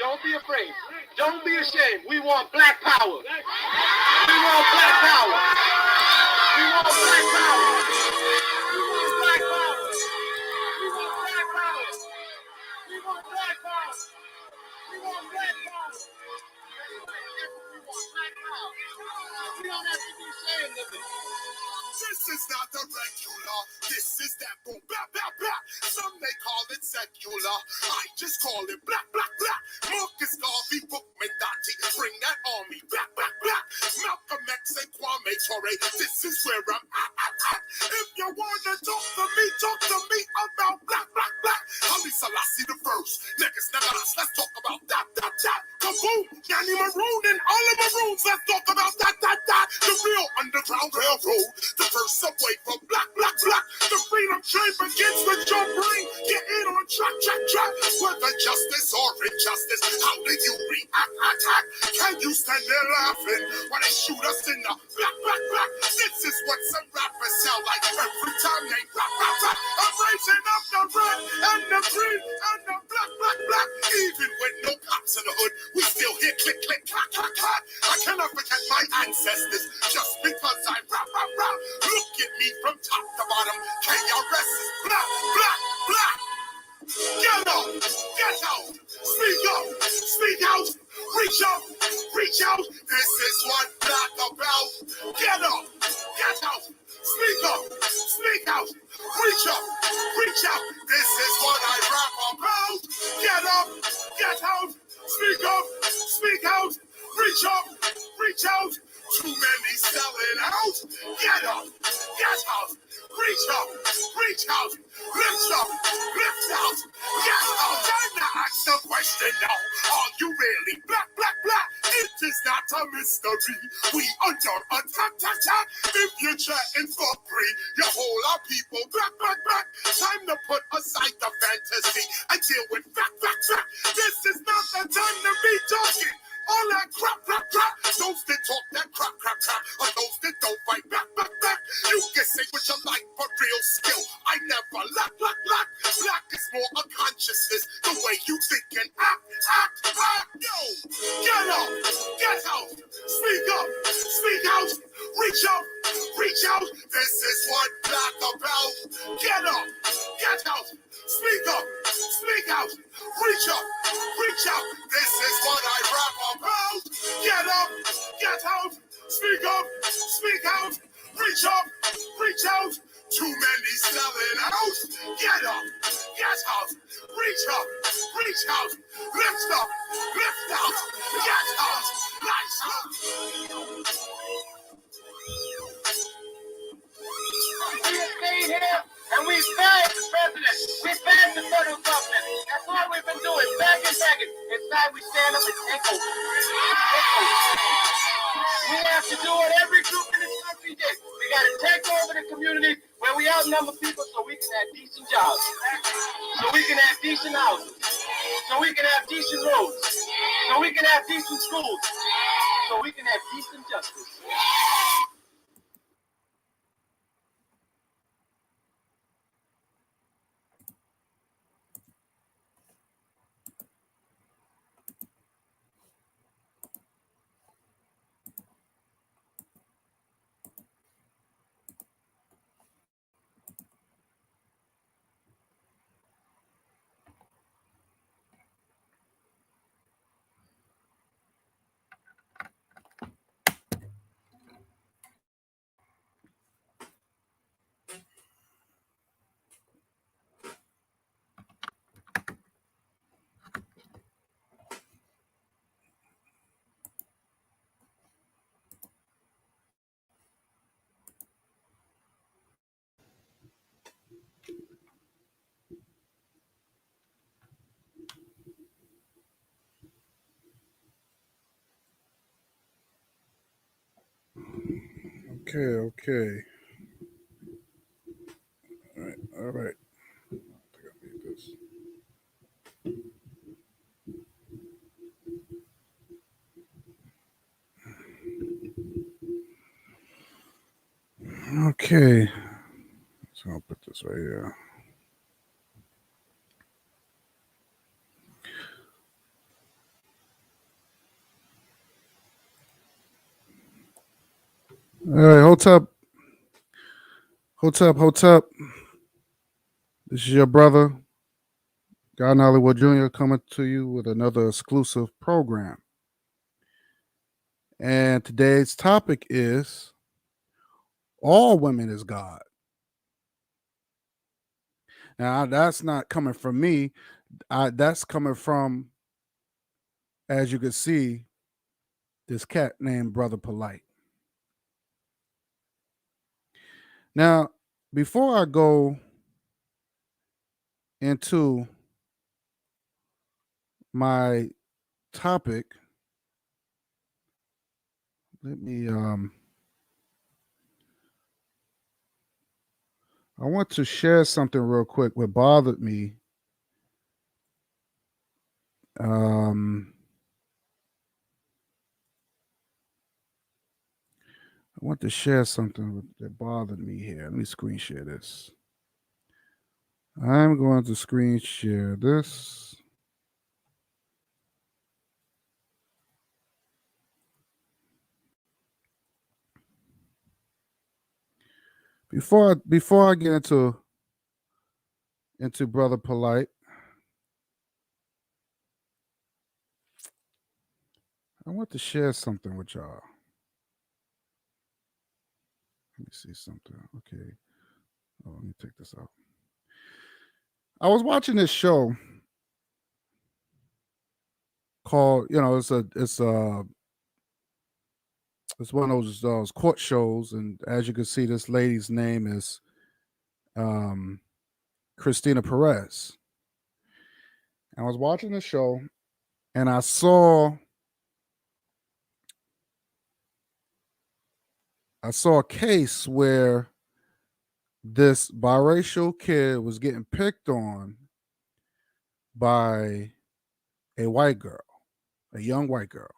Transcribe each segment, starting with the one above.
Don't be afraid. Don't be ashamed. We want black power. We want black power. We want black power. We want black power. We want black power. We want black power. We want black power. We want black power. We don't have to be ashamed of it. This is not the regular. This is that boom, blah, blah, blah. Some may call it secular. I just call it black, black, black. Marcus Garvey, Bookman, Dottie, bring that army back, back, back. Malcolm X and Kwame Ture. This is where I'm at. If you wanna talk to me about black, black, black. Haile Selassie the first. Niggas, let's talk about that. Kaboom, Yanni Maroon and all of Maroons. Let's talk about that. The real Underground Railroad. The first subway for black. The freedom train begins with your brain. Get in on track. Whether justice or injustice, how did you react? Can you stand there laughing when they shoot us in the black? This is what some rappers sound like every time they rap. I'm raising up the red and the green and the black. Even with no cops in the hood, we still hear click, clack. I cannot forget my ancestors just because I rap. Look at me from top to bottom. KRS is black. Get up, get out, speak out, reach out. This is what black about. Get up, get out, speak out, reach out. This is what I rap about. Get up, get out, speak out, reach out. Too many selling out. Get up, get out, reach out, lift out, get out. Time to ask the question now. Are you really black? It is not a mystery. We under attack. If you're chatting for free, you whole our people black. Time to put aside the fantasy and deal with fact. This is not the time to be talking all that crap. Those that talk that crap, or those that don't fight back. You can say what you like, but real skill I never lack. Black is more a consciousness, the way you think and act. Yo, get up, get out, speak out, reach out. This is what black about. Get up, get out, speak out, reach out. This is what I rap about. Get up, get out, speak out, reach out. Too many selling out. Get up, get out, reach out, lift out, get out, lights out. We have stayed here and we spared the president. We spared the federal government. That's all we've been doing. Begging. Inside we stand up and echo. We have to do what every group in this country did. We got to take over the community where we outnumber people so we can have decent jobs, so we can have decent houses, so we can have decent roads, so we can have decent schools, so we can have decent justice. Okay. All right. I think I need this. Okay. So I'll put this right here. All right, hold up. This is your brother, God Hollywood Jr., coming to you with another exclusive program. And today's topic is all women is God. Now, that's not coming from me. That's coming from, as you can see, this cat named Brother Polight. Now, before I go into my topic, let me I want to share something real quick what bothered me. I want to share something that bothered me here. Let me screen share this. I'm going to screen share this. Before I get into Brother Polight, I want to share something with y'all. Let me see something. Okay. Oh, let me take this out. I was watching this show called, it's one of those court shows, and as you can see, this lady's name is Christina Perez. I was watching the show, and I saw a case where this biracial kid was getting picked on by a white girl, a young white girl.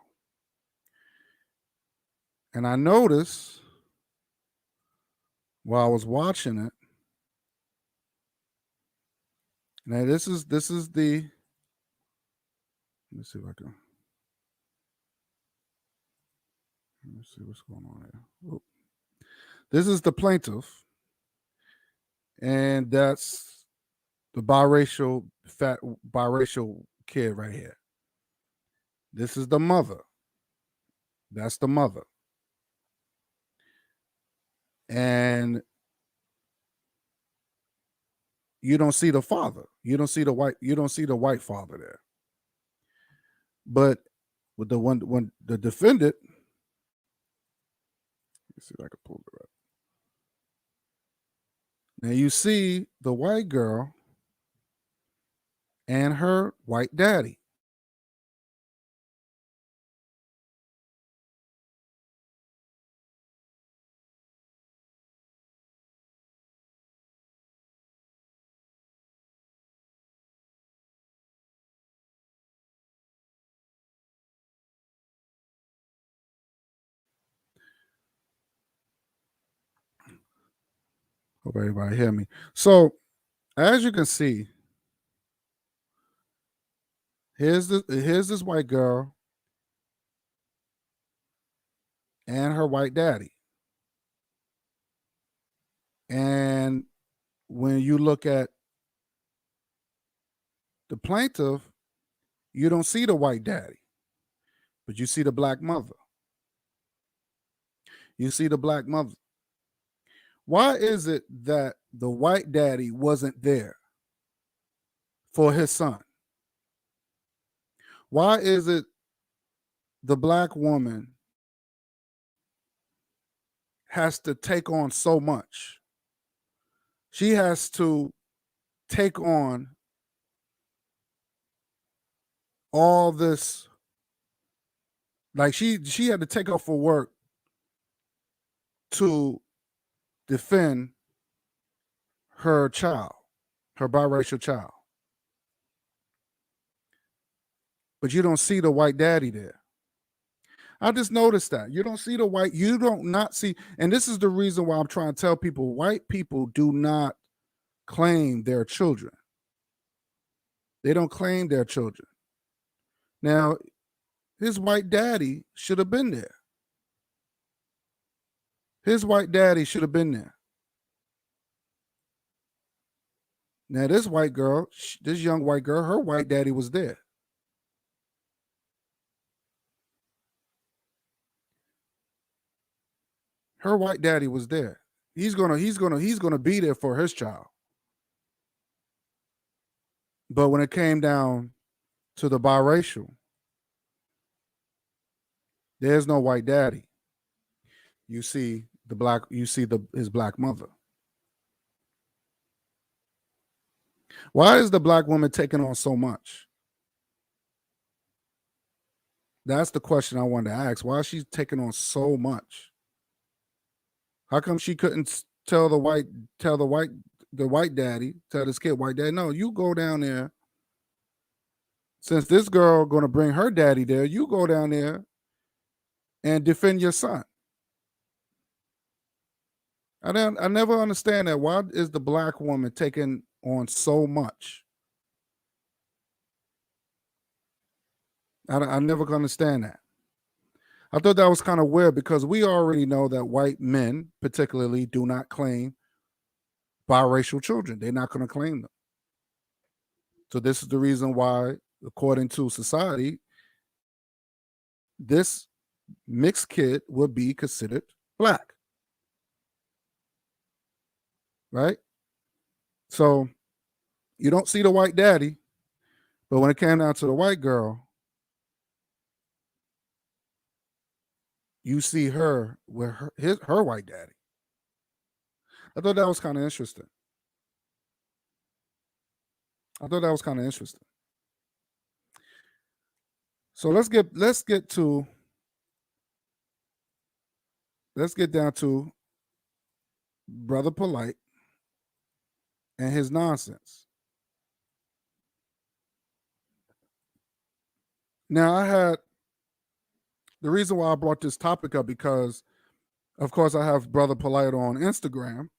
And I noticed while I was watching it, now this is the, let me see if I can, let me see what's going on here. Oop. This is the plaintiff, and that's the fat biracial kid right here. This is the mother. That's the mother. And you don't see the father. You don't see the white father there. But with when the defendant, let's see if I can pull it up. Now you see the white girl and her white daddy. Hope everybody hear me. So as you can see, here's this white girl and her white daddy. And when you look at the plaintiff, you don't see the white daddy, but you see the black mother. You see the black mother. Why is it that the white daddy wasn't there for his son? Why is it the black woman has to take on so much? She has to take on all this, like she had to take off for work to defend her child, her biracial child. But you don't see the white daddy there. I just noticed that. You don't see you don't not see, and this is the reason why I'm trying to tell people, white people do not claim their children. They don't claim their children. Now, his white daddy should have been there. His white daddy should have been there. Now, this white girl, this young white girl, her white daddy was there. Her white daddy was there. He's gonna be there for his child. But when it came down to the biracial, there's no white daddy. You see his black mother. Why is the black woman taking on so much? That's the question I wanted to ask. Why is she taking on so much? How come she couldn't tell the white daddy, tell this kid, white daddy, no, you go down there. Since this girl gonna bring her daddy there, you go down there and defend your son. I never understand that. Why is the black woman taking on so much? I never can understand that. I thought that was kind of weird because we already know that white men, particularly, do not claim biracial children. They're not going to claim them. So this is the reason why, according to society, this mixed kid would be considered black. Right? So you don't see the white daddy, but when it came down to the white girl, you see her with her white daddy. I thought that was kind of interesting. So let's get down to Brother Polight and his nonsense. Now, the reason why I brought this topic up because, of course, I have Brother Polight on Instagram,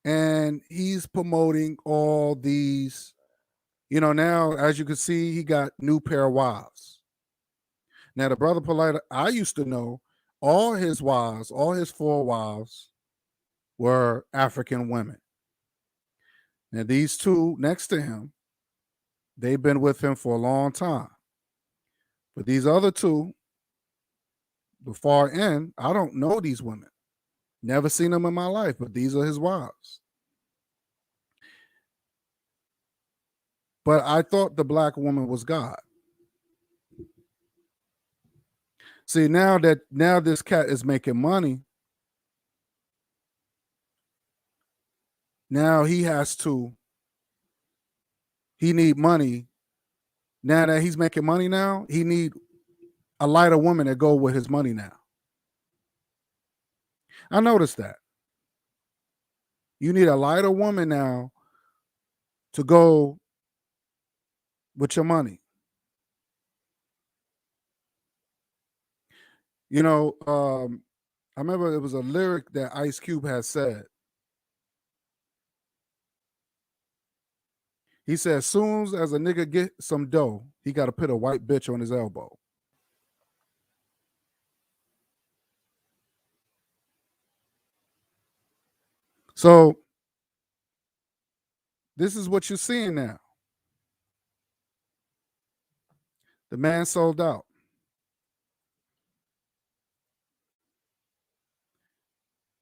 and he's promoting all these, now, as you can see, he got new pair of wives. Now, the Brother Polight, I used to know all his 4 wives were African women. Now, these 2 next to him, they've been with him for a long time. But these other 2, the far end, I don't know these women. Never seen them in my life, but these are his wives. But I thought the black woman was God. See, now this cat is making money. Now he need money. Now that he's making money now, he need a lighter woman that go with his money now. I noticed that. You need a lighter woman now to go with your money. I remember it was a lyric that Ice Cube had said. He said, as soon as a nigga get some dough, he got to put a white bitch on his elbow. So this is what you're seeing now. The man sold out.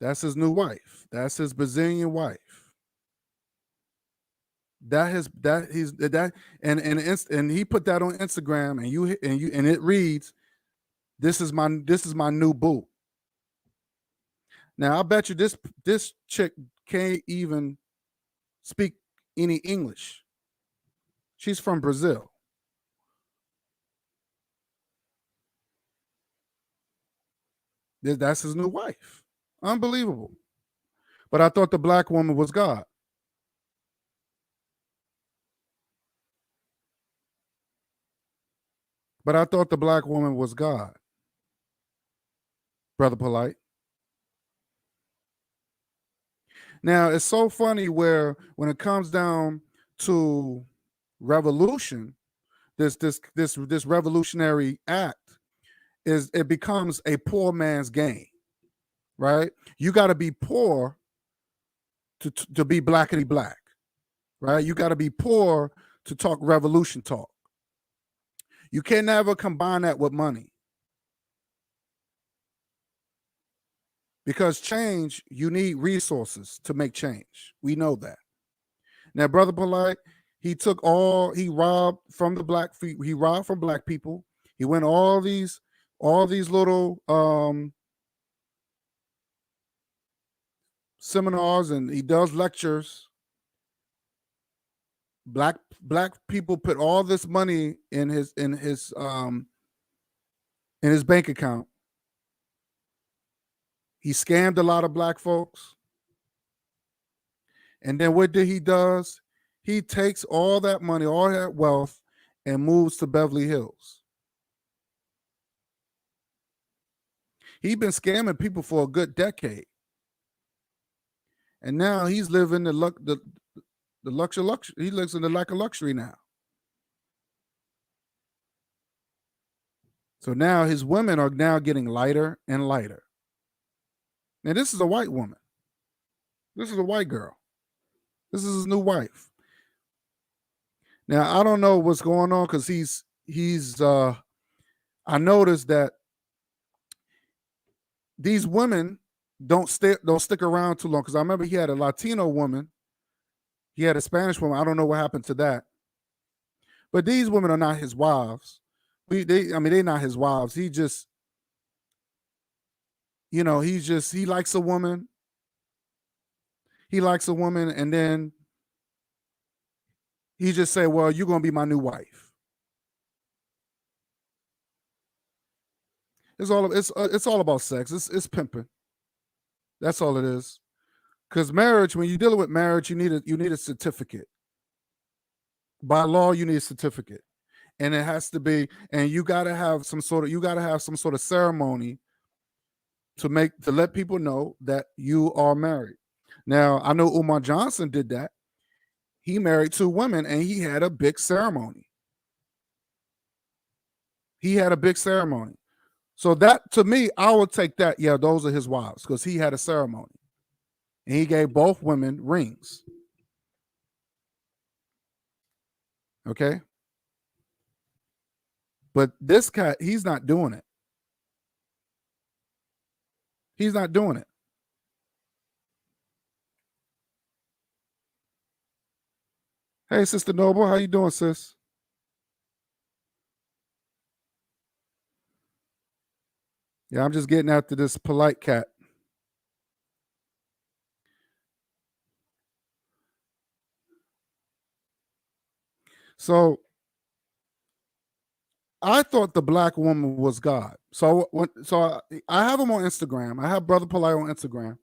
That's his new wife. That's his Brazilian wife. And he put that on Instagram, and it reads, "This is my new boo." Now I bet you this chick can't even speak any English. She's from Brazil. That's his new wife. Unbelievable. But I thought the black woman was God. Brother Polight. Now it's so funny where when it comes down to revolution, this revolutionary act it becomes a poor man's game. right? You got to be poor to be blackety black, right? You got to be poor to talk revolution talk. You can never combine that with money. Because change, you need resources to make change. We know that. Now, Brother Polight, he robbed from he robbed from black people. He went all these little seminars, and he does lectures. Black people put all this money in his bank account. He scammed a lot of black folks. And then what did he does? He takes all that money, all that wealth, and moves to Beverly Hills. He's been scamming people for a good decade. And now he's living the luxury. He lives in the lack of luxury now. So now his women are now getting lighter and lighter. Now this is a white woman. This is a white girl. This is his new wife. Now I don't know what's going on because I noticed that these women don't stick around too long, because I remember he had a Latino woman, he had a Spanish woman. I don't know what happened to that. But these women are not his wives. They're not his wives. He just, he likes a woman. He likes a woman, and then he just say, well, you're going to be my new wife. It's all about sex. It's pimping. That's all it is. Because marriage, when you're dealing with marriage, you need a certificate. By law, you need a certificate. And it has to be, and you gotta have some sort of ceremony to let people know that you are married. Now, I know Umar Johnson did that. He married 2 women and he had a big ceremony. So that, to me, I would take that. Yeah, those are his wives, because he had a ceremony. And he gave both women rings. Okay? But this guy, he's not doing it. He's not doing it. Hey, Sister Noble, how you doing, sis? Yeah, I'm just getting after this Polight cat. So I thought the black woman was God. So I have him on Instagram. I have Brother Polight on Instagram.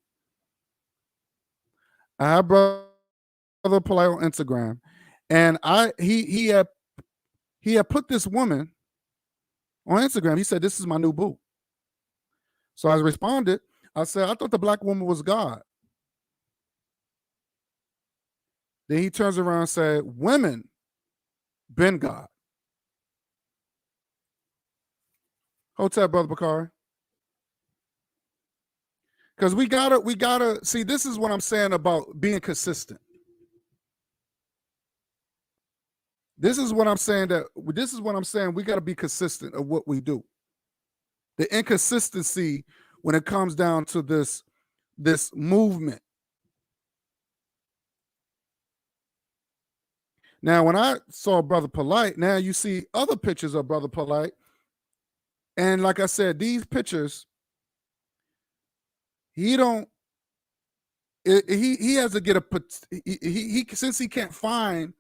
And he had put this woman on Instagram. He said, "This is my new boo." So I responded. I said, "I thought the black woman was God." Then he turns around and said, "Women been God." Hotel, Brother Bakari. Because we gotta see, this is what I'm saying about being consistent. This is what I'm saying we gotta be consistent of what we do. The inconsistency when it comes down to this movement. Now, when I saw Brother Polight, now you see other pictures of Brother Polight. And like I said, these pictures, he has to get since he can't find,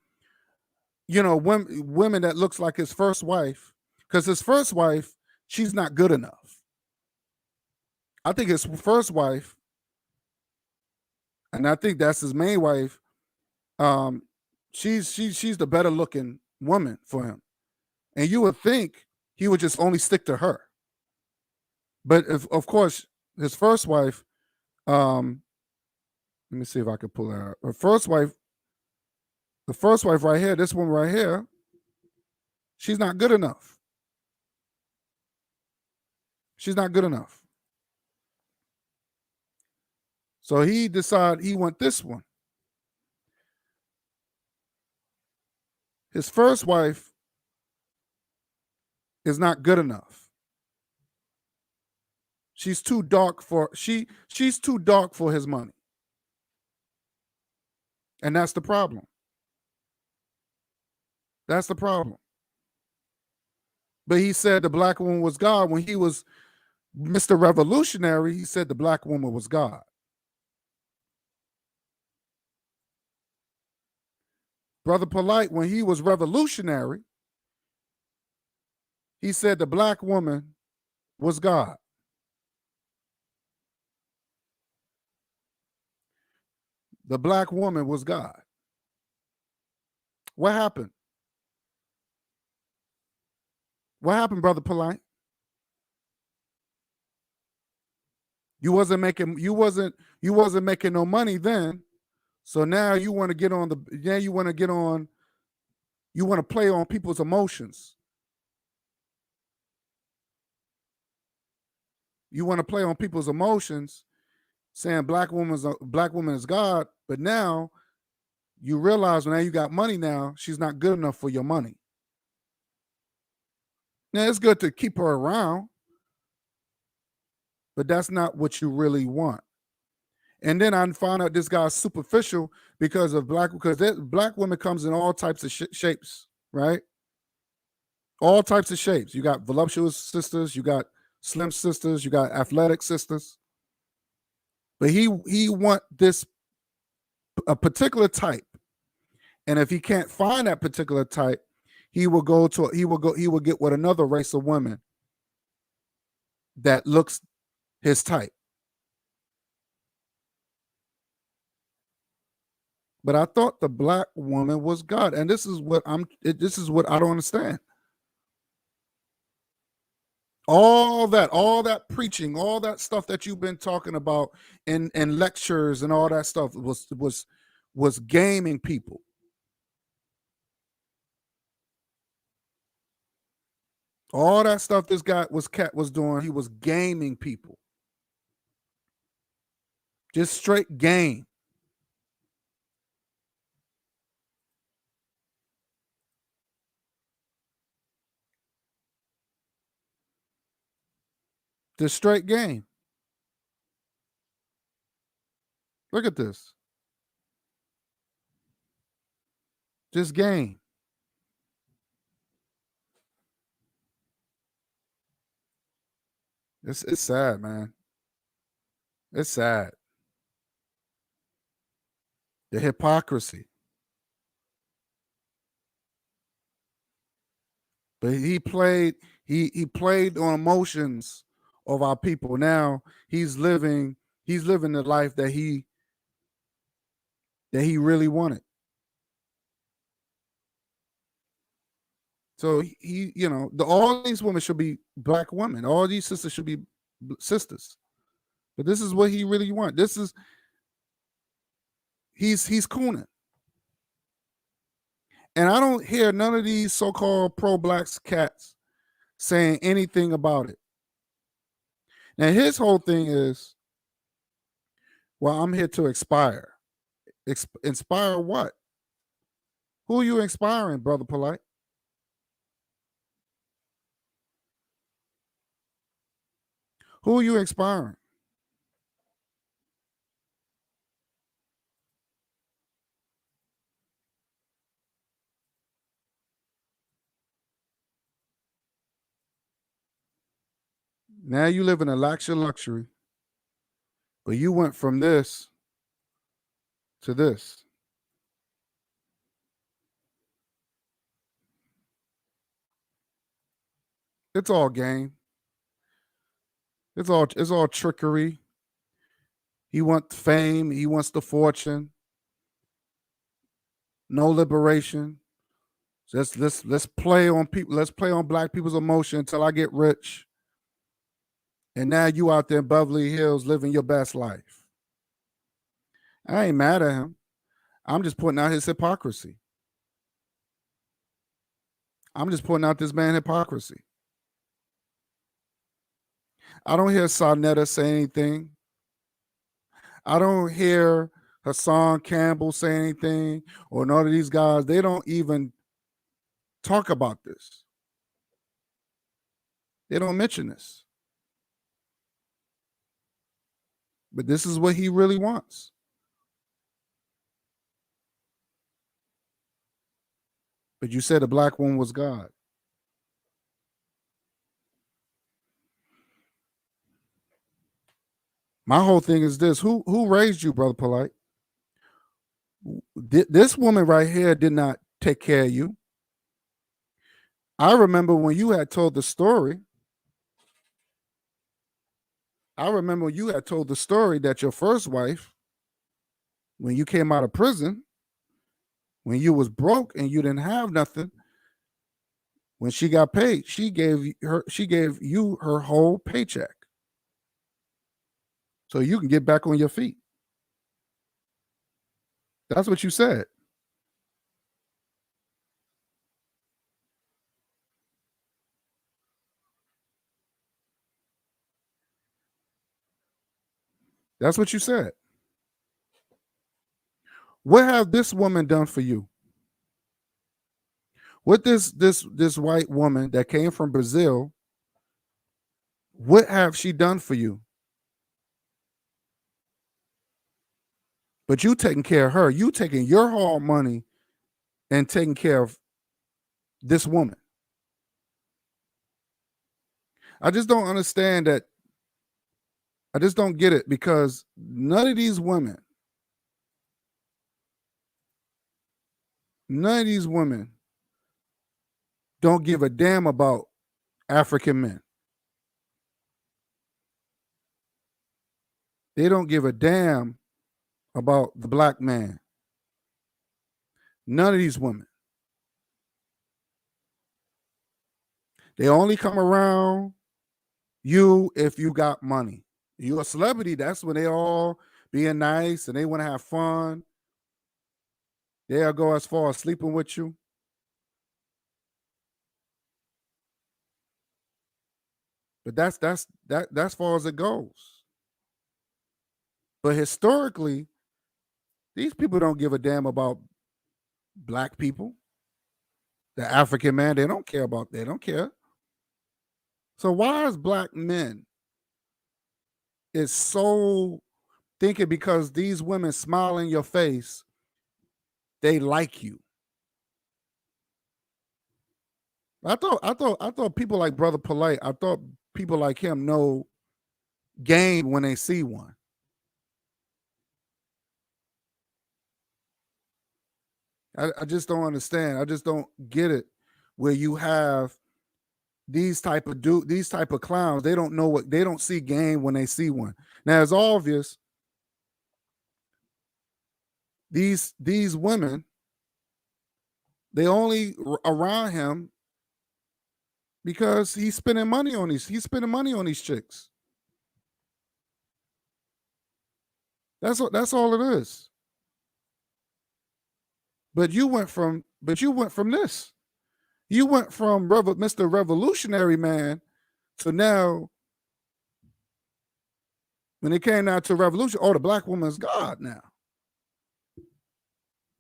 women that looks like his first wife, because his first wife, she's not good enough. I think his first wife, and I think that's his main wife, she's the better looking woman for him. And you would think he would just only stick to her. But of course, his first wife, let me see if I can pull her out. The first wife right here, this one right here, she's not good enough. She's not good enough. So he decided he went this one. His first wife is not good enough. She's too dark for she's too dark for his money. And that's the problem. That's the problem. But he said the black woman was God. When he was Mr. Revolutionary, he said the black woman was God. Brother Polight, when he was revolutionary, he said the black woman was God. The black woman was God. What happened? What happened, Brother Polight? You wasn't making no money then. So now you want to get on you want to play on people's emotions. You want to play on people's emotions, saying black woman is God, but now you realize when now you got money now, she's not good enough for your money. Now it's good to keep her around, but that's not what you really want. And then I found out this guy's superficial because black women comes in all types of shapes, right? All types of shapes. You got voluptuous sisters, you got slim sisters, you got athletic sisters. But he want a particular type. And if he can't find that particular type, he will get with another race of women that looks his type. But I thought the black woman was God. And this is what I don't understand. All that preaching, all that stuff that you've been talking about in lectures and all that stuff was gaming people. All that stuff this guy was doing, he was gaming people. Just straight game. The straight game. Look at this. Just game. It's sad, man. It's sad. The hypocrisy. But he played on emotions of our people. Now he's living the life that he really wanted. So all these women should be black women. All these sisters should be sisters. But this is what he really wants. He's cooning. And I don't hear none of these so-called pro-blacks cats saying anything about it. Now his whole thing is, well, I'm here to inspire. Inspire what? Who are you inspiring, Brother Polight? Who are you inspiring? Now you live in a luxury, but you went from this to this. It's all game. It's all trickery. He wants fame. He wants the fortune. No liberation. Let's play on people. Let's play on black people's emotion until I get rich. And now you out there in Beverly Hills living your best life. I ain't mad at him. I'm just pointing out his hypocrisy. I'm just pointing out this man's hypocrisy. I don't hear Sarnetta say anything. I don't hear Hassan Campbell say anything, or none of these guys. They don't even talk about this. They don't mention this. But this is what he really wants. But you said a black woman was God. My whole thing is this: who raised you, Brother Polight? This woman right here did not take care of you. I remember when you had told the story. I remember you had told the story that your first wife, when you came out of prison, when you was broke and you didn't have nothing, when she got paid, she gave you her whole paycheck, so you can get back on your feet. That's what you said. That's what you said. What have this woman done for you? What this white woman that came from Brazil, what have she done for you? But you taking care of her. You taking your hard money and taking care of this woman. I just don't understand that. I just don't get it, because none of these women don't give a damn about African men. They don't give a damn about the black man. None of these women. They only come around you if you got money. You're a celebrity, that's when they all being nice and they want to have fun. They'll go as far as sleeping with you. But that's as far as it goes. But historically, these people don't give a damn about black people. The African man, they don't care about. They don't care. So why is black men is so thinking because these women smile in your face, they like you? I thought people like Brother Polight, I thought people like him know game when they see one. I just don't understand. I just don't get it. Where you have these type of clowns, they don't know what, they don't see game when they see one. Now it's obvious these women, they only around him because he's spending money on these chicks. That's all it is. But you went from this. You went from Mr. Revolutionary Man to now, when it came down to revolution, the black woman's God now.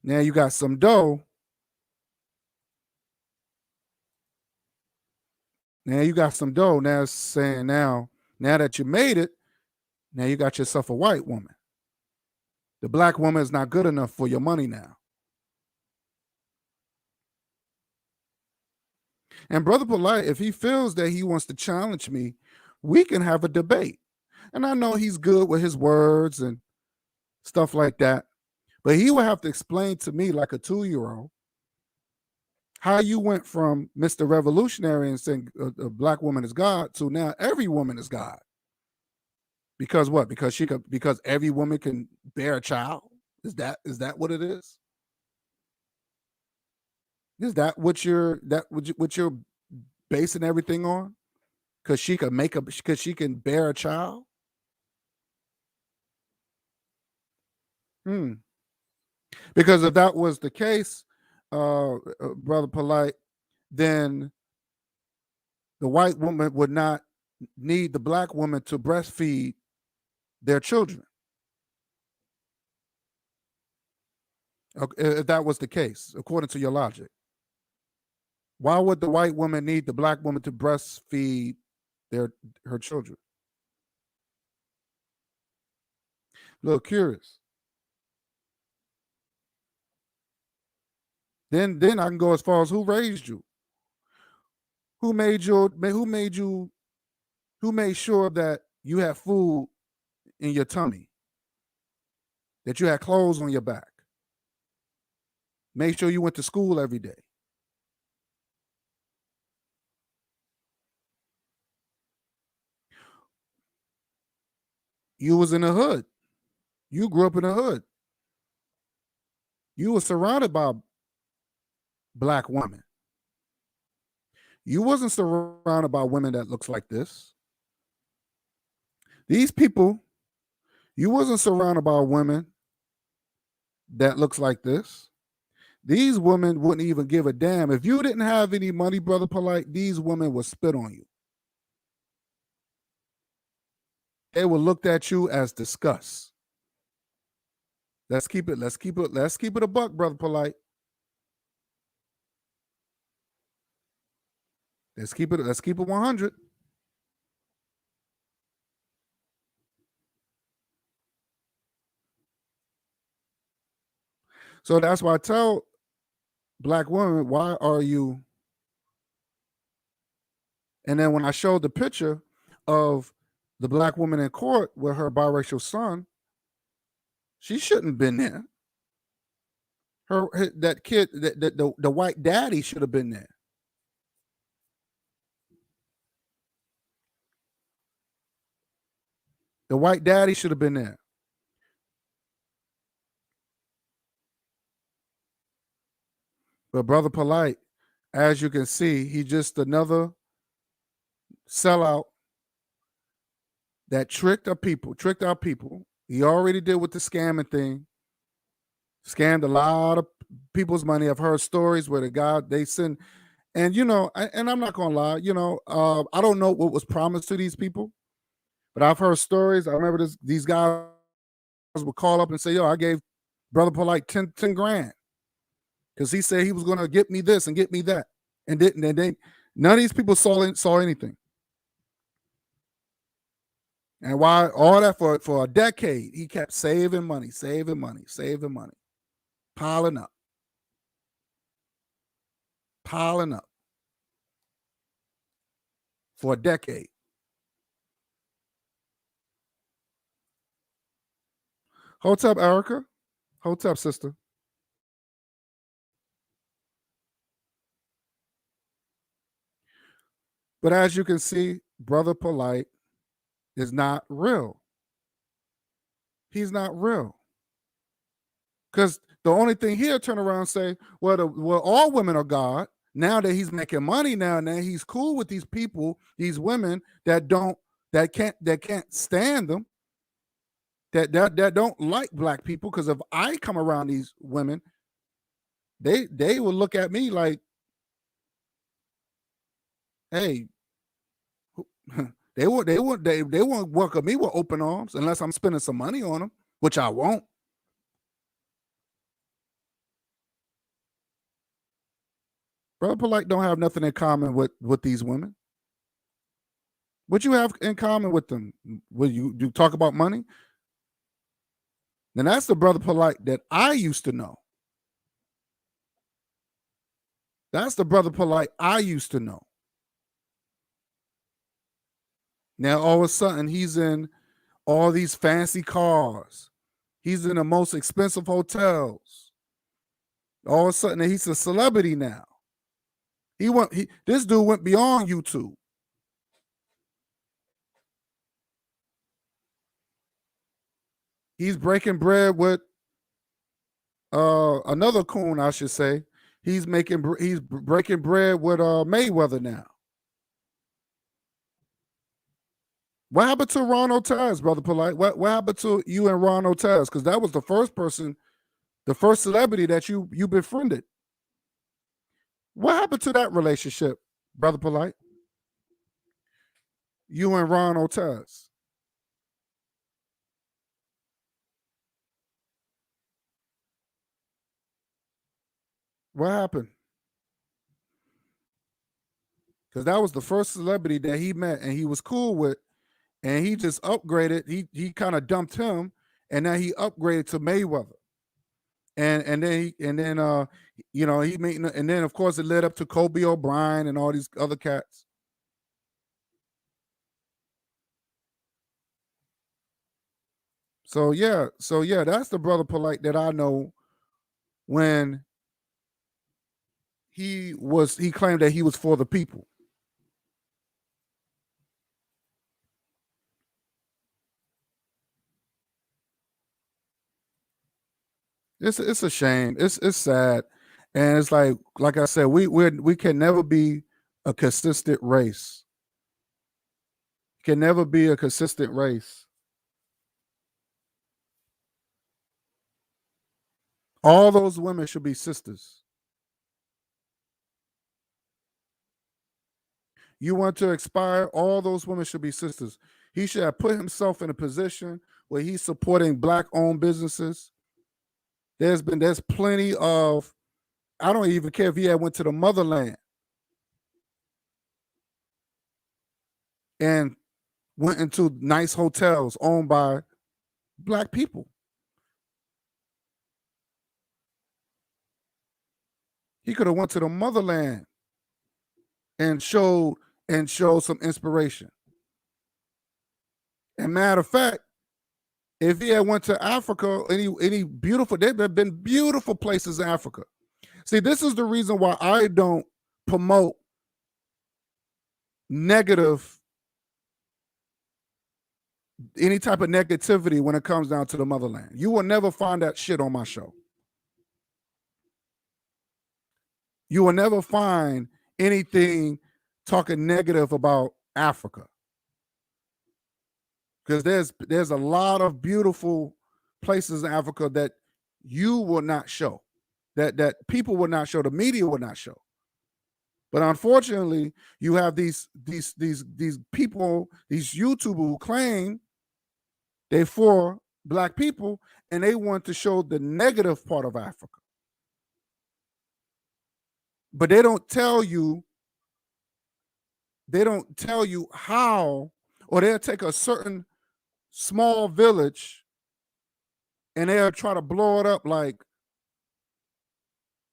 Now you got some dough. Now it's saying now that you made it, now you got yourself a white woman. The black woman is not good enough for your money now. And Brother Polight, if he feels that he wants to challenge me, we can have a debate. And I know he's good with his words and stuff like that, but he would have to explain to me, like a 2-year-old, how you went from Mr. Revolutionary and saying a black woman is God to now every woman is God. Because what? Because every woman can bear a child? Is that what it is? Is that what you're basing everything on? Because she can bear a child? Because if that was the case, Brother Polight, then the white woman would not need the black woman to breastfeed their children. If that was the case, according to your logic, why would the white woman need the black woman to breastfeed her children? A little curious. Then I can go as far as who raised you? Who made sure that you had food in your tummy? That you had clothes on your back? Made sure you went to school every day? You was in the hood. You grew up in the hood. You were surrounded by black women. You wasn't surrounded by women that looks like this. These people, you wasn't surrounded by women that looks like this. These women wouldn't even give a damn. If you didn't have any money, Brother Polight, these women would spit on you. They would look at you as disgust. Let's keep it a buck, Brother Polight. Let's keep it 100. So that's why I tell black women, why are you? And then when I showed the picture of the black woman in court with her biracial son, she shouldn't have been there. That kid, the white daddy should have been there. The white daddy should have been there. But Brother Polight, as you can see, he's just another sellout that tricked our people. He already did with the scamming thing. Scammed a lot of people's money. I've heard stories where the guy they send, and and I'm not gonna lie, I don't know what was promised to these people, but I've heard stories. I remember these guys would call up and say, "Yo, I gave Brother Polight 10 grand because he said he was gonna get me this and get me that," and none of these people saw anything. And why all that for a decade, he kept saving money, piling up for a decade. Hold up, Erica. Hold up, sister. But as you can see, Brother Polight is not real. He's not real. Because the only thing he'll turn around and say, well, all women are God. Now that he's making money now he's cool with these people, these women that can't stand them, that don't like black people. Because if I come around these women, they will look at me like, hey, they won't welcome me with open arms unless I'm spending some money on them, which I won't. Brother Polight don't have nothing in common with these women. What you have in common with them? Will you talk about money? Then that's the Brother Polight that I used to know. That's the Brother Polight I used to know. Now all of a sudden he's in all these fancy cars. He's in the most expensive hotels. All of a sudden he's a celebrity now. This dude went beyond YouTube. He's breaking bread with another coon, I should say. He's breaking bread with Mayweather now. What happened to Ron Otez, Brother Polight? What happened to you and Ron Otez? Because that was the first person, the first celebrity that you befriended. What happened to that relationship, Brother Polight? You and Ron Otez. What happened? Because that was the first celebrity that he met and he was cool with, and he just upgraded. He kind of dumped him, and then he upgraded to Mayweather. And then he made, and then of course it led up to Kobe O'Brien and all these other cats. So yeah, that's the Brother Polight that I know. When he claimed that he was for the people. It's a shame. It's sad, and it's like I said, we can never be a consistent race. Can never be a consistent race. All those women should be sisters. You want to expire? All those women should be sisters. He should have put himself in a position where he's supporting Black-owned businesses. There's plenty of, I don't even care if he had went to the motherland and went into nice hotels owned by Black people. He could have went to the motherland and showed some inspiration. And matter of fact, if he had went to Africa, any beautiful, there have been beautiful places in Africa. See, this is the reason why I don't promote any type of negativity when it comes down to the motherland. You will never find that shit on my show. You will never find anything talking negative about Africa. Because there's a lot of beautiful places in Africa that you will not show, that people will not show, the media will not show. But unfortunately, you have these people, these YouTubers who claim they're for Black people, and they want to show the negative part of Africa. But they don't tell you how, or they'll take a certain small village and they'll try to blow it up like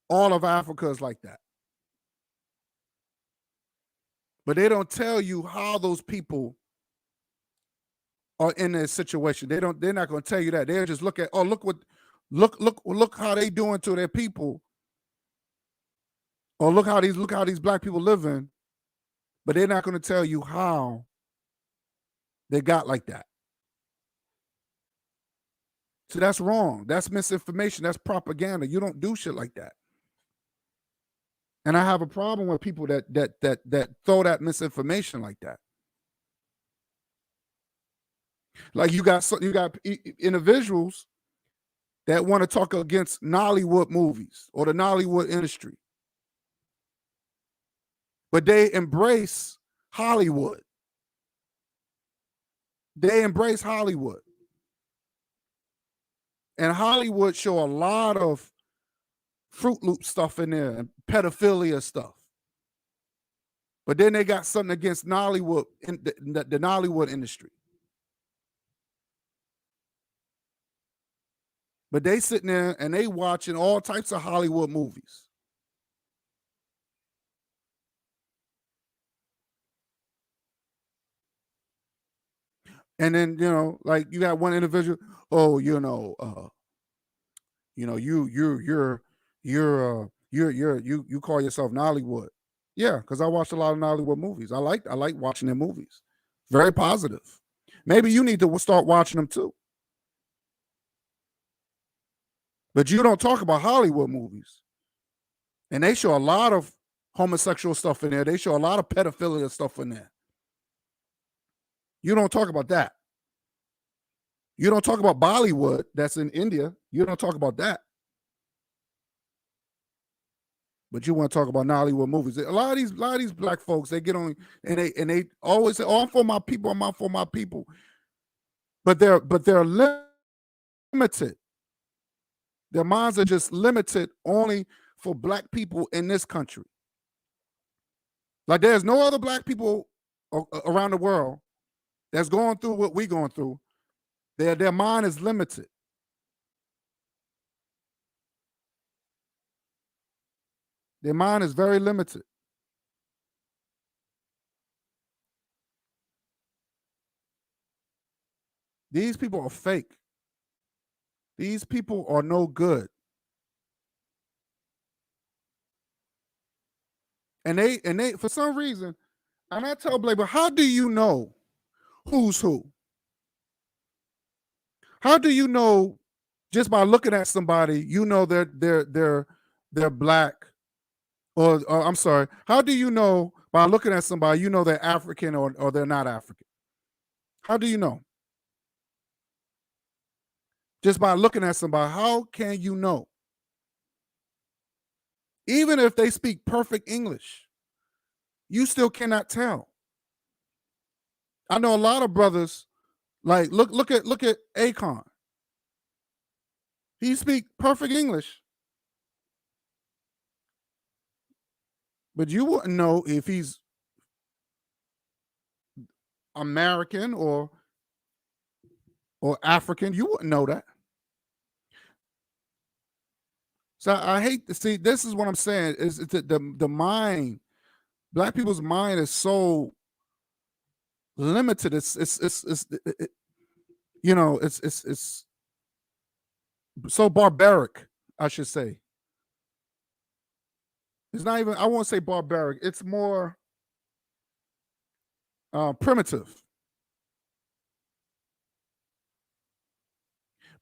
all of Africa is like that. But they don't tell you how those people are in this situation. They're not going to tell you that. They'll just look at, oh, look how they doing to their people. Or look how these Black people living. But they're not going to tell you how they got like that. So that's wrong. That's misinformation. That's propaganda. You don't do shit like that. And I have a problem with people that throw that misinformation like that. Like you got individuals that want to talk against Nollywood movies or the Nollywood industry, but they embrace Hollywood. They embrace Hollywood. And Hollywood show a lot of Fruit Loop stuff in there and pedophilia stuff. But then they got something against Nollywood, the Nollywood industry. But they sitting there and they watching all types of Hollywood movies. And then, like you got one individual, oh, you call yourself Nollywood. Yeah, because I watched a lot of Nollywood movies. I like watching their movies. Very positive. Maybe you need to start watching them too. But you don't talk about Hollywood movies. And they show a lot of homosexual stuff in there. They show a lot of pedophilia stuff in there. You don't talk about that. You don't talk about Bollywood, that's in India. You don't talk about that. But you want to talk about Nollywood movies. A lot of these Black folks, they get on and they always say, "Oh, I'm for my people. I'm for my people." But they're limited. Their minds are just limited only for black people in this country. Like there's no other black people around the world that's going through what we're going through. Their mind is limited. Their mind is very limited. These people are fake. These people are no good. And they for some reason, and I tell Blake, but how do you know who's who? How do you know just by looking at somebody, you know they're black, or I'm sorry, how do you know by looking at somebody, you know they're African or they're not African? How do you know? Just by looking at somebody, how can you know? Even if they speak perfect English, you still cannot tell. I know a lot of brothers, like look at Akon. He speak perfect English, but you wouldn't know if he's American or African. You wouldn't know that. So I hate to see. This is what I'm saying. Is the mind? Black people's mind is so limited. It's you know it's so barbaric. I should say. It's not even. I won't say barbaric. It's more primitive.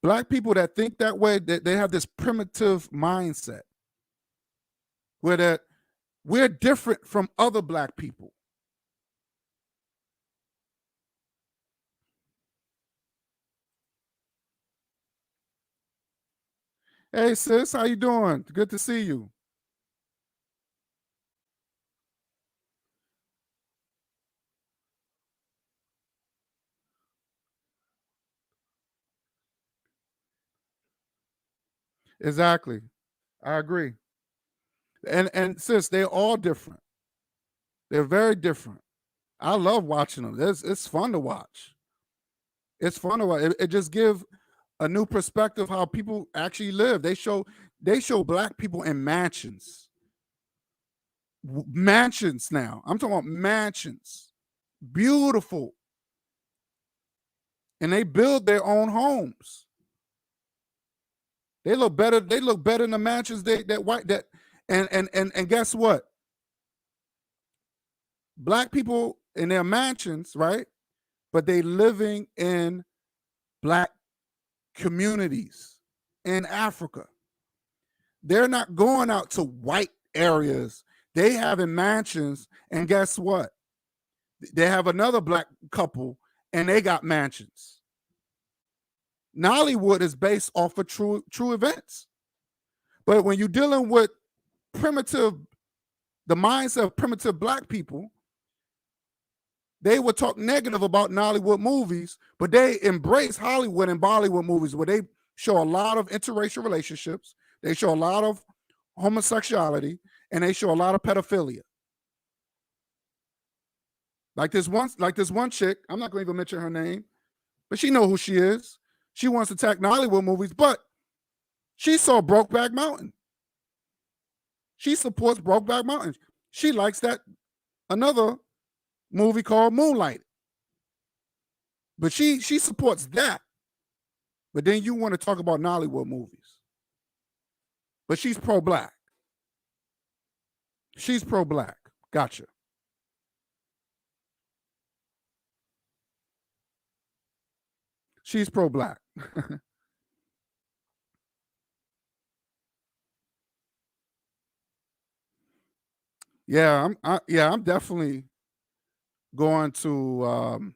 Black people that think that way, they have this primitive mindset where that we're different from other black people. Hey sis, how you doing? Good to see you. Exactly. I agree. And sis, they're all different. They're very different. I love watching them. It's fun to watch. It's fun to watch. It just gives a new perspective how people actually live. They show black people in mansions. Mansions now. I'm talking about mansions. Beautiful. And they build their own homes. They look better. They look better in the mansions and guess what? Black people in their mansions, right? But they living in black communities in Africa. They're not going out to white areas. They have in mansions, and guess what? They have another black couple, and they got mansions. Nollywood is based off of true events. But when you're dealing with the mindset of primitive black people, they would talk negative about Nollywood movies, but they embrace Hollywood and Bollywood movies where they show a lot of interracial relationships, they show a lot of homosexuality, and they show a lot of pedophilia. Like this one chick, I'm not going to even mention her name, but she know who she is. She wants to attack Nollywood movies, but she saw Brokeback Mountain. She supports Brokeback Mountain. She likes that another movie called Moonlight. But she supports that. But then you want to talk about Nollywood movies. But she's pro-black. She's pro-black. Gotcha. She's pro-black. I'm definitely going to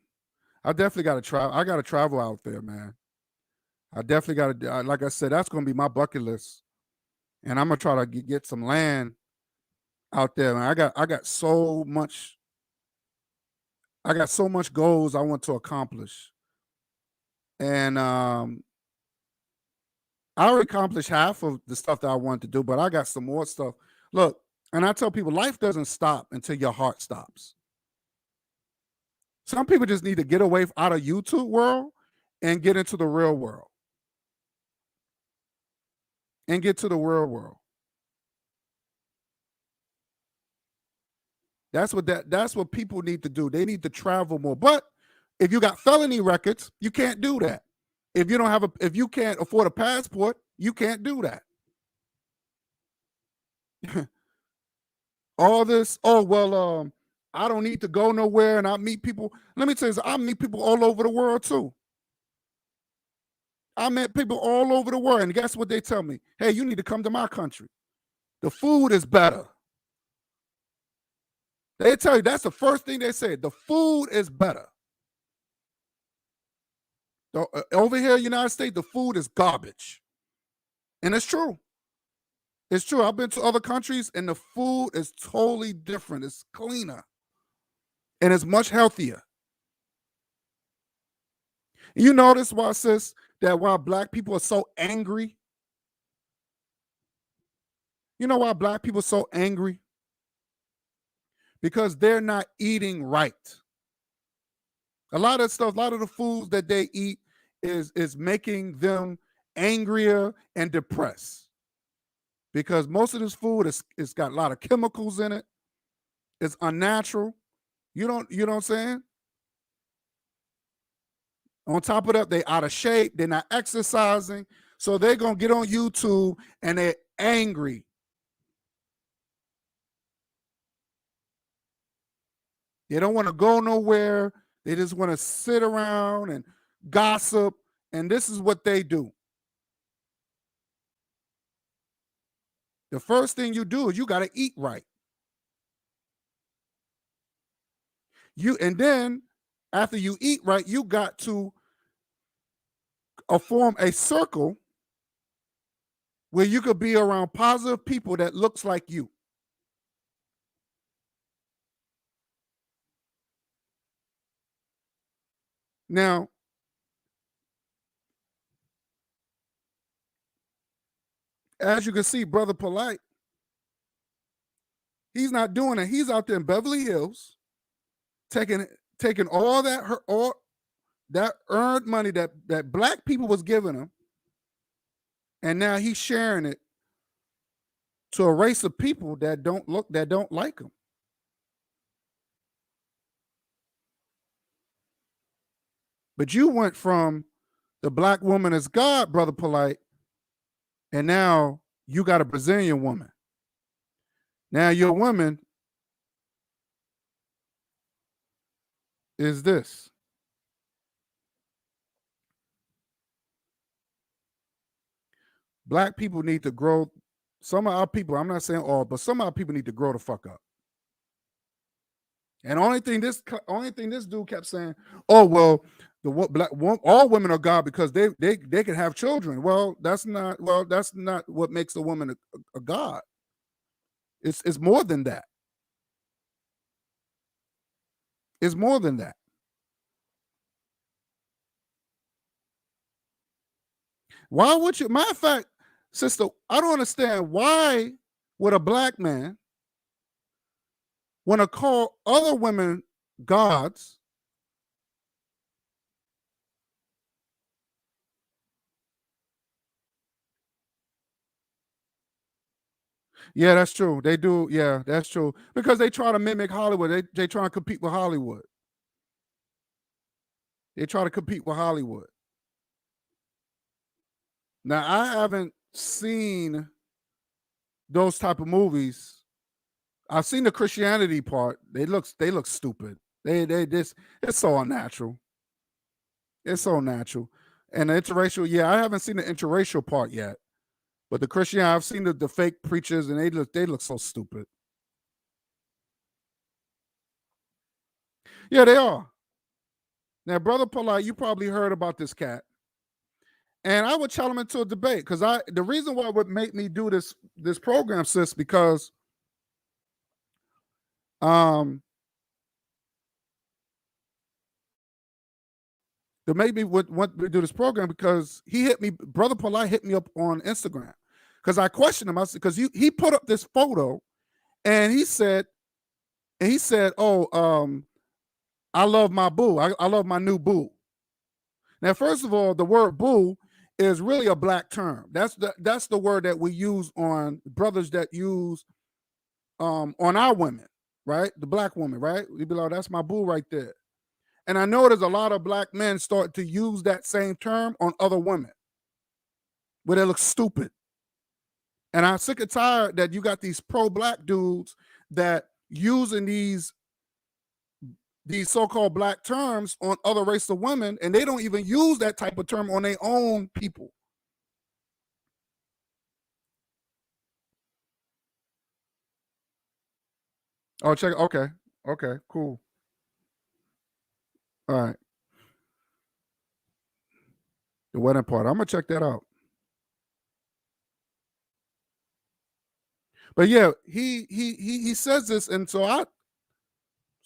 I definitely got to travel. I got to travel out there, man. I definitely got to, like I said, that's going to be my bucket list, and I'm gonna try to get some land out there. Man. I got so much goals I want to accomplish, and I already accomplished half of the stuff that I wanted to do, but I got some more stuff. Look, and I tell people life doesn't stop until your heart stops. Some people just need to get away out of YouTube world and get into the real world. And get to the real world. That's what people need to do. They need to travel more. But if you got felony records, you can't do that. If you can't afford a passport, you can't do that. All this, I don't need to go nowhere and I meet people. Let me tell you, I meet people all over the world too. I met people all over the world, and guess what they tell me? Hey, you need to come to my country. The food is better. They tell you that's the first thing they say. The food is better. Over here in the United States, the food is garbage. And it's true. It's true. I've been to other countries, and the food is totally different. It's cleaner. And it's much healthier. You notice why, sis, that why black people are so angry? You know why black people are so angry? Because they're not eating right. A lot of the foods that they eat is making them angrier and depressed. Because most of this food it's got a lot of chemicals in it. It's unnatural. You know what I'm saying? On top of that, they out of shape. They're not exercising. So they're going to get on YouTube and they're angry. They don't want to go nowhere. They just want to sit around and gossip. And this is what they do. The first thing you do is you got to eat right. And then after you eat right, you got to form a circle where you could be around positive people that looks like you. Now, as you can see, Brother Polight, he's not doing it. He's out there in Beverly Hills, taking all that earned money that black people was giving him, and now he's sharing it to a race of people that don't like him. But you went from the black woman as God, Brother Polight, and now you got a Brazilian woman. Now your woman is this. Black people need to grow. Some of our people, I'm not saying all, but some of our people need to grow the fuck up. And only thing this dude kept saying, oh well, all women are God because they can have children. Well, that's not what makes a woman a God. It's more than that. It's more than that. Why would you? Matter of fact, sister, I don't understand why would a black man want to call other women gods Yeah, that's true. They do. Yeah, that's true. Because they try to mimic Hollywood. They try to compete with Hollywood. They try to compete with Hollywood. Now, I haven't seen those type of movies. I've seen the Christianity part. They look stupid. It's so unnatural. It's so natural. And the interracial, yeah, I haven't seen the interracial part yet. But the Christian, I've seen the fake preachers, and they look so stupid. Yeah, they are. Now, Brother Polight, you probably heard about this cat. And I would challenge him into a debate because the reason why it would make me do this program, sis, because that made me want to do this program, because he hit me, Brother Polight hit me up on Instagram, because I questioned him. I said, because he put up this photo, and he said, oh, I love my boo. I love my new boo. Now, first of all, the word boo is really a black term. That's the word that we use on brothers that use on our women, right? The black woman, right? We'd be like, that's my boo right there. And I know there's a lot of black men start to use that same term on other women, where they look stupid. And I'm sick and tired that you got these pro-black dudes that using these so-called black terms on other race of women, and they don't even use that type of term on their own people. Oh, check. Okay, cool. All right, the wedding part. I'm gonna check that out. But yeah, he says this, and so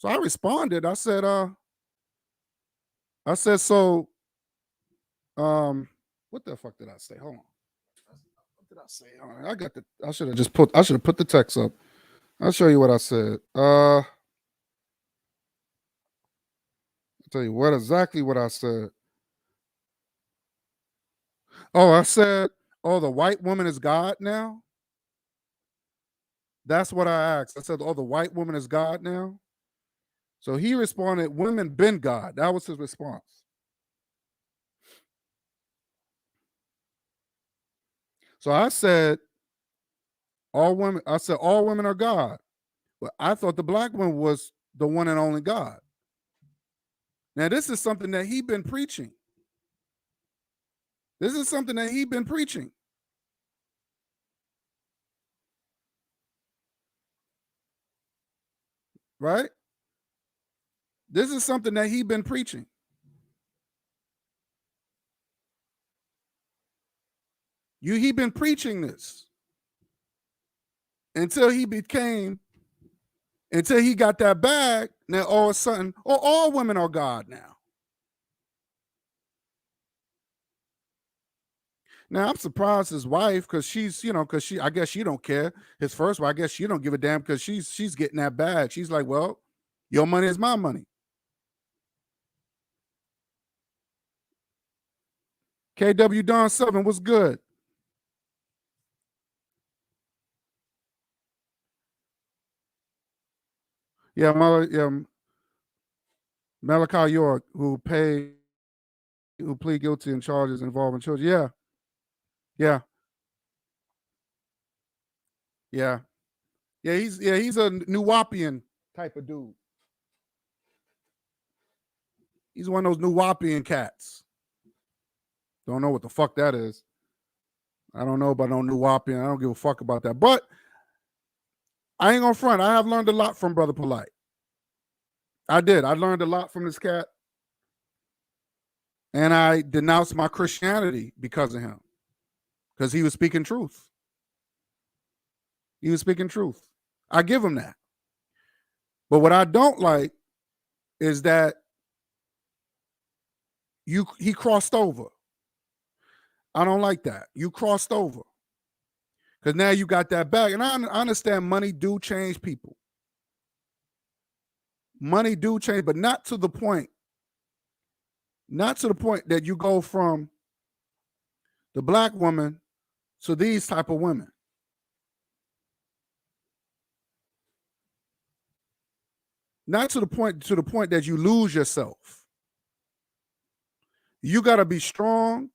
I responded. I said, so, what the fuck did I say? Hold on. What did I say? Hold on. I should have put the text up. I'll show you what I said. I'll tell you exactly what I said. Oh, I said, oh, the white woman is God now? That's what I asked. I said, oh, the white woman is God now? So he responded, women been God. That was his response. So I said, all women are God. But I thought the black woman was the one and only God. Now, this is something that he's been preaching. Right? This is something that he's been preaching. He been preaching this until he got that bag. Now all of a sudden, all women are God now. Now I'm surprised his wife, because I guess she don't care. His first wife, I guess she don't give a damn, because she's getting that bag. She's like, well, your money is my money. KW Don 7, what's good? Yeah, Malachi York, who plead guilty in charges involving children. Yeah. He's a Nuwapian type of dude. He's one of those Nuwapian cats. Don't know what the fuck that is. I don't know about no Nuwapian. I don't give a fuck about that. But I ain't gonna front. I have learned a lot from Brother Polight. I did. I learned a lot from this cat. And I denounced my Christianity because of him. Because he was speaking truth. I give him that. But what I don't like is that he crossed over. I don't like that. You crossed over. Because now you got that bag. And I understand money do change people. Money do change, but not to the point that you go from the black woman to these type of women. Not to the point that you lose yourself. You got to be strong.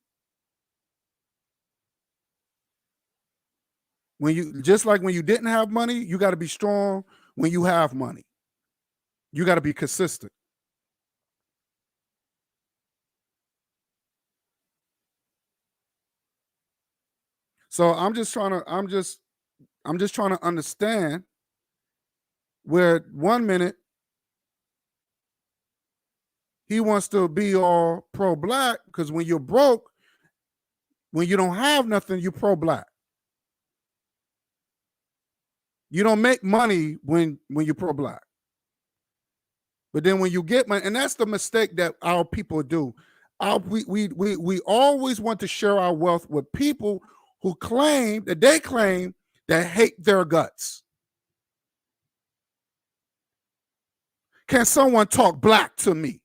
Just like when you didn't have money, you got to be strong when you have money. You got to be consistent. So I'm just trying to understand where 1 minute he wants to be all pro-black, because when you're broke, when you don't have nothing, you're pro-black. You don't make money when you're pro-black. But then when you get money, and that's the mistake that our people do. We always want to share our wealth with people who claim that hate their guts. Can someone talk black to me?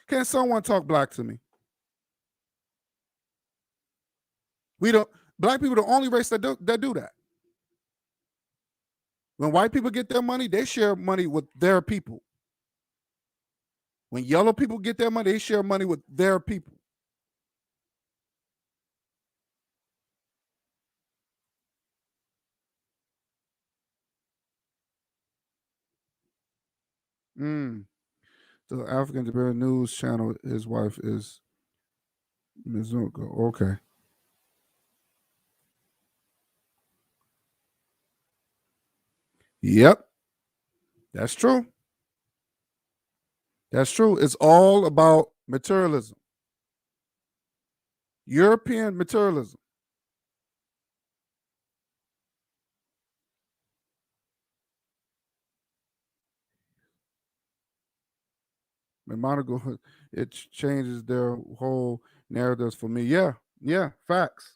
Can someone talk black to me? We don't. Black people are the only race that do that. When white people get their money, they share money with their people. When yellow people get their money, they share money with their people. The African American News Channel, his wife is Mizuko. Okay. Yep. That's true. That's true. It's all about materialism. European materialism. Monaco, it changes their whole narratives for me. Yeah, facts.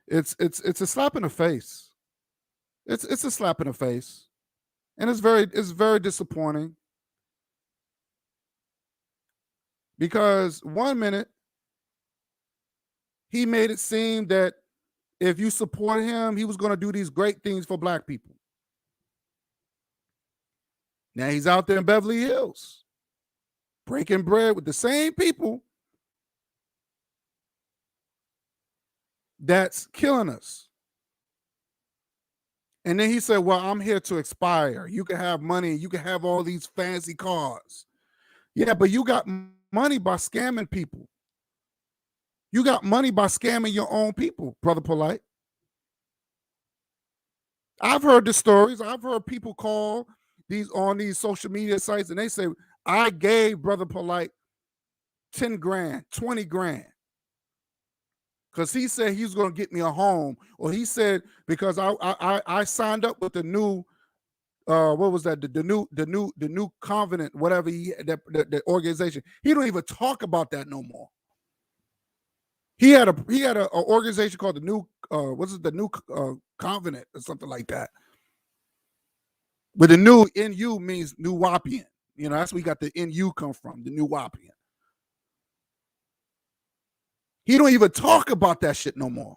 It's a slap in the face. It's a slap in the face, and it's very disappointing because 1 minute he made it seem that if you support him, he was going to do these great things for black people. Now he's out there in Beverly Hills breaking bread with the same people that's killing us. And then he said, well, I'm here to expire. You can have money. You can have all these fancy cars. Yeah, but you got money by scamming people. You got money by scamming your own people, Brother Polight. I've heard the stories. I've heard people call on these social media sites and they say, I gave Brother Polight 10 grand, 20 grand. Because he said he was going to get me a home, or he said because I signed up with the new what was that, the new covenant, whatever the organization. He don't even talk about that no more. He had a organization called the new the new covenant or something like that. But the new NU means New Wapian. You know, that's where we got the NU come from, the New Wapian. He don't even talk about that shit no more.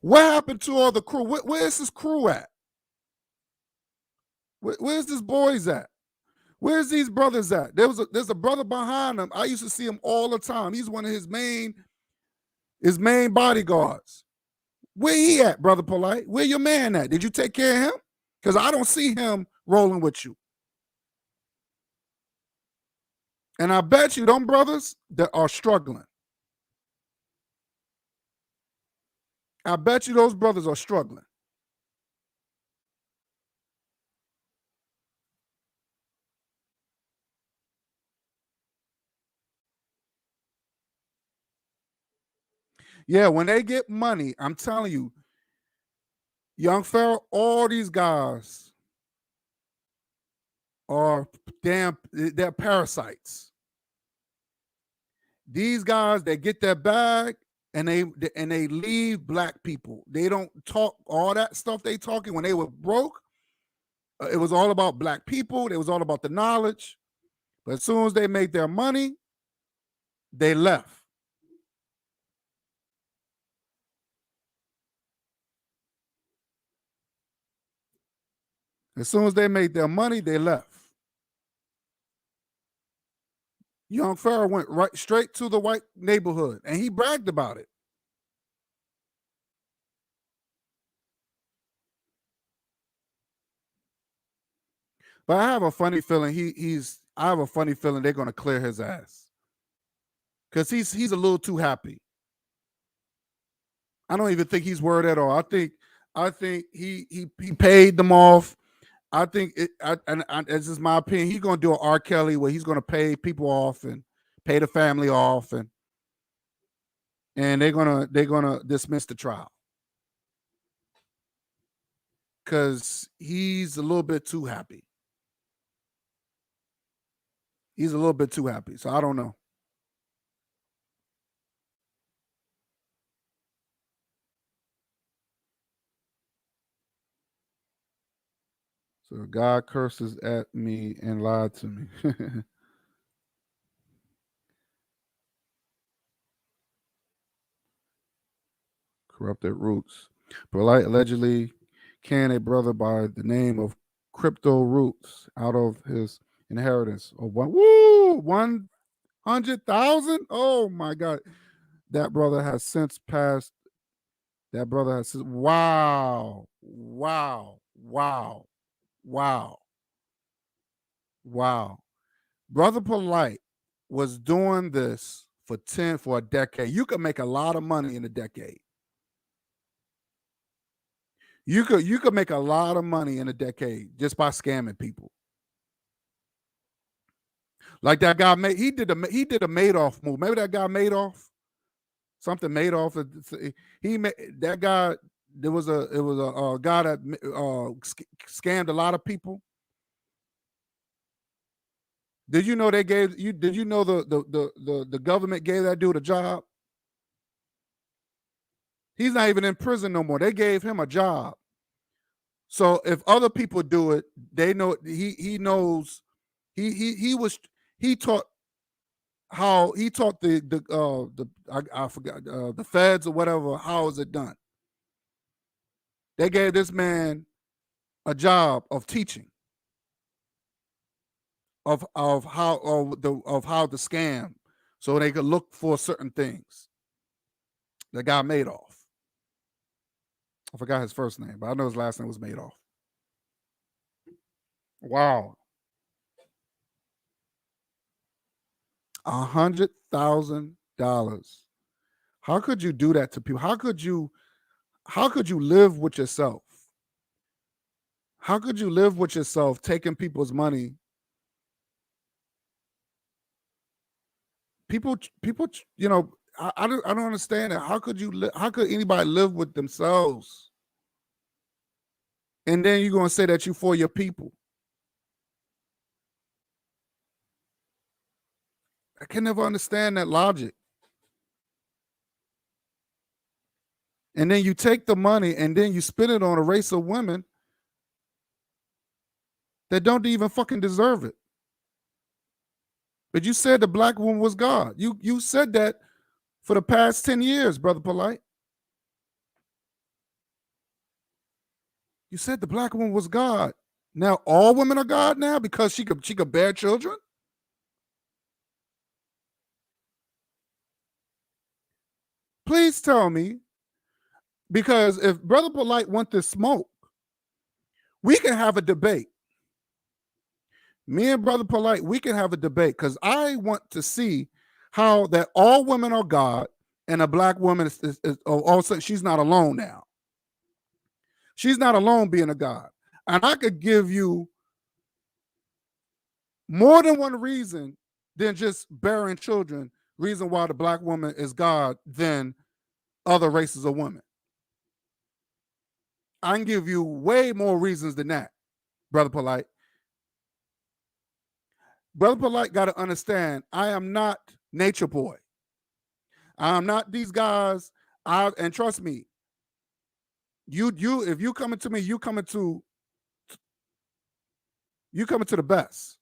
What happened to all the crew? Where's this crew at? Where's this boys at? Where's these brothers at? There's a brother behind him. I used to see him all the time. He's one of his main bodyguards. Where he at, Brother Polight? Where your man at? Did you take care of him? Because I don't see him rolling with you. And I bet you them brothers that are struggling. I bet you those brothers are struggling. Yeah, when they get money, I'm telling you, Young Pharaoh, all these guys are they're parasites. These guys, they get their bag and they leave black people. They don't talk all that stuff they talking when they were broke. It was all about black people. It was all about the knowledge. But as soon as they made their money, they left. As soon as they made their money, they left. Young Pharaoh went right straight to the white neighborhood, and he bragged about it. But I have a funny feeling I have a funny feeling they're gonna clear his ass. Because he's a little too happy. I don't even think he's worried at all. I think he paid them off. I think this is my opinion. He's gonna do an R. Kelly where he's gonna pay people off and pay the family off, and they're gonna dismiss the trial. because he's a little bit too happy. He's a little bit too happy. So I don't know. So God curses at me and lied to me. Corrupted roots. Polight allegedly canned a brother by the name of Crypto Roots out of his inheritance of 100,000. Oh my God. That brother has since passed. That brother has since, wow. Brother Polight was doing this for a decade. You could make a lot of money in a decade. You could make a lot of money in a decade just by scamming people. Like that guy he did a Madoff move. Maybe that guy Madoff, something Madoff. He made that guy. It was a guy that scammed a lot of people. Did you know they gave you? Did you know the government gave that dude a job? He's not even in prison no more. They gave him a job. So if other people do it, they know he knows he taught how he taught I forgot the feds or whatever, how is it done. They gave this man a job of teaching of how to scam, so they could look for certain things. The guy Madoff. I forgot his first name, but I know his last name was Madoff. Wow. $100,000. How could you do that to people? How could you live with yourself? How could you live with yourself taking people's money? People, you know, I don't understand that. How could anybody live with themselves? And then you're gonna say that you for your people. I can never understand that logic. And then you take the money and then you spend it on a race of women that don't even fucking deserve it. But you said the black woman was God. You said that for the past 10 years, Brother Polight. You said the black woman was God. Now all women are God now because she could bear children? Please tell me, because if Brother Polight want to smoke, we can have a debate. Me and Brother Polight, we can have a debate, because I want to see how that all women are God and a black woman is also, she's not alone now. She's not alone being a God. And I could give you more than one reason than just bearing children, reason why the black woman is God than other races of women. I can give you way more reasons than that, Brother Polight. Brother Polight got to understand, I am not Nature Boy. I'm not these guys. And trust me, if you coming to me, you coming to the best.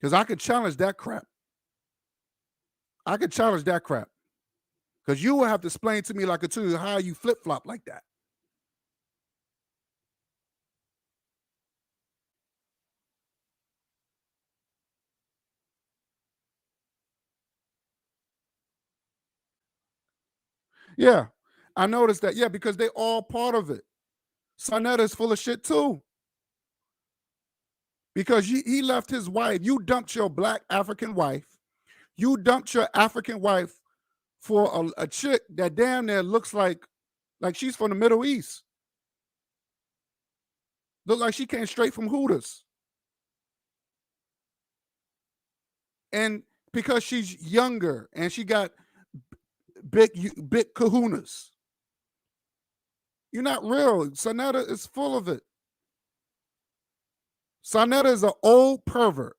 Because I could challenge that crap. Because you will have to explain to me like a two how you flip-flop like that. Yeah, I noticed that. Yeah, because they all part of it. Sonetta is full of shit too. Because he left his wife. You dumped your black African wife. You dumped your African wife for a chick that damn near looks like she's from the Middle East. Look like she came straight from Hooters. And because she's younger and she got big kahunas. You're not real. Sonetta is full of it. Sonetta is an old pervert.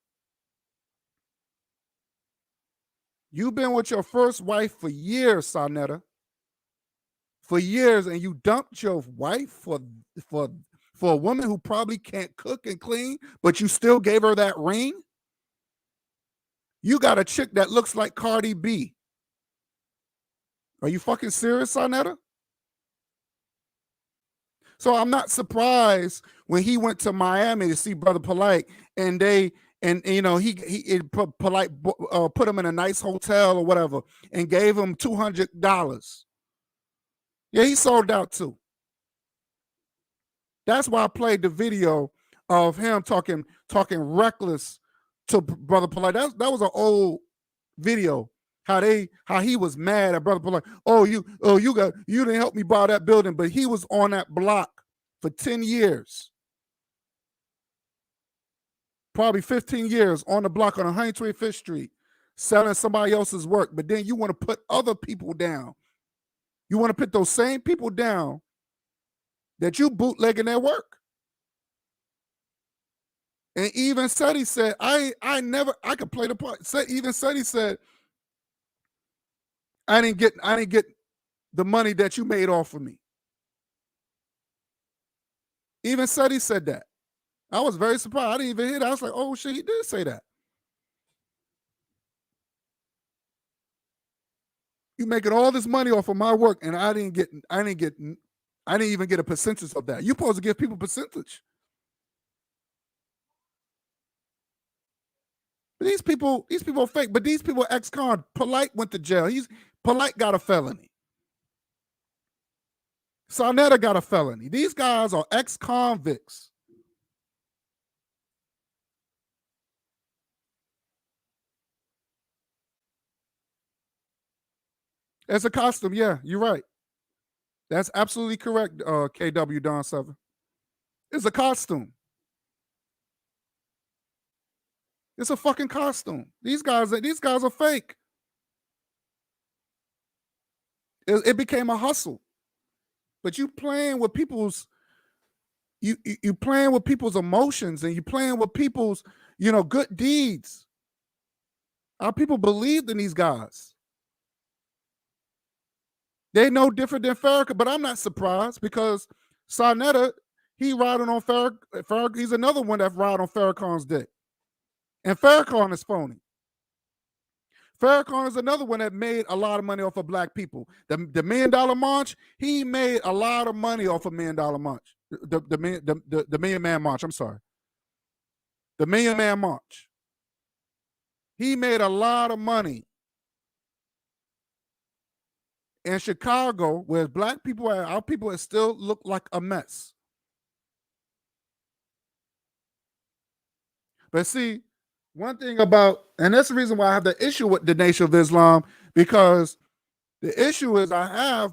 You've been with your first wife for years, Sonetta. For years, and you dumped your wife for a woman who probably can't cook and clean, but you still gave her that ring? You got a chick that looks like Cardi B. Are you fucking serious, Sonetta? So I'm not surprised when he went to Miami to see Brother Polight, and Polight put him in a nice hotel or whatever and gave him $200. Yeah, he sold out too. That's why I played the video of him talking reckless to Brother Polight. That was an old video. How he was mad at Brother Polight. You didn't help me buy that building, but he was on that block for 10 years. Probably 15 years on the block on 125th Street, selling somebody else's work. But then you want to put other people down. You want to put those same people down that you bootlegging their work. And even Seti said, I could play the part. Even Seti said, I didn't get the money that you made off of me. Even Seti said that. I was very surprised. I didn't even hear that. I was like, oh shit, he did say that. You making all this money off of my work, and I didn't even get a percentage of that. You're supposed to give people percentage. But these people are fake. But these people are ex-con. Polight went to jail. Polight got a felony. Sonetta got a felony. These guys are ex-convicts. It's a costume. Yeah, you're right. That's absolutely correct, KW Don 7. It's a costume. It's a fucking costume. These guys are fake. It became a hustle. But you playing with people's you playing with people's emotions, and you playing with people's good deeds. Our people believed in these guys. They know different than Farrakhan, but I'm not surprised because Sonetta, he riding on Farrakhan. He's another one that ride on Farrakhan's dick. And Farrakhan is phony. Farrakhan is another one that made a lot of money off of black people. The $1 Million March, he made a lot of money off of $1 Million March. The Million Man March, I'm sorry. The Million Man March. He made a lot of money. In Chicago, where black people are, our people still look like a mess. But see, one thing about, and that's the reason why I have the issue with the Nation of Islam, because the issue is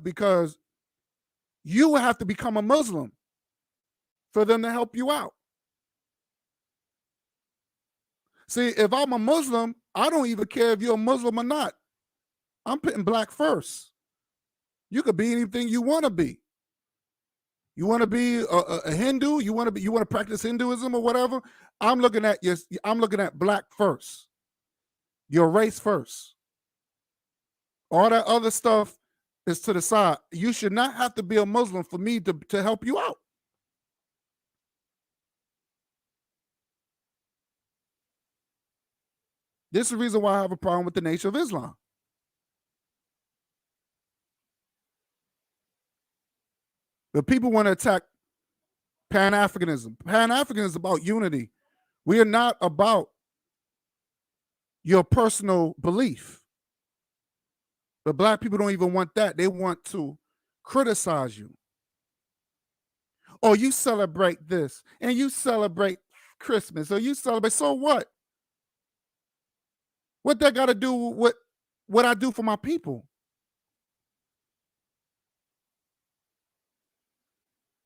because you have to become a Muslim for them to help you out. See, if I'm a Muslim, I don't even care if you're a Muslim or not. I'm putting black first. You could be anything you want to be. You want to be a Hindu? You want to practice Hinduism or whatever? I'm looking at black first. Your race first. All that other stuff is to the side. You should not have to be a Muslim for me to help you out. This is the reason why I have a problem with the Nation of Islam. But people want to attack Pan-Africanism. Pan-Africanism is about unity. We are not about your personal belief. But black people don't even want that. They want to criticize you. Oh, you celebrate this, and you celebrate Christmas, or you celebrate, so what? What that got to do with what I do for my people?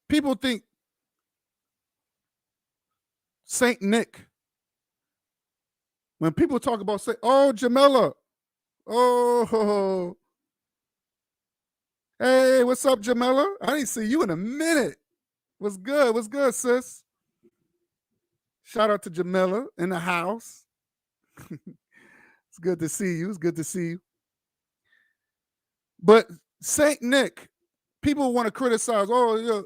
People think Saint Nick, when people talk about, say, oh, Jamila, oh, Hey, what's up, Jamila? I didn't see you in a minute. What's good? What's good, sis? Shout out to Jamila in the house. It's good to see you. It's good to see you. But Saint Nick, people want to criticize. Oh,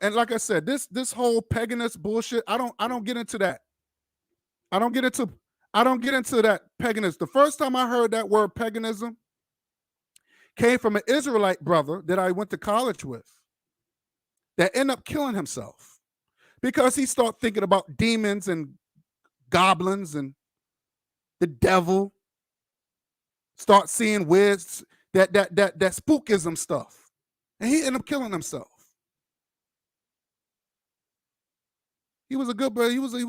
and like I said, this whole paganist bullshit. I don't get into that. I don't get into that paganism. The first time I heard that word paganism came from an Israelite brother that I went to college with that ended up killing himself because he started thinking about demons and goblins and the devil. Start seeing weird that spookism stuff, and he ended up killing himself. He was a good brother. He was a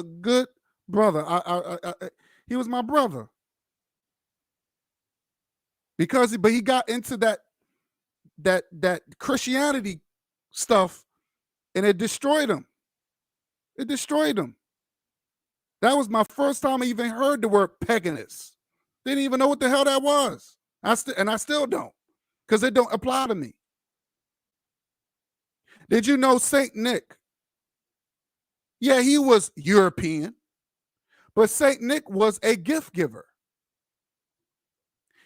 good brother. He was my brother but he got into that Christianity stuff, and it destroyed him. It destroyed him. That was my first time I even heard the word paganist. Didn't even know what the hell that was. I still don't, because it don't apply to me. Did you know Saint Nick? Yeah, he was European, but Saint Nick was a gift giver.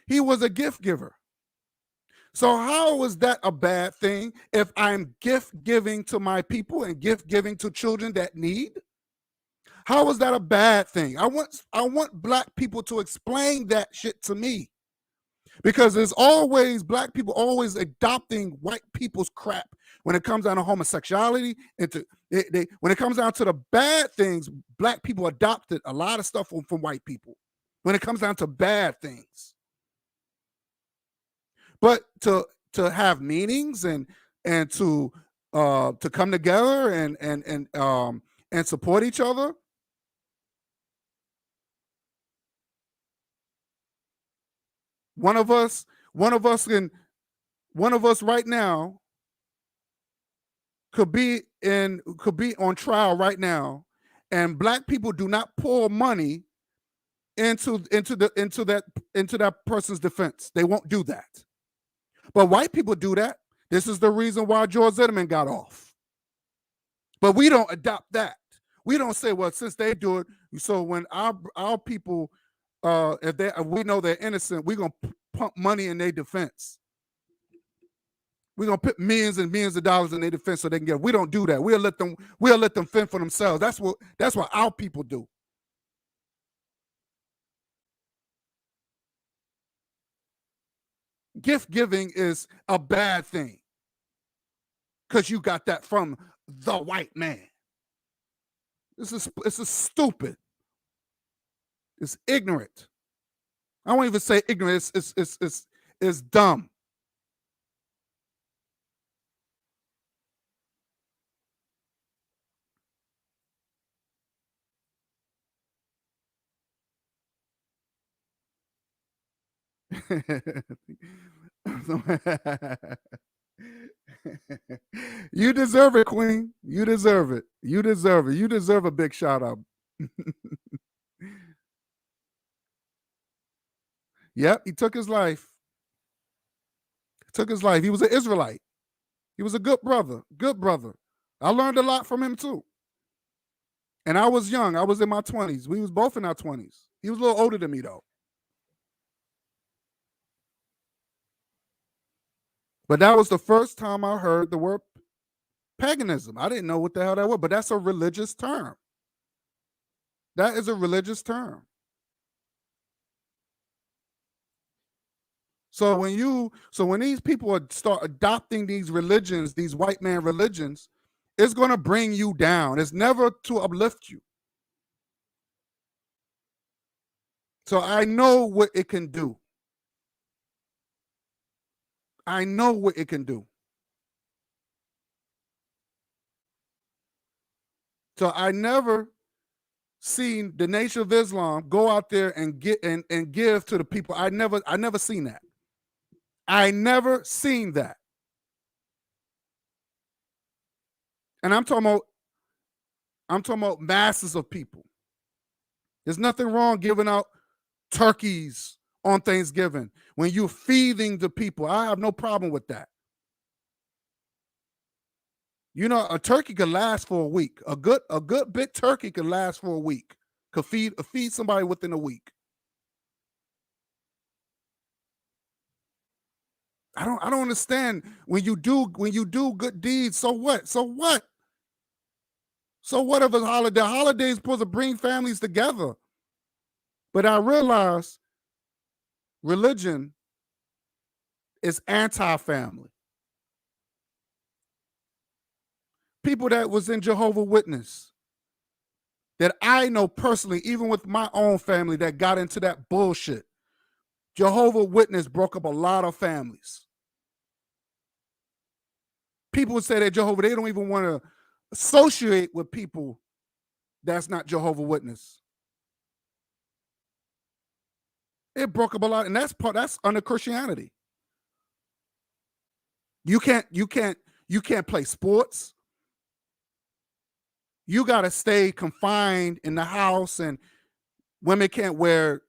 He was a gift giver. So how was that a bad thing if I'm gift giving to my people and gift giving to children that need? How was that a bad thing? I want black people to explain that shit to me. Because there's always black people always adopting white people's crap when it comes down to homosexuality and when it comes down to the bad things. Black people adopted a lot of stuff from white people when it comes down to bad things. But to have meanings and to come together and support each other. One of us right now could be on trial right now, and black people do not pour money into that person's defense. They won't do that. But white people do that. This is the reason why George Zimmerman got off. But we don't adopt that. We don't say, well, since they do it, so when our people, if we know they're innocent, we're gonna pump money in their defense. We're gonna put millions and millions of dollars in their defense so they can get. We don't do that. We'll let them fend for themselves. That's what our people do. Gift giving is a bad thing because you got that from the white man. This is stupid. It's ignorant. I won't even say ignorant. It's dumb. You deserve it, Queen. You deserve it. You deserve it. You deserve a big shout out. Yep, he took his life. He was an Israelite. He was a good brother. Good brother. I learned a lot from him too. And I was young. I was in my 20s. We was both in our 20s. He was a little older than me though. But that was the first time I heard the word paganism. I didn't know what the hell that was, but that's a religious term. That is a religious term. So when these people start adopting these religions, these white man religions, it's going to bring you down. It's never to uplift you. So I know what it can do. I know what it can do. So I never seen the Nation of Islam go out there and get and give to the people. I never seen that. I never seen that. And I'm talking about masses of people. There's nothing wrong giving out turkeys on Thanksgiving when you're feeding the people. I have no problem with that. You know, a turkey could last for a week. A good big turkey could last for a week. Could feed somebody within a week. I don't understand when you do good deeds. So what? So what? So what if a holiday? Holidays is supposed to bring families together. But I realize religion is anti-family. People that was in Jehovah's Witness that I know personally, even with my own family that got into that bullshit. Jehovah's Witness broke up a lot of families. People would say that Jehovah, they don't even want to associate with people that's not Jehovah's Witness. It broke up a lot, and that's under Christianity. You can't play sports. You got to stay confined in the house, and women can't wear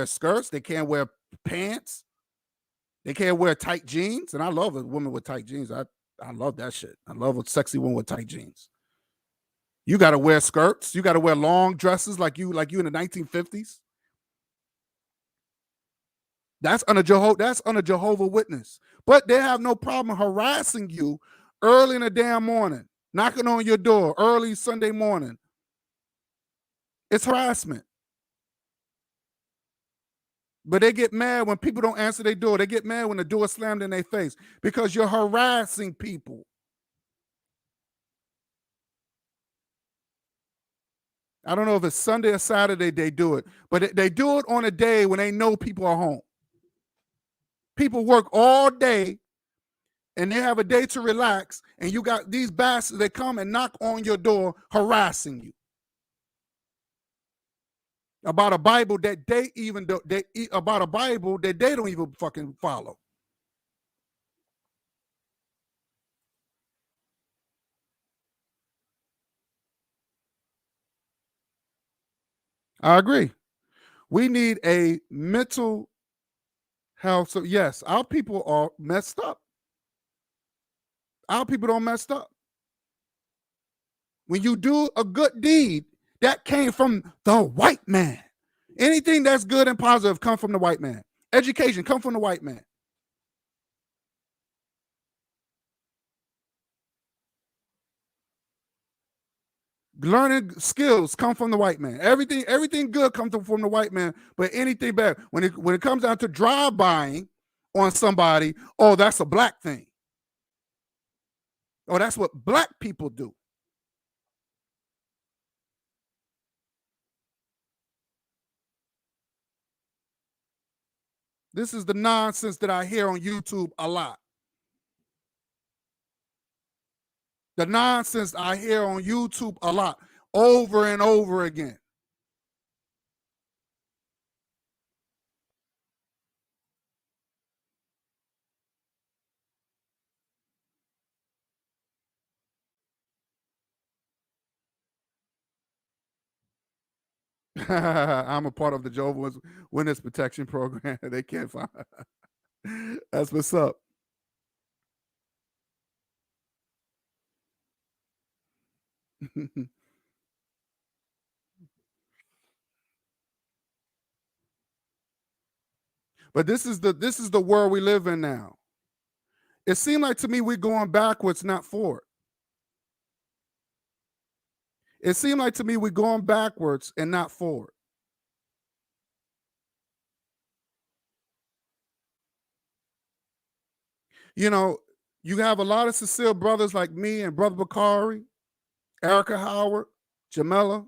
skirts, they can't wear pants, they can't wear tight jeans. And I love a woman with tight jeans. I love that shit. I love a sexy woman with tight jeans. You got to wear skirts. You got to wear long dresses like you in the 1950s. That's under Jehovah's Witness. But they have no problem harassing you early in the damn morning, knocking on your door early Sunday morning. It's harassment. But they get mad when people don't answer their door. They get mad when the door is slammed in their face because you're harassing people. I don't know if it's Sunday or Saturday they do it, but they do it on a day when they know people are home. People work all day and they have a day to relax, and you got these bastards that come and knock on your door harassing you about a Bible that they don't even fucking follow. I agree. We need a mental health. So yes, our people are messed up. Our people don't messed up. When you do a good deed, that came from the white man. Anything that's good and positive come from the white man. Education come from the white man. Learning skills come from the white man. Everything good comes from the white man, but anything bad, when it comes down to drive-buying on somebody, oh, that's a black thing. Oh, that's what black people do. This is the nonsense that I hear on YouTube a lot. The nonsense I hear on YouTube a lot, over and over again. I'm a part of the Jehovah's Witness Protection Program. They can't find. That's what's up. But this is the world we live in now. It seemed like to me we're going backwards, not forward. It seemed like to me we're going backwards and not forward. You know, you have a lot of Cecile brothers like me and Brother Bakari, Erica Howard, Jamela,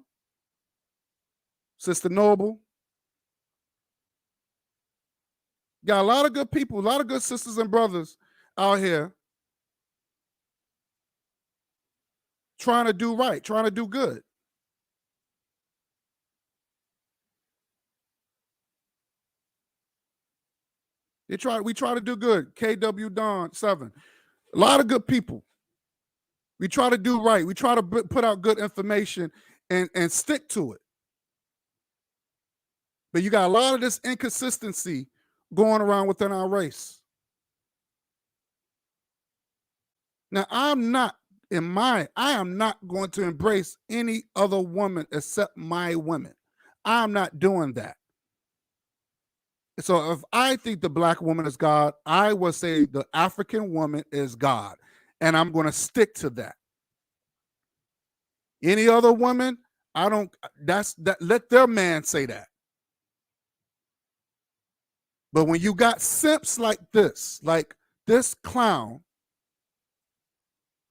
Sister Noble. Got a lot of good people, a lot of good sisters and brothers out here trying to do right, trying to do good. We try to do good. KW Don 7. A lot of good people. We try to do right. We try to put out good information and stick to it. But you got a lot of this inconsistency going around within our race. Now, I am not going to embrace any other woman except my women. I'm not doing that. So if I think the black woman is God, I will say the African woman is God. And I'm going to stick to that. Any other woman, I don't, let their man say that. But when you got simps like this clown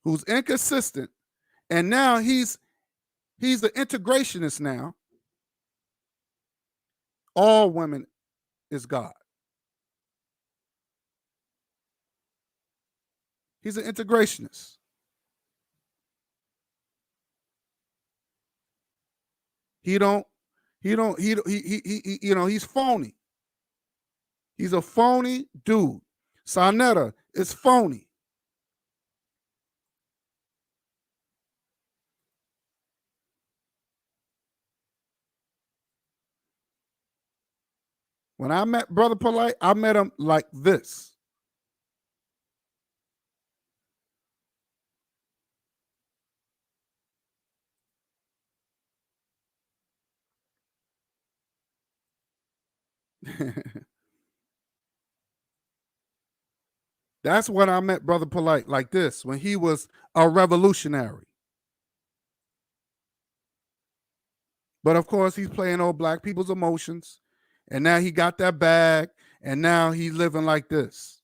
who's inconsistent, and now he's an integrationist now, all women is God. He's an integrationist. He's phony. He's a phony dude. Sonetta is phony. When I met Brother Polight, I met him like this. That's when I met Brother Polight like this, when he was a revolutionary. But of course, he's playing old black people's emotions. And now he got that bag, and now he's living like this.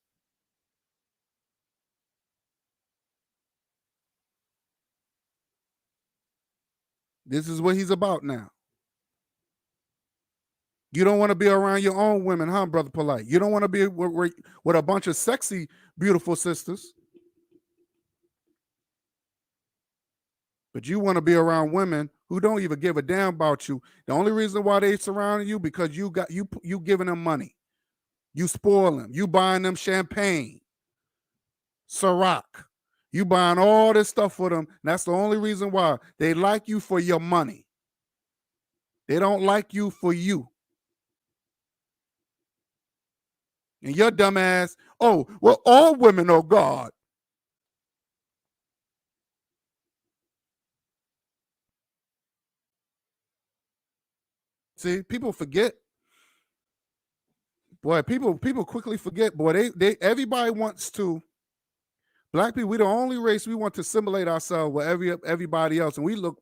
This is what he's about now. You don't want to be around your own women, huh, Brother Polight? You don't want to be with a bunch of sexy, beautiful sisters. But you want to be around women who don't even give a damn about you. The only reason why they surround you because you giving them money. You spoil them. You buying them champagne, Ciroc. You buying all this stuff for them. And that's the only reason why. They like you for your money. They don't like you for you. And your dumb ass, oh, well, all women are God. See, people forget. Boy, people quickly forget. Boy, they everybody wants to. Black people, we're the only race we want to assimilate ourselves with everybody else, and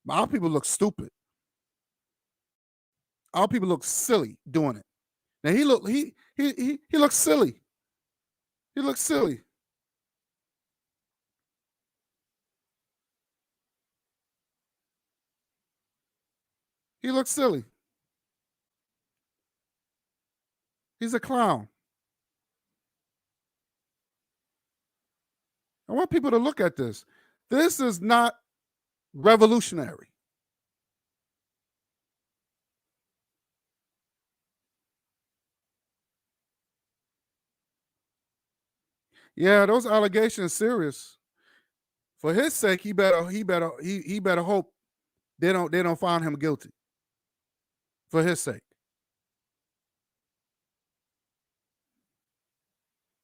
our people look stupid. Our people look silly doing it. Now he looks silly. He looks silly. He looks silly. He's a clown. I want people to look at this. This is not revolutionary. Yeah, those allegations serious. For his sake, he better hope they don't find him guilty. For his sake.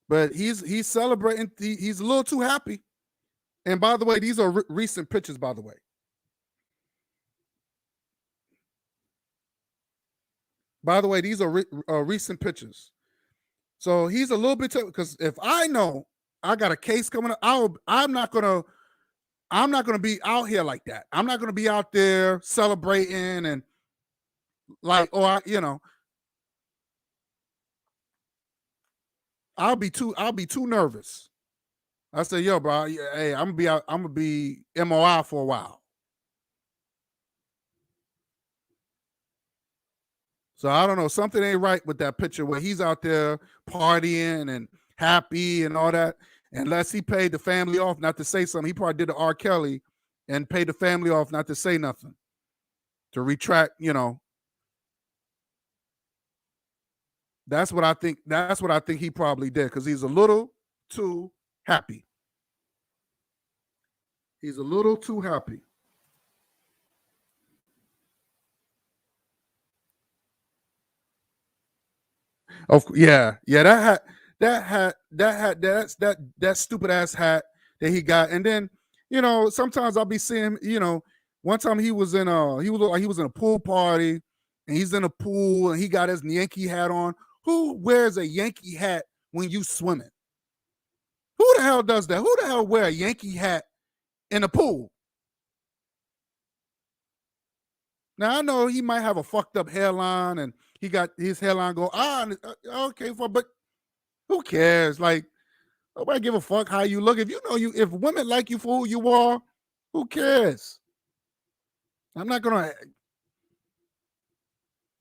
But he's celebrating. He's a little too happy. And by the way, these are recent pictures, by the way. By the way, these are recent pictures. So he's a little bit, because if I know I got a case coming up, I'm not gonna be out here like that. I'm not gonna be out there celebrating and like, I'll be too nervous. I say, yo, bro, hey, I'm gonna be MOI for a while. So I don't know, something ain't right with that picture where he's out there partying and happy and all that. Unless he paid the family off not to say something. He probably did the R. Kelly and paid the family off not to say nothing. To retract, That's what I think. That's what I think he probably did, because he's a little too happy. He's a little too happy. Yeah. That stupid ass hat that he got. And then, sometimes I'll be seeing, one time he was in he looked like he was in a pool party, and he's in a pool and he got his Yankee hat on. Who wears a Yankee hat when you swimming? Who the hell does that? Who the hell wear a Yankee hat in a pool? Now I know he might have a fucked up hairline and he got his hairline go, okay, but who cares? Like, nobody give a fuck how you look. If women like you for who you are, who cares? I'm not gonna,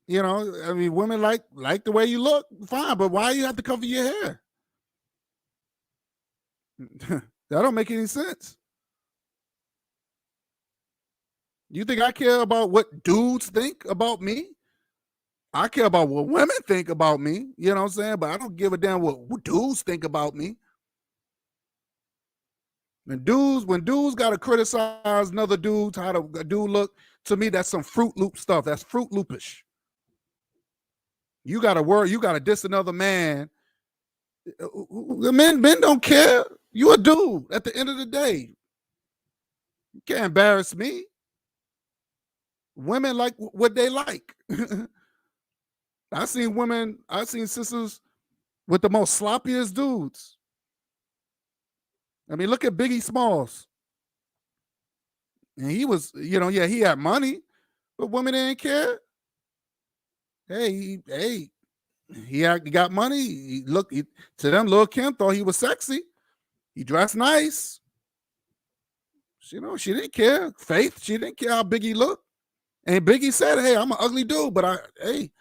I mean, women like the way you look, fine, but why you have to cover your hair? That don't make any sense. You think I care about what dudes think about me? I care about what women think about me. You know what I'm saying? But I don't give a damn what dudes think about me. When dudes gotta criticize another dudes, how the dude look, to me, that's some Fruit Loop stuff. That's Fruit Loopish. You gotta diss another man. Men don't care. You a dude at the end of the day. You can't embarrass me. Women like what they like. I seen sisters with the most sloppiest dudes. I mean, look at Biggie Smalls. And he was, he had money, but women didn't care. Hey, he got money. To them, Lil' Kim thought he was sexy. He dressed nice. She didn't care. Faith, she didn't care how big he looked. And Biggie said, hey, I'm an ugly dude, but hey.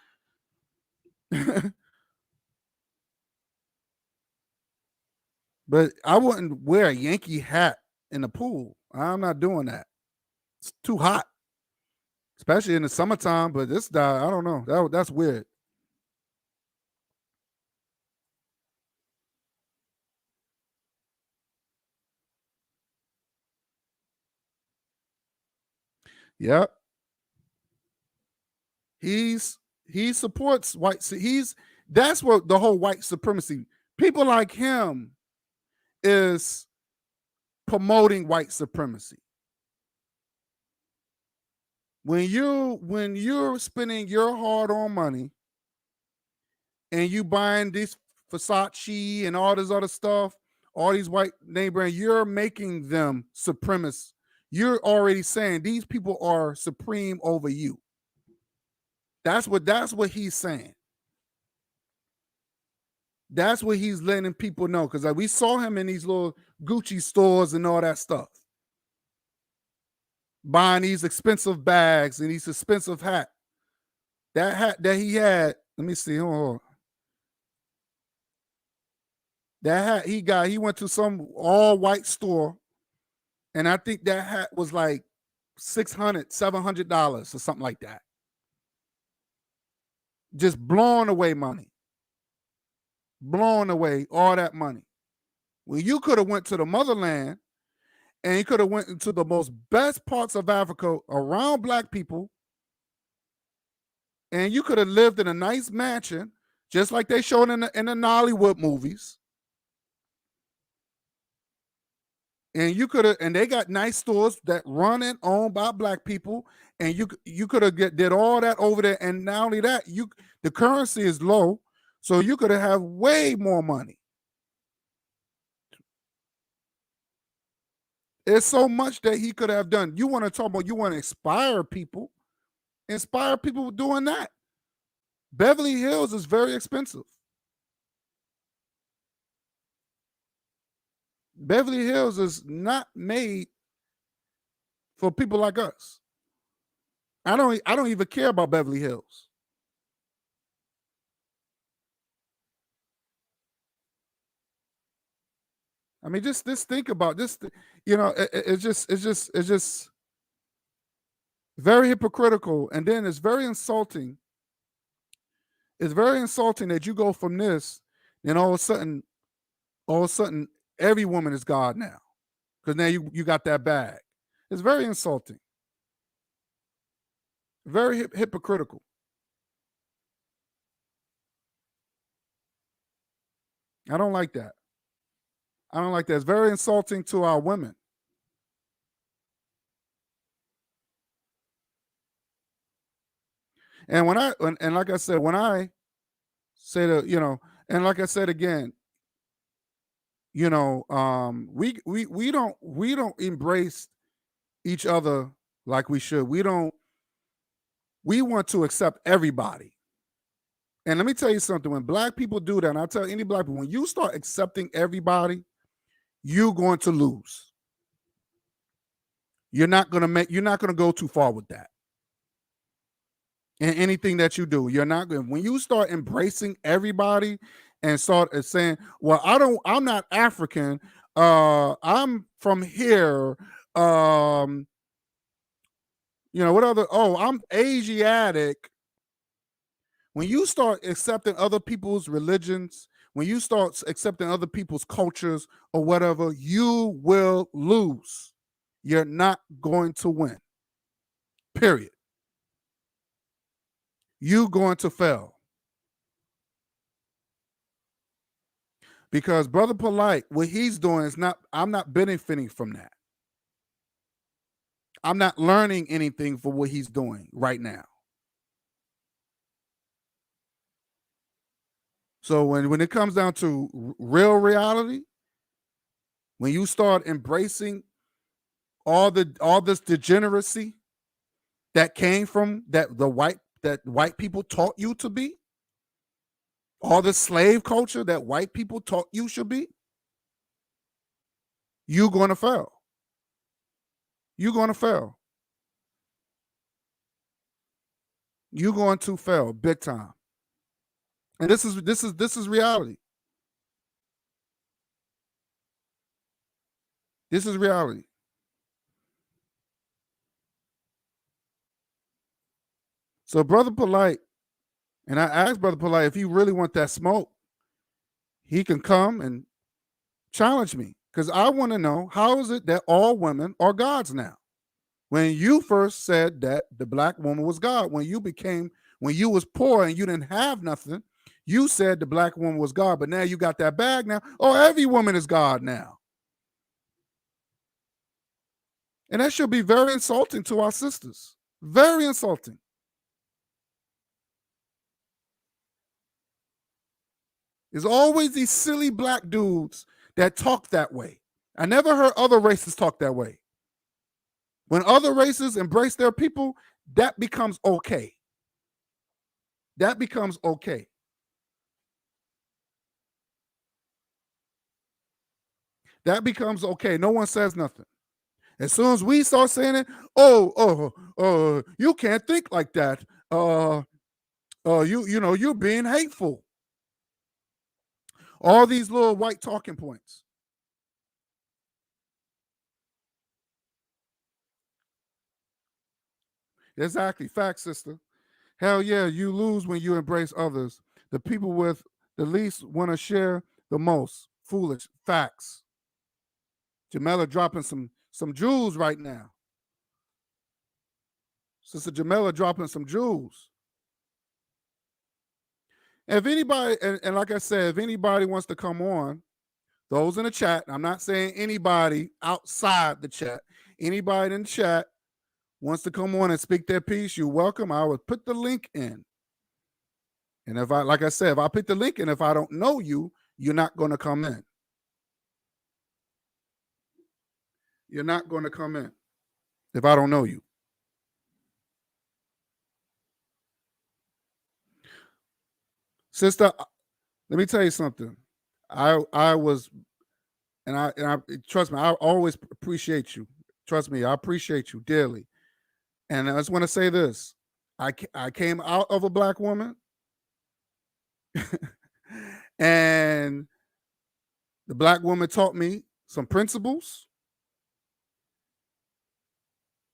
But I wouldn't wear a Yankee hat in the pool. I'm not doing that. It's too hot, especially in the summertime. But this guy, I don't know. That's weird. Yep. He supports white. That's what the whole white supremacy. People like him is promoting white supremacy. When you're spending your hard-earned money and you buying this Versace and all this other stuff, all these white name brands, you're making them supremacists. You're already saying these people are supreme over you. That's what he's saying. That's what he's letting people know. Because we saw him in these little Gucci stores and all that stuff, buying these expensive bags and these expensive hats. That hat that he had, let me see. Hold on. That hat he went to some all white store, and I think that hat was like $600, $700 or something like that. Just blowing away money. Blowing away all that money. Well, you could have went to the motherland and you could have went into the most best parts of Africa around black people, and you could have lived in a nice mansion, just like they showed in the Nollywood movies. And and they got nice stores that run and owned by black people, and you could have did all that over there. And not only that, the currency is low, so you could have way more money. It's so much that he could have done. You want to talk about, you want to inspire people doing that. Beverly Hills is very expensive. Beverly Hills is not made for people like us. I don't even care about Beverly Hills. I mean, just think about this. It's just very hypocritical, and then it's very insulting. It's very insulting that you go from this, and all of a sudden, every woman is God now, because now you got that bag. It's very insulting, very hypocritical. I don't like that. I don't like that. It's very insulting to our women. And and like I said, when I say that, and like I said again, we don't embrace each other like we should. We want to accept everybody. And let me tell you something, when black people do that, and I tell any black people, when you start accepting everybody, you're going to lose. You're not gonna go too far with that. In anything that you do, you're not going. When you start embracing everybody and start saying, "Well, I'm not African. I'm from here. What other? Oh, I'm Asiatic." When you start accepting other people's religions, when you start accepting other people's cultures or whatever, you will lose. You're not going to win. Period. You're going to fail. Because Brother Polight, what he's doing is I'm not benefiting from that. I'm not learning anything for what he's doing right now. So when it comes down to real reality, when you start embracing all this degeneracy that came from that white people taught you to be, all the slave culture that white people taught you should be, you're going to fail. You're going to fail. You're going to fail big time. And this is reality. This is reality. So Brother Polight, and I asked Brother Polight if he really want that smoke, he can come and challenge me. Because I want to know, how is it that all women are gods now? When you first said that the black woman was God, when you was poor and you didn't have nothing, you said the black woman was God, but now you got that bag now. Oh, every woman is God now. And that should be very insulting to our sisters. Very insulting. There's always these silly black dudes that talk that way. I never heard other races talk that way. When other races embrace their people, that becomes okay. That becomes okay. That becomes okay. No one says nothing. As soon as we start saying it, you can't think like that. You're being hateful. All these little white talking points. Exactly. Fact, sister. Hell yeah, you lose when you embrace others. The people with the least want to share the most. Foolish. Facts. Jamela dropping some jewels right now. Sister Jamela dropping some jewels. If anybody, and like I said, if anybody wants to come on, those in the chat, I'm not saying anybody outside the chat, anybody in the chat wants to come on and speak their piece, you're welcome. I would put the link in. And if I put the link in, if I don't know you, you're not going to come in. You're not going to come in if I don't know you. Sister, let me tell you something. I was, and I trust me, I always appreciate you. Trust me, I appreciate you dearly. And I just want to say this. I came out of a black woman and the black woman taught me some principles.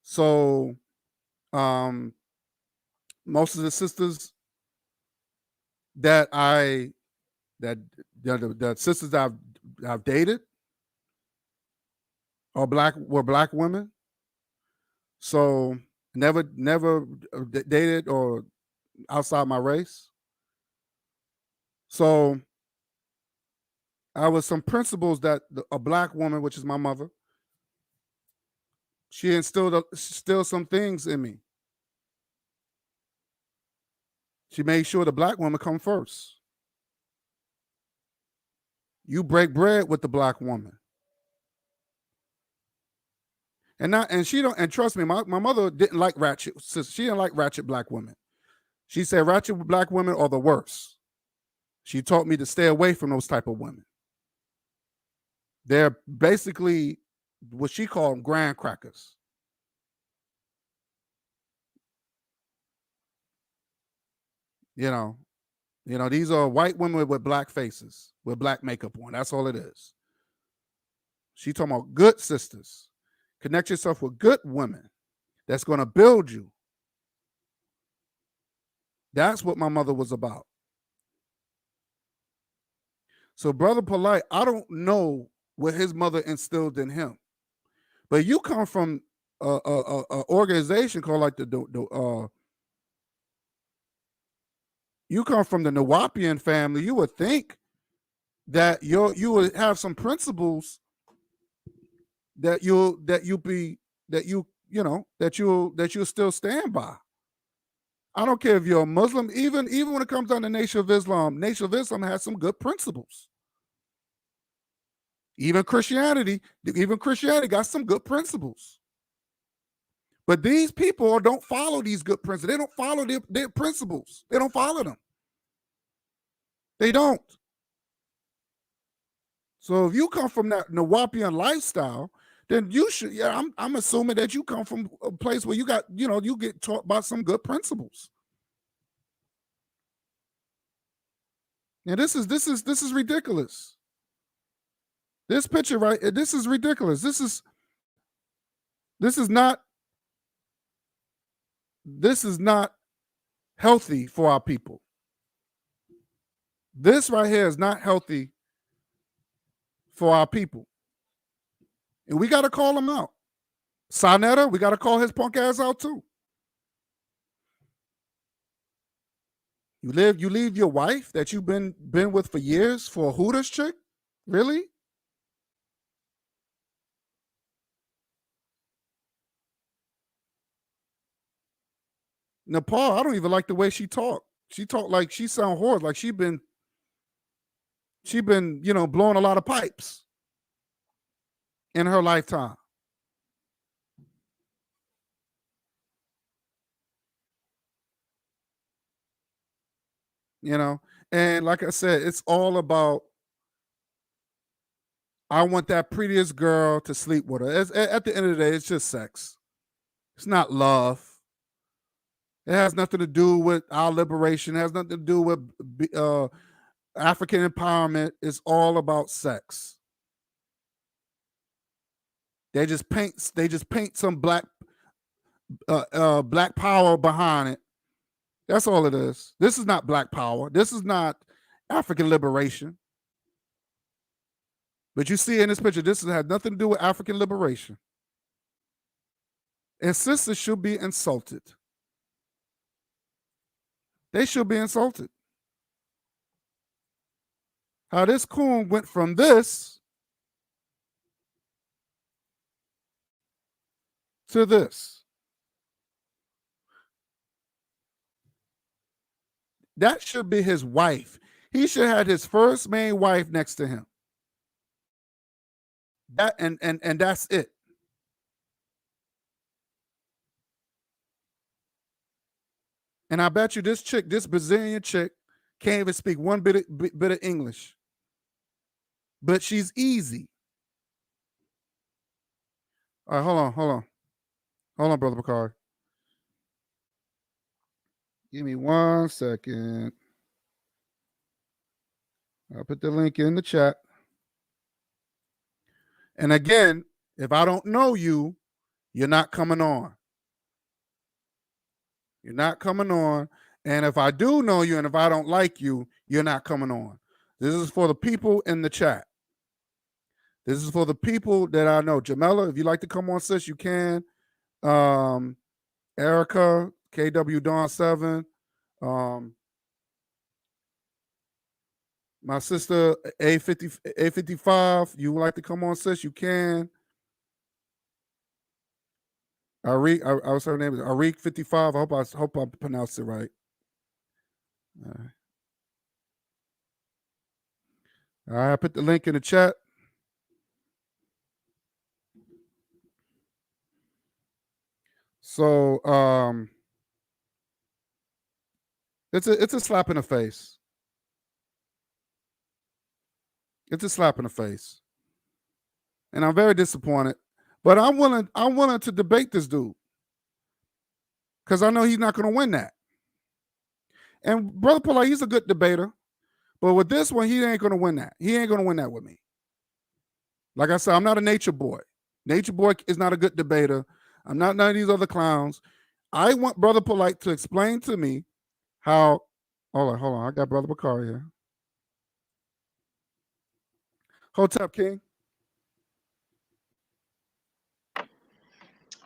So most of the sisters that the sisters that I've dated were black women. So never dated or outside my race. So I was some principles that a black woman, which is my mother, she instilled still some things in me. She made sure the black woman come first. You break bread with the black woman. And she don't, and trust me, my mother didn't like ratchet. She didn't like ratchet black women. She said ratchet black women are the worst. She taught me to stay away from those type of women. They're basically what she called them grand crackers. You know, these are white women with black faces, with black makeup on. That's all it is. She talking about good sisters. Connect yourself with good women that's going to build you. That's what my mother was about. So Brother Polight, I don't know what his mother instilled in him, but you come from a organization called like you come from the Nawapian family. You would think that you would have some principles that you'll still stand by. I don't care if you're a Muslim, even when it comes down to Nation of Islam has some good principles. Even Christianity got some good principles. But these people don't follow these good principles. They don't follow their principles. They don't follow them. They don't. So if you come from that Nawapian lifestyle, then you should. Yeah, I'm assuming that you come from a place where you got, you get taught by some good principles. And this is ridiculous. This picture, right? This is ridiculous. This is not healthy for our people. This right here is not healthy for our people. And we got to call him out. Sonetta, we got to call his punk ass out too. You leave your wife that you've been with for years for a Hooters chick? Really? Nepal, I don't even like the way she talked. She talked like she sound horrible, like she been blowing a lot of pipes in her lifetime. And like I said, it's all about, I want that prettiest girl to sleep with her. At the end of the day, it's just sex. It's not love. It has nothing to do with our liberation. It has nothing to do with African empowerment. It's all about sex. They just paint some black power behind it. That's all it is. This is not black power. This is not African liberation. But you see in this picture, this has nothing to do with African liberation. And sisters should be insulted. They should be insulted. How this coon went from this to this. That should be his wife. He should have had his first main wife next to him. That and that's it. And I bet you this Brazilian chick, can't even speak one bit of English. But she's easy. All right, hold on. Hold on, Brother Picard. Give me 1 second. I'll put the link in the chat. And again, if I don't know you, you're not coming on. You're not coming on. And if I do know you and if I don't like you, you're not coming on. This is for the people in the chat. This is for the people that I know. Jamela, if you'd like to come on, sis, you can. Erica, KW Dawn 7. My sister A55, you would like to come on, sis? You can. Arik, I was her name is Arik 55. I hope I pronounced it right. All right, I put the link in the chat. So it's a slap in the face. It's a slap in the face. And I'm very disappointed. But I'm willing to debate this dude. Because I know he's not going to win that. And Brother Polight, he's a good debater. But with this one, he ain't going to win that. He ain't going to win that with me. Like I said, I'm not a nature boy. Nature boy is not a good debater. I'm not none of these other clowns. I want Brother Polight to explain to me how. Hold on. I got Brother Bakari here. Hotep King.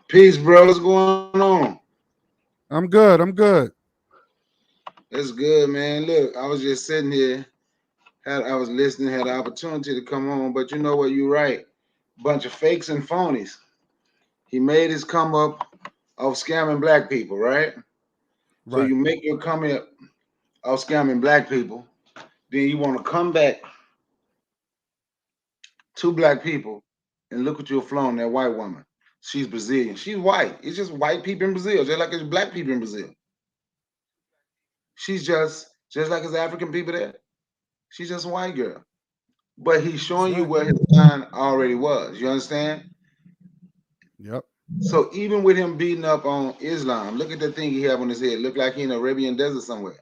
Peace, bro. What's going on? I'm good. That's good, man. Look, I was just sitting here. I was listening, had the opportunity to come on, but you know what? You're right. Bunch of fakes and phonies. He made his come up of scamming black people, right? So Right. you make your come up of scamming black people, then you want to come back to black people and look what you're flown, that white woman. She's Brazilian. She's white. It's just white people in Brazil, just like it's black people in Brazil. She's just like it's African people there. She's just a white girl. But he's showing you where his line already was. You understand? Yep. So even with him beating up on Islam, look at the thing he have on his head. Look like he in the Arabian desert somewhere.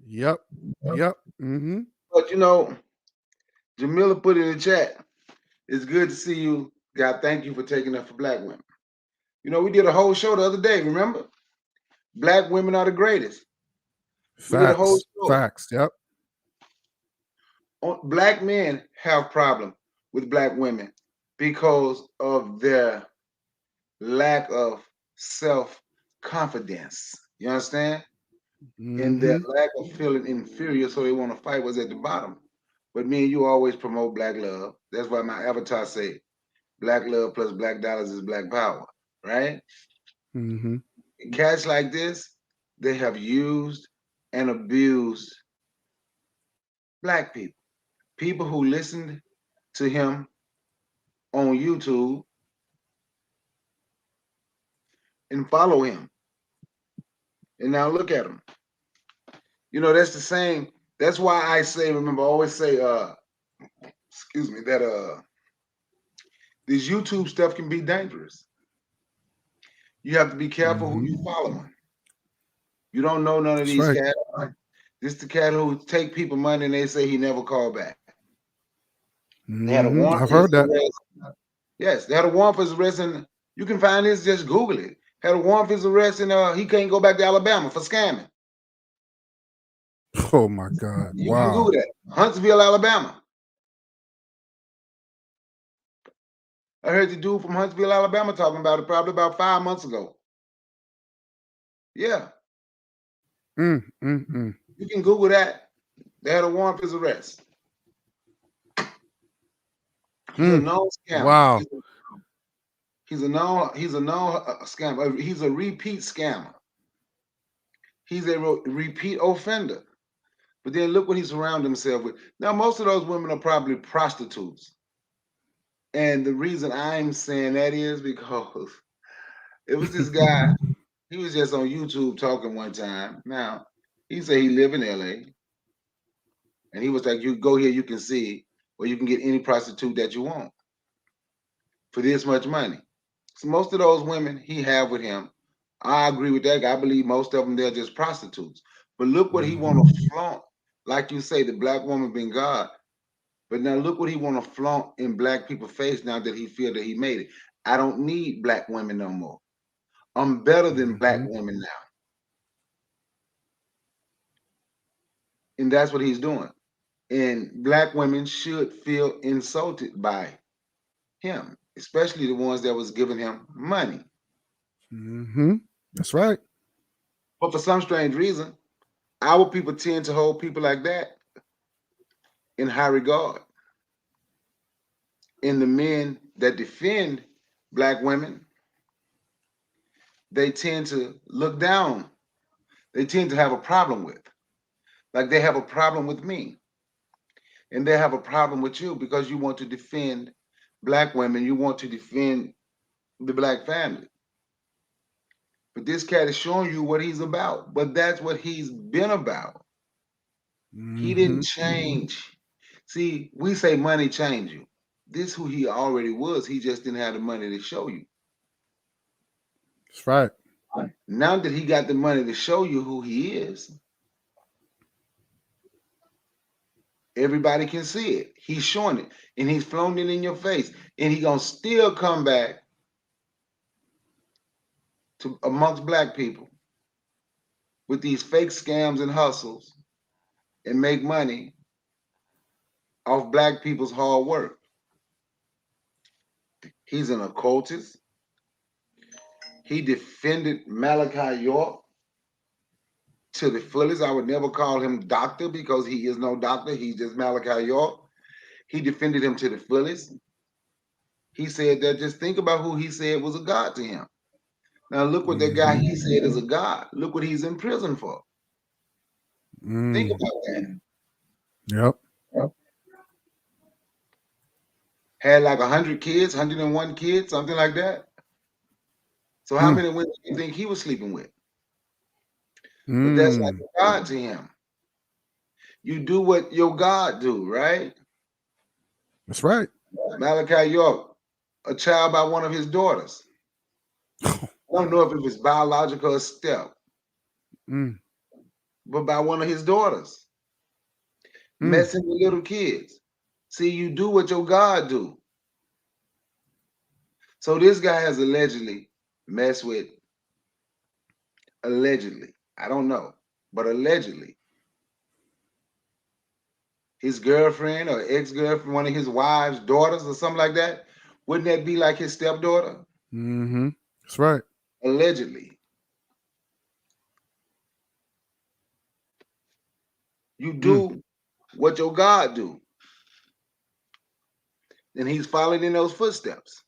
Yep. Mm-hmm. But you know, Jamila put in the chat. It's good to see you. God, thank you for taking up for black women. You know, we did a whole show the other day, remember? Black women are the greatest. We did a whole show. Facts. Yep. Black men have problem with black women because of their lack of self-confidence. You understand? Mm-hmm. And their lack of feeling inferior, so they want to fight was at the bottom. But me and you always promote black love. That's why my avatar say black love plus black dollars is black power, right? Mm-hmm. And cats like this, they have used and abused black people. People who listened to him on YouTube and follow him. And now look at him. You know, that's the same. That's why I say, remember, I always say, excuse me, that this YouTube stuff can be dangerous. You have to be careful who you follow. You don't know none of these cats. This the cat who take people money and they say he never called back. They had a warrant. I've heard that. Arrest. Yes, they had a warrant for his arrest, and you can find this. Just Google it. Had a warrant for his arrest, and he can't go back to Alabama for scamming. Oh my God! You can Google that. Huntsville, Alabama. I heard the dude from Huntsville, Alabama, talking about it probably about 5 months ago. Yeah. You can Google that. They had a warrant for his arrest. He's a known scammer. Wow. He's a known scammer. He's a repeat scammer. He's a repeat offender. But then look what he surrounded himself with. Now, most of those women are probably prostitutes. And the reason I'm saying that is because it was this guy, he was just on YouTube talking one time. Now, he said he live in LA. And he was like, you go here, you can see, or you can get any prostitute that you want for this much money. So most of those women he have with him, I agree with that. I believe most of them, they're just prostitutes. But look what he want to flaunt. Like you say, the black woman been God. But now look what he want to flaunt in black people's face now that he feel that he made it. I don't need black women no more. I'm better than black women now. And that's what he's doing. And black women should feel insulted by him, especially the ones that was giving him money. That's right. But for some strange reason, Our people tend to hold people like that in high regard. And the men that defend black women, they tend to look down. They tend to have a problem with. Like they have a problem with me. And they have a problem with you because you want to defend black women. You want to defend the black family. But this cat is showing you what he's about. But that's what he's been about. He didn't change. See, we say money change you. This who he already was. He just didn't have the money to show you. That's right. Now that he got the money to show you who he is, everybody can see it. He's showing it. And he's flown it in your face. And he's going to still come back to amongst black people with these fake scams and hustles and make money off black people's hard work. He's an occultist. He defended Malachi York to the fullest. I would never call him doctor because he is no doctor. He's just Malachi York. He defended him to the fullest. He said that just think about who he said was a God to him. Now look what that guy he said is a God. Look what he's in prison for. Think about that. Yep. Had like 100 kids, 101 kids, something like that. So how many women do you think he was sleeping with? But that's like a God to him. You do what your God do, right? That's right. Malachi York, a child by one of his daughters. I don't know if it was biological or step, but by one of his daughters. Messing with little kids. See, you do what your God do. So this guy has allegedly messed with, allegedly, I don't know, but allegedly, his girlfriend or ex-girlfriend, one of his wives' daughters or something like that. Wouldn't that be like his stepdaughter? That's right. Allegedly. You do what your God do. And he's following in those footsteps.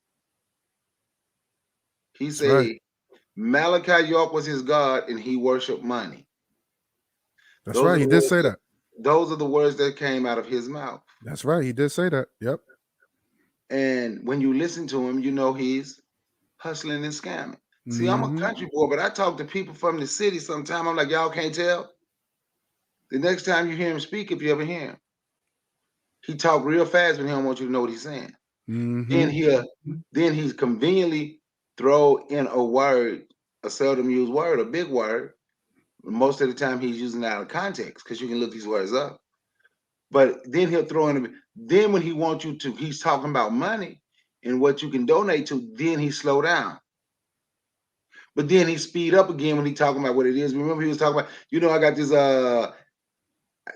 He That's said right. Malachi York was his God and he worshiped money. That's right. He did say that. Those are the words that came out of his mouth. That's right. He did say that. Yep. And when you listen to him, you know he's hustling and scamming. See, I'm a country boy, but I talk to people from the city sometimes. I'm like, y'all can't tell? The next time you hear him speak, if you ever hear him, he talk real fast, but he don't want you to know what he's saying. Then he's conveniently throw in a word, a seldom used word, a big word. Most of the time he's using it out of context because you can look these words up. But then he'll throw in, then when he wants you to, he's talking about money and what you can donate to, then he slow down. But then he speed up again when he talking about what it is. Remember he was talking about, I got this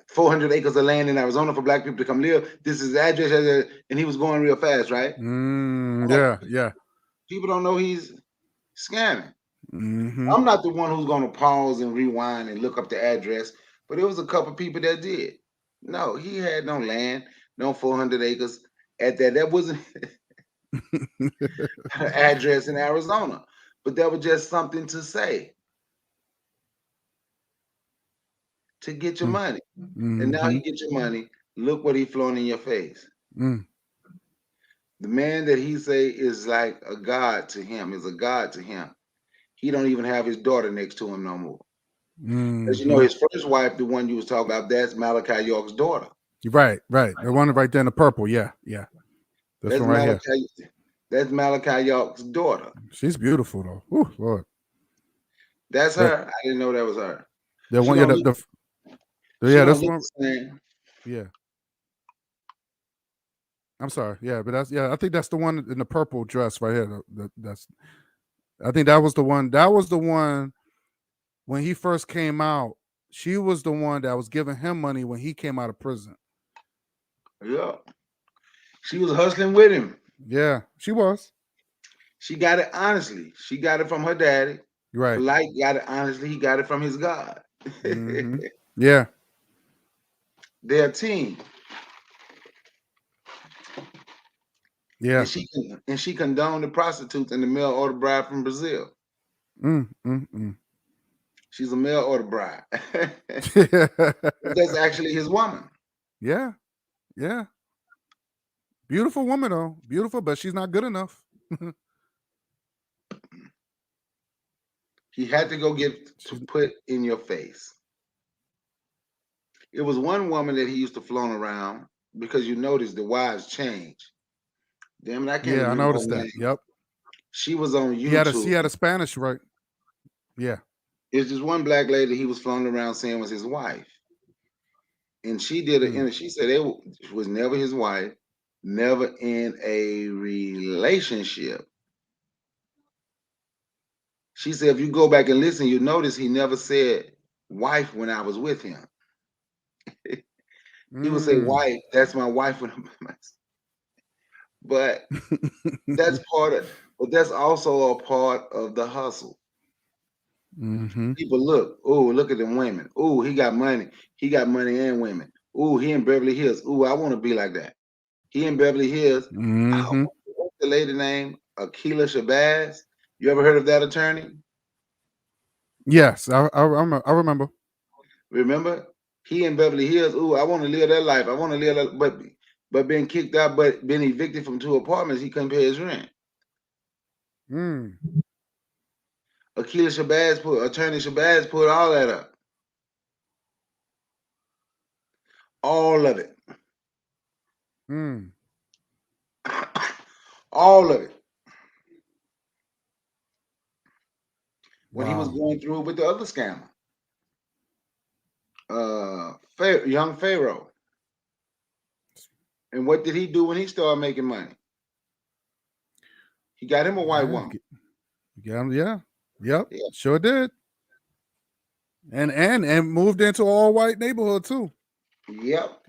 400 acres of land in Arizona for black people to come live. This is the address, and he was going real fast, right? Yeah. People don't know he's scamming. I'm not the one who's going to pause and rewind and look up the address, but it was a couple people that did. No, he had no land, no 400 acres at that. That wasn't an address in Arizona, but that was just something to say to get your money. And now you get your money. Look what he flown in your face. The man that he say is like a God to him, is a God to him. He don't even have his daughter next to him no more. As you know, his first wife, the one you was talking about, that's Malachi York's daughter. Right. The one right there in the purple. Yeah. That's one right Malachi, here. That's Malachi York's daughter. She's beautiful though. Ooh, Lord. That's her. I didn't know that was her. The one, that's one. Yeah. I'm sorry. Yeah, but I think that's the one in the purple dress right here. I think that was the one. That was the one when he first came out. She was the one that was giving him money when he came out of prison. Yeah. She was hustling with him. Yeah, she was. She got it honestly. She got it from her daddy. Right. Polight got it honestly. He got it from his God. Yeah. They're a team. Yeah. And she condoned the prostitutes and the mail order bride from Brazil. She's a mail order bride. That's actually his woman. Yeah. Yeah. Beautiful woman though. Beautiful, but she's not good enough. He had to go get to put in your face. It was one woman that he used to flaunt around because you notice the wives change. Damn it, I can't Yeah, I remember her noticed that. name. Yep. She was on He YouTube. had a Spanish, right? Yeah. It's just one black lady he was flaunting around saying was his wife. And she did an interview. She said it was never his wife, never in a relationship. She said, if you go back and listen, you notice he never said wife when I was with him. He would say wife, that's my wife when I'm but that's that's also a part of the hustle. People look at them women. Oh, he got money. He got money and women. Oh, he in Beverly Hills. Oh, I want to be like that. He in Beverly Hills. What's the lady name? Akila Shabazz. You ever heard of that attorney? Yes, I remember. Remember? He in Beverly Hills. Oh, I want to live that life. I want to live that, but being kicked out, but being evicted from 2 apartments, he couldn't pay his rent. Akila Shabazz attorney Shabazz put all that up. All of it. All of it. When he was going through with the other scammer. Young Pharaoh. And what did he do when he started making money? He got him a white woman. Yeah. Yep. Yeah. Sure did. And moved into all white neighborhood too. Yep.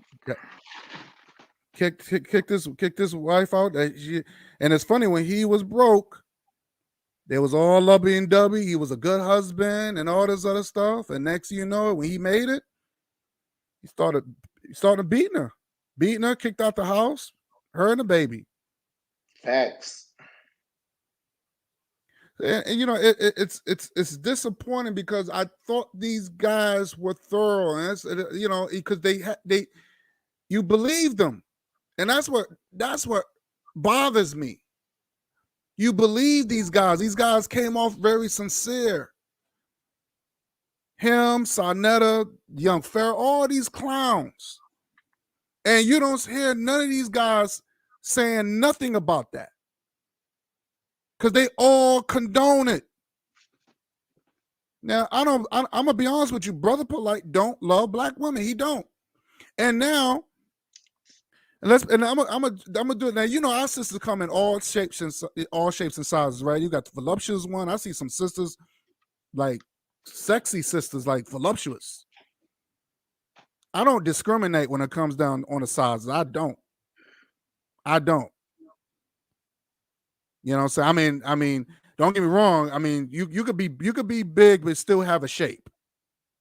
Kicked this wife out. And it's funny, when he was broke, there was all lovey and dovey. He was a good husband and all this other stuff. And next thing you know, when he made it, he started beating her, kicked out the house, her and the baby. Facts. And you know, it's disappointing because I thought these guys were thorough, and you know, because you believe them, and that's what bothers me. You believe these guys. These guys came off very sincere. Him, Sarnetta, Young Pharaoh, all these clowns, and you don't hear none of these guys saying nothing about that. Because they all condone it. Now, I'm gonna be honest with you, Brother Polight don't love black women. He don't. And now, I'm gonna do it now. You know, our sisters come in all shapes and sizes, right? You got the voluptuous one. I see some sisters, like sexy sisters, like voluptuous. I don't discriminate when it comes down on the sizes. I don't. You know what I'm saying? I mean, don't get me wrong. I mean, you could be big but still have a shape.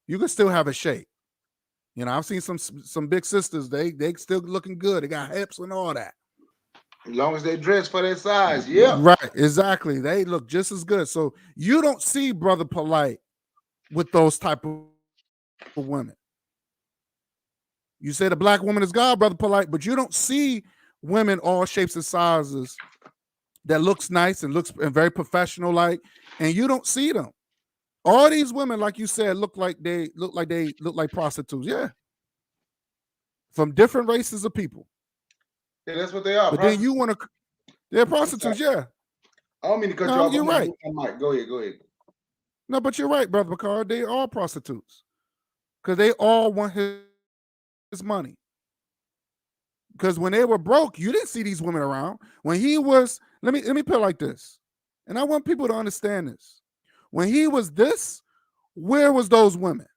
You could still have a shape. You know, I've seen some big sisters. They still looking good. They got hips and all that. As long as they dress for their size, yeah. Right, exactly. They look just as good. So you don't see Brother Polight with those type of women. You say the black woman is God, Brother Polight, but you don't see women all shapes and sizes that looks nice and looks very professional, like, and you don't see them. All these women, like you said, look like prostitutes. Yeah, from different races of people. Yeah, that's what they are. But then you want to, they're prostitutes. Yeah. I don't mean to cut you off. You're right. Go ahead. No, but you're right, Brother Picard. They are prostitutes because they all want his money. Because when they were broke, you didn't see these women around. When he was, let me put it like this, and I want people to understand this. When he was this, where was those women?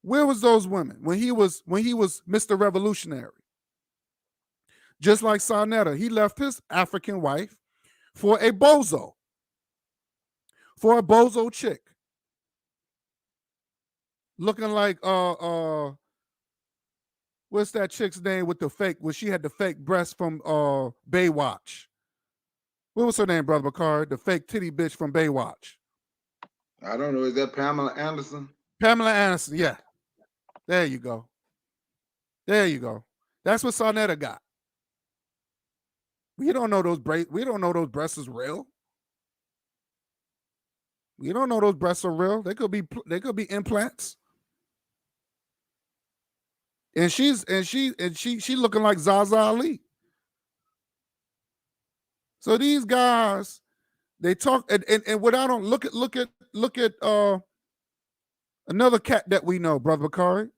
Where was those women when he was Mr. Revolutionary? Just like Sarnetta, he left his African wife for a bozo chick. looking like what's that chick's name with the fake? Well, she had the fake breast from Baywatch. What was her name, Brother Bakari? The fake titty bitch from Baywatch. I don't know. Is that Pamela Anderson? Pamela Anderson. Yeah. There you go. There you go. That's what Sarnetta got. We don't know those we don't know those breasts is real. We don't know those breasts are real. They could be implants. And she looking like Zaza Ali. So these guys, they talk and what I don't look at another cat that we know, Brother Bakari.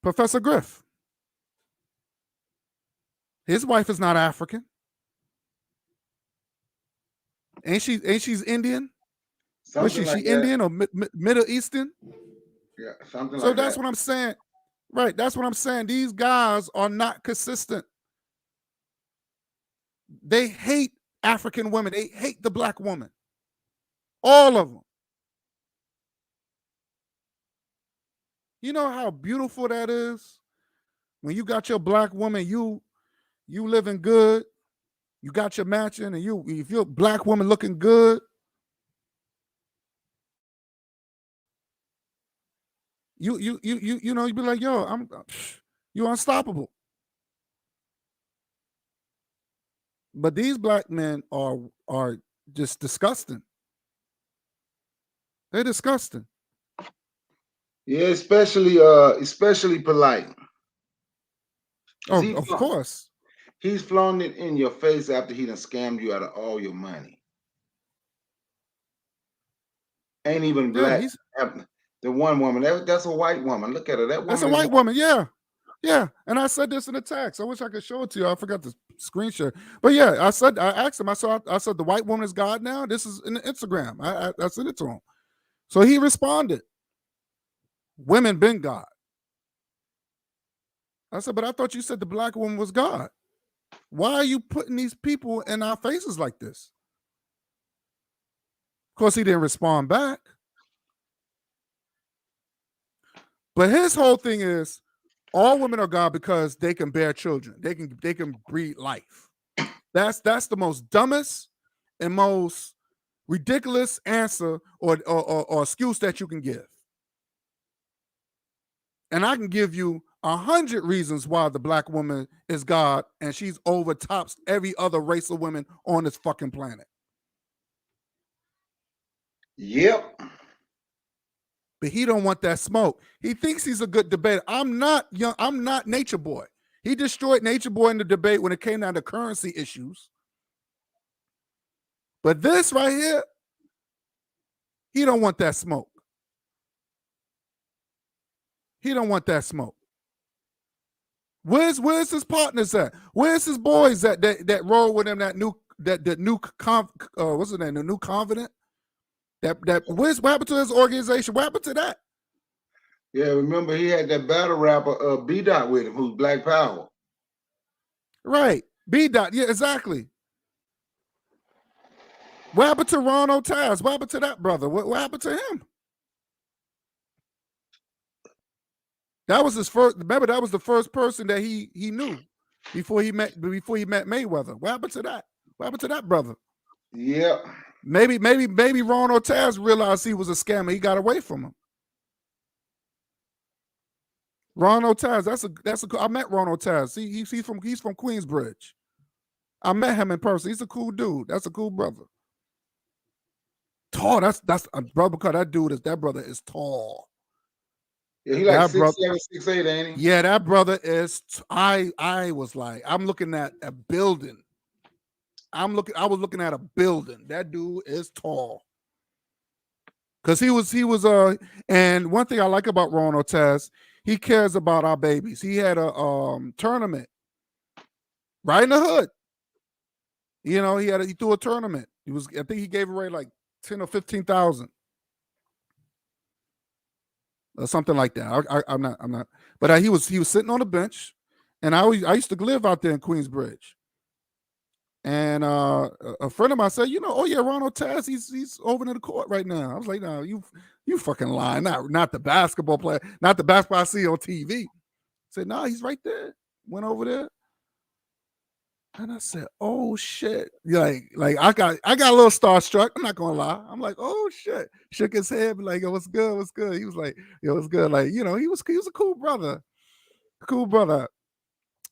Professor Griff. His wife is not African. Ain't she's Indian? Was she Like Indian or Middle Eastern? Yeah, something so like that. So that's what I'm saying. Right, that's what I'm saying. These guys are not consistent. They hate African women. They hate the black woman. All of them. You know how beautiful that is? When you got your black woman, you living good, you got your matching, and if you're a black woman looking good, you know, you be like, yo, you're unstoppable. But these black men are just disgusting. They're disgusting. Yeah, especially Polight. Oh, of course. He's flown it in your face after he done scammed you out of all your money. Ain't even black. The one woman, that's a white woman. Look at her. That's a white woman, yeah. Yeah. And I said this in the text. I wish I could show it to you. I forgot the screen share. But yeah, I asked him, I said the white woman is God now. This is in the Instagram. I sent it to him. So he responded. Women been God. I said, but I thought you said the black woman was God. Why are you putting these people in our faces like this? Of course, he didn't respond back. But his whole thing is all women are God because they can bear children. They can breed life. That's the most dumbest and most ridiculous answer or excuse that you can give. And I can give you 100 reasons why the black woman is God and she's overtops every other race of women on this fucking planet. Yep. But he don't want that smoke. He thinks he's a good debater. I'm not Nature Boy. He destroyed Nature Boy in the debate when it came down to currency issues. But this right here, he don't want that smoke. He don't want that smoke. Where's his partners at? Where's his boys that roll with him? What's his name? The new Confident. What happened to his organization? What happened to that? Yeah, remember he had that battle rapper B Dot with him, who's Black Power. Right, B Dot. Yeah, exactly. What happened to Ron Otaz? What happened to that brother? What happened to him? That was his first. Remember, that was the first person that he knew before he met Mayweather. What happened to that? What happened to that brother? Yeah. Maybe Ron Otaz realized he was a scammer. He got away from him. Ron Otaz, that's a. I met Ron Otaz. He's from Queensbridge. I met him in person. He's a cool dude. That's a cool brother. Tall. That's brother. Because that brother is tall. Yeah, he like 6'7", 6'8", ain't he? Yeah, that brother is. I was like, I'm looking at a building. I was looking at a building. That dude is tall. Cause he was and one thing I like about Ron Otaz, he cares about our babies. He had a tournament right in the hood. You know, he threw a tournament. I think he gave away like 10 or 15,000. Or something like that. I'm not. But he was sitting on the bench, and I used to live out there in Queensbridge. And a friend of mine said, oh yeah, Ronald Taz, he's over in the court right now. I was like, no, you fucking lying. Not the basketball player, not the basketball I see on TV. I said, no, he's right there. Went over there. And I said, oh shit. Like I got a little starstruck. I'm not gonna lie. I'm like, oh shit. Shook his head, like, yo, what's good? What's good? He was like, yo, what's good? Like, he was a cool brother. Cool brother.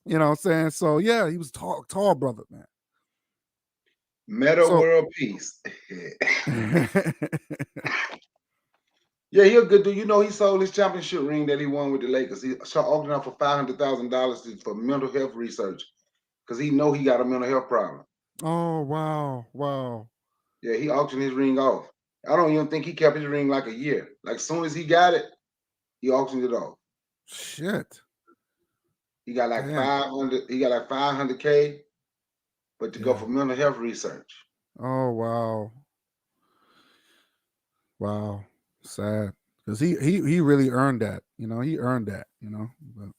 You know what I'm saying? So yeah, he was tall brother, man. Meta world peace. Yeah, he a good dude. He sold his championship ring that he won with the Lakers. He auctioned out for $500,000 for mental health research because he got a mental health problem. Oh, wow. Yeah, he auctioned his ring off. I don't even think he kept his ring like a year. Like, as soon as he got it, he auctioned it off. Shit. He got like 500. He got like 500K, but to go for mental health research. Oh, wow. Wow. Sad. Because he really earned that. He earned that, But,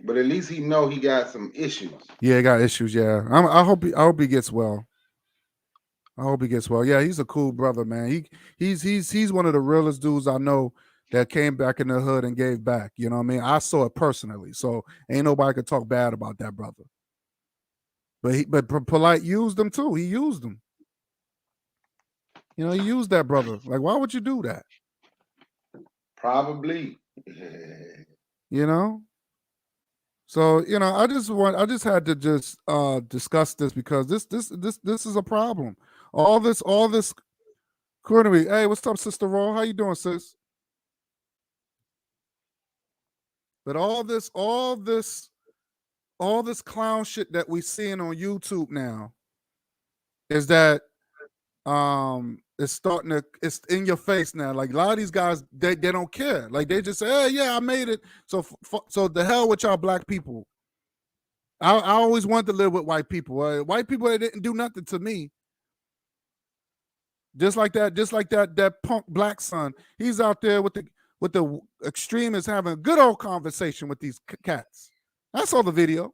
but at least he got some issues. Yeah, he got issues, yeah. I hope he gets well. I hope he gets well. Yeah, he's a cool brother, man. He's one of the realest dudes I know that came back in the hood and gave back. You know what I mean? I saw it personally. So ain't nobody could talk bad about that brother. But Polight used him too. He used him. He used that brother. Like, why would you do that? Probably. So, I just had to just discuss this because this is a problem. All this Courtney, hey, what's up, Sister Raw? How you doing, sis? But all this clown shit that we seeing on YouTube now is that it's in your face now. Like, a lot of these guys, they don't care. Like, they just say, hey, yeah, I made it. So the hell with y'all black people. I always wanted to live with white people. White people, they didn't do nothing to me. Just like that punk black son. He's out there with the extremists having a good old conversation with these cats. I saw the video.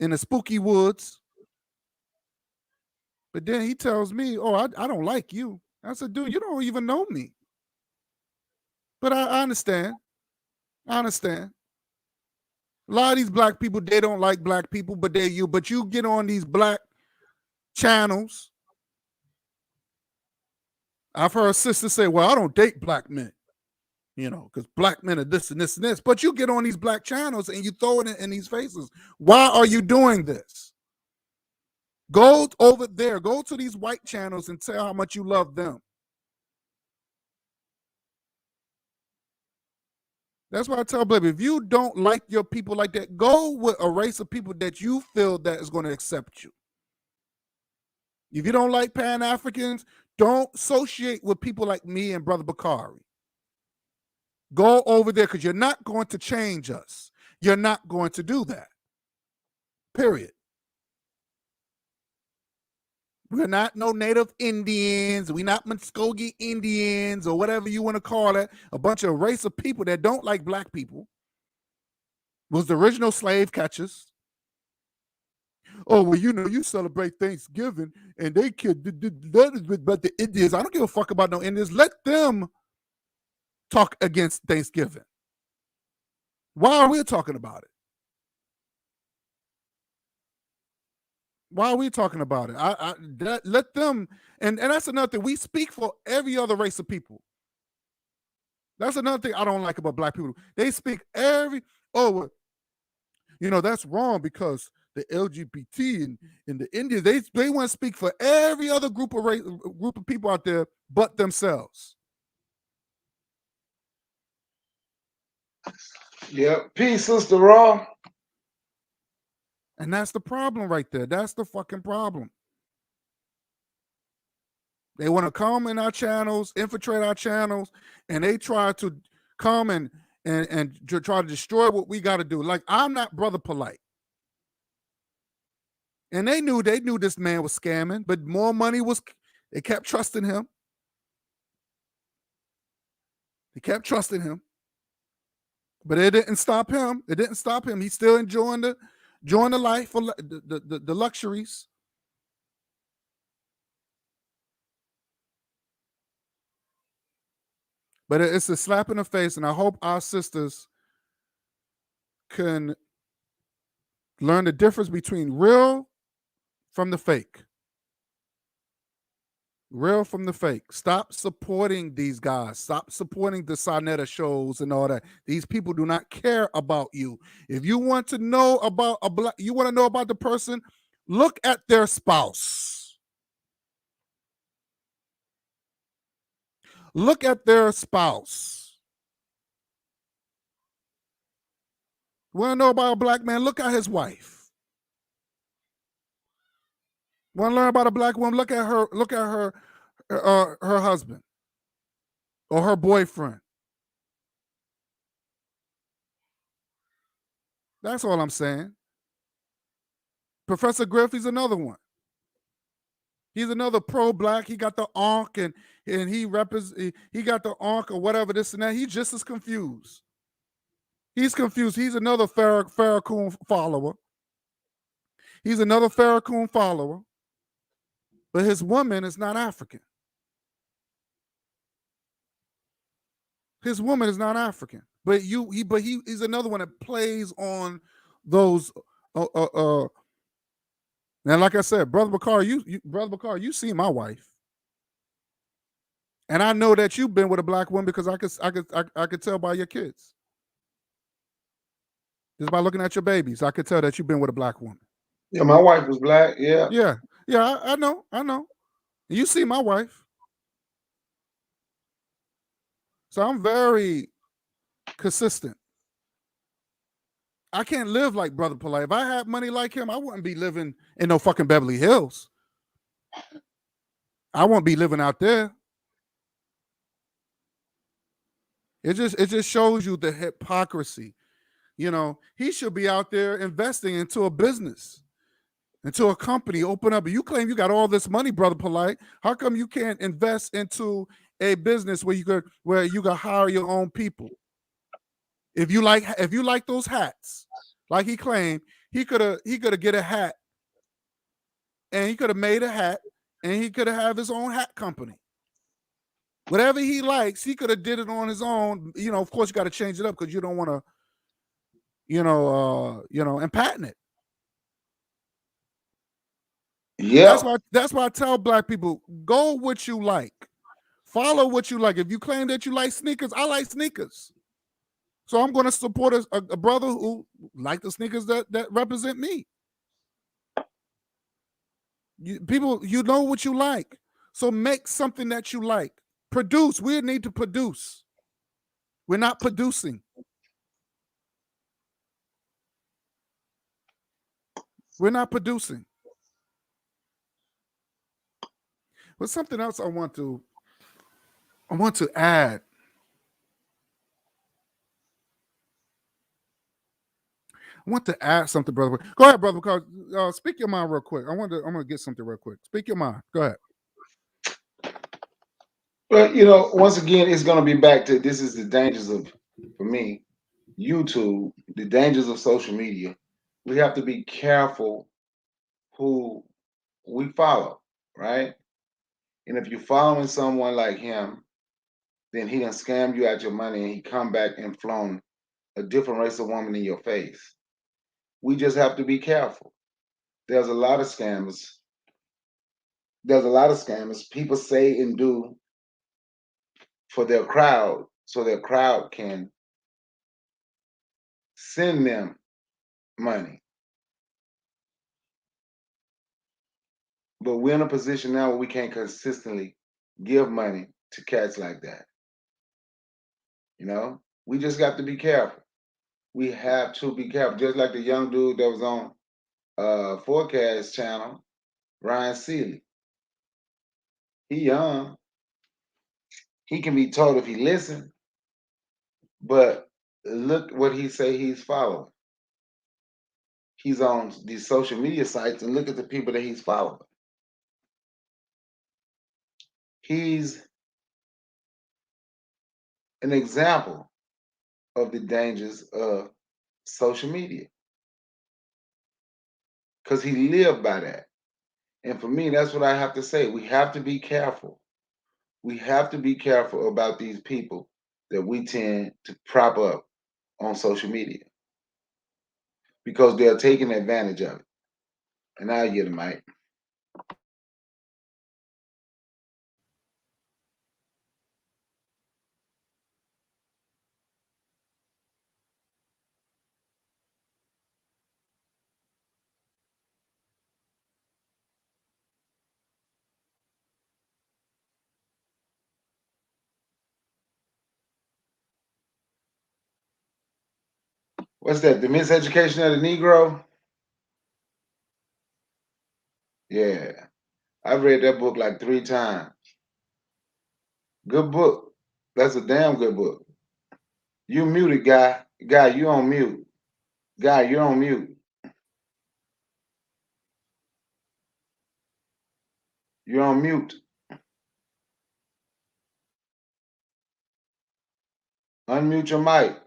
In the spooky woods. But then he tells me, oh, I don't like you. I said, dude, you don't even know me. But I understand. I understand. A lot of these black people, they don't like black people, but you get on these black channels. I've heard sisters say, well, I don't date black men, because black men are this and this and this. But you get on these black channels and you throw it in these faces. Why are you doing this? Go over there. Go to these white channels and tell how much you love them. That's why I tell baby, if you don't like your people like that, go with a race of people that you feel that is going to accept you. If you don't like Pan-Africans, don't associate with people like me and Brother Bakari. Go over there because you're not going to change us. You're not going to do that. Period. We're not no Native Indians. We're not Muskogee Indians or whatever you want to call it. A bunch of race of people that don't like black people. Was the original slave catchers. Oh, well, you celebrate Thanksgiving and they killed but the Indians. I don't give a fuck about no Indians. Let them talk against Thanksgiving. Why are we talking about it? Why are we talking about it? Let them, and that's another thing. We speak for every other race of people. That's another thing I don't like about black people. They speak that's wrong because the LGBT and the Indians, they want to speak for every other group of people out there but themselves. Yeah, peace, Sister Raw. And that's the problem right there. That's the fucking problem. They want to come in our channels, infiltrate our channels, and they try to come and try to destroy what we got to do. Like, I'm not Brother Polight. And they knew this man was scamming, but more money they kept trusting him. They kept trusting him. But it didn't stop him. He's still enjoying Join the life for the luxuries. But it's a slap in the face, and I hope our sisters can learn the difference between real from the fake. Real from the fake. Stop supporting these guys. Stop supporting the Sonetta shows and all that. These people do not care about you. If you want to know about you want to know about the person, look at their spouse. Look at their spouse. Want to know about a black man? Look at his wife. Want to learn about a black woman? Look at her. Look at her husband or her boyfriend. That's all I'm saying. Professor Griff, he's another one. He's another pro-black. He got the onk and he got the onk or whatever, this and that. He's just as confused. He's confused. He's another Farrakhan follower. He's another Farrakhan follower. But his woman is not African. His woman is not African. But he's another one that plays on those now, like I said, Brother Bakar, you see my wife. And I know that you've been with a black woman because I could tell by your kids. Just by looking at your babies, I could tell that you've been with a black woman. Yeah, my wife was black. Yeah. Yeah. I know. You see my wife. So I'm very consistent. I can't live like Brother Polight. If I had money like him, I wouldn't be living in no fucking Beverly Hills. I won't be living out there. It just shows you the hypocrisy. You know, he should be out there investing into a business, into a company, open up. You claim you got all this money, Brother Polight. How come you can't invest into a business where you could hire your own people? If you like those hats, like he claimed, he could have get a hat, and he could have made a hat, and he could have his own hat company. Whatever he likes, he could have did it on his own. You know, of course, you got to change it up because you don't want to, and patent it. Yeah. That's why I tell black people, go what you like. Follow what you like. If you claim that you like sneakers, I like sneakers. So I'm going to support a brother who like the sneakers that represent me. You know what you like. So make something that you like. Produce. We need to produce. We're not producing. We're not producing. But something else I want to add. I want to add something, brother. Go ahead, brother. Because speak your mind real quick. I'm gonna get something real quick. Speak your mind. Go ahead. But once again, it's gonna be back to this is the dangers of, for me, YouTube, the dangers of social media. We have to be careful who we follow, right? And if you're following someone like him, then he done scammed you out your money and he come back and flown a different race of woman in your face. We just have to be careful. There's a lot of scammers. People say and do for their crowd so their crowd can send them money. But we're in a position now where we can't consistently give money to cats like that. We just got to be careful. We have to be careful. Just like the young dude that was on Forecast channel, Ryan Seeley. He young. He can be told if he listen, but look what he say he's following. He's on these social media sites and look at the people that he's following. He's an example of the dangers of social media. because he lived by that. And for me, that's what I have to say. We have to be careful. We have to be careful about these people that we tend to prop up on social media because they're taking advantage of it. And I'll get them, Mike. What's that? The Miseducation of the Negro? Yeah. I've read that book like 3 times. Good book. That's a damn good book. You muted, guy. Guy, you on mute. Guy, you're on mute. You're on mute. Unmute your mic.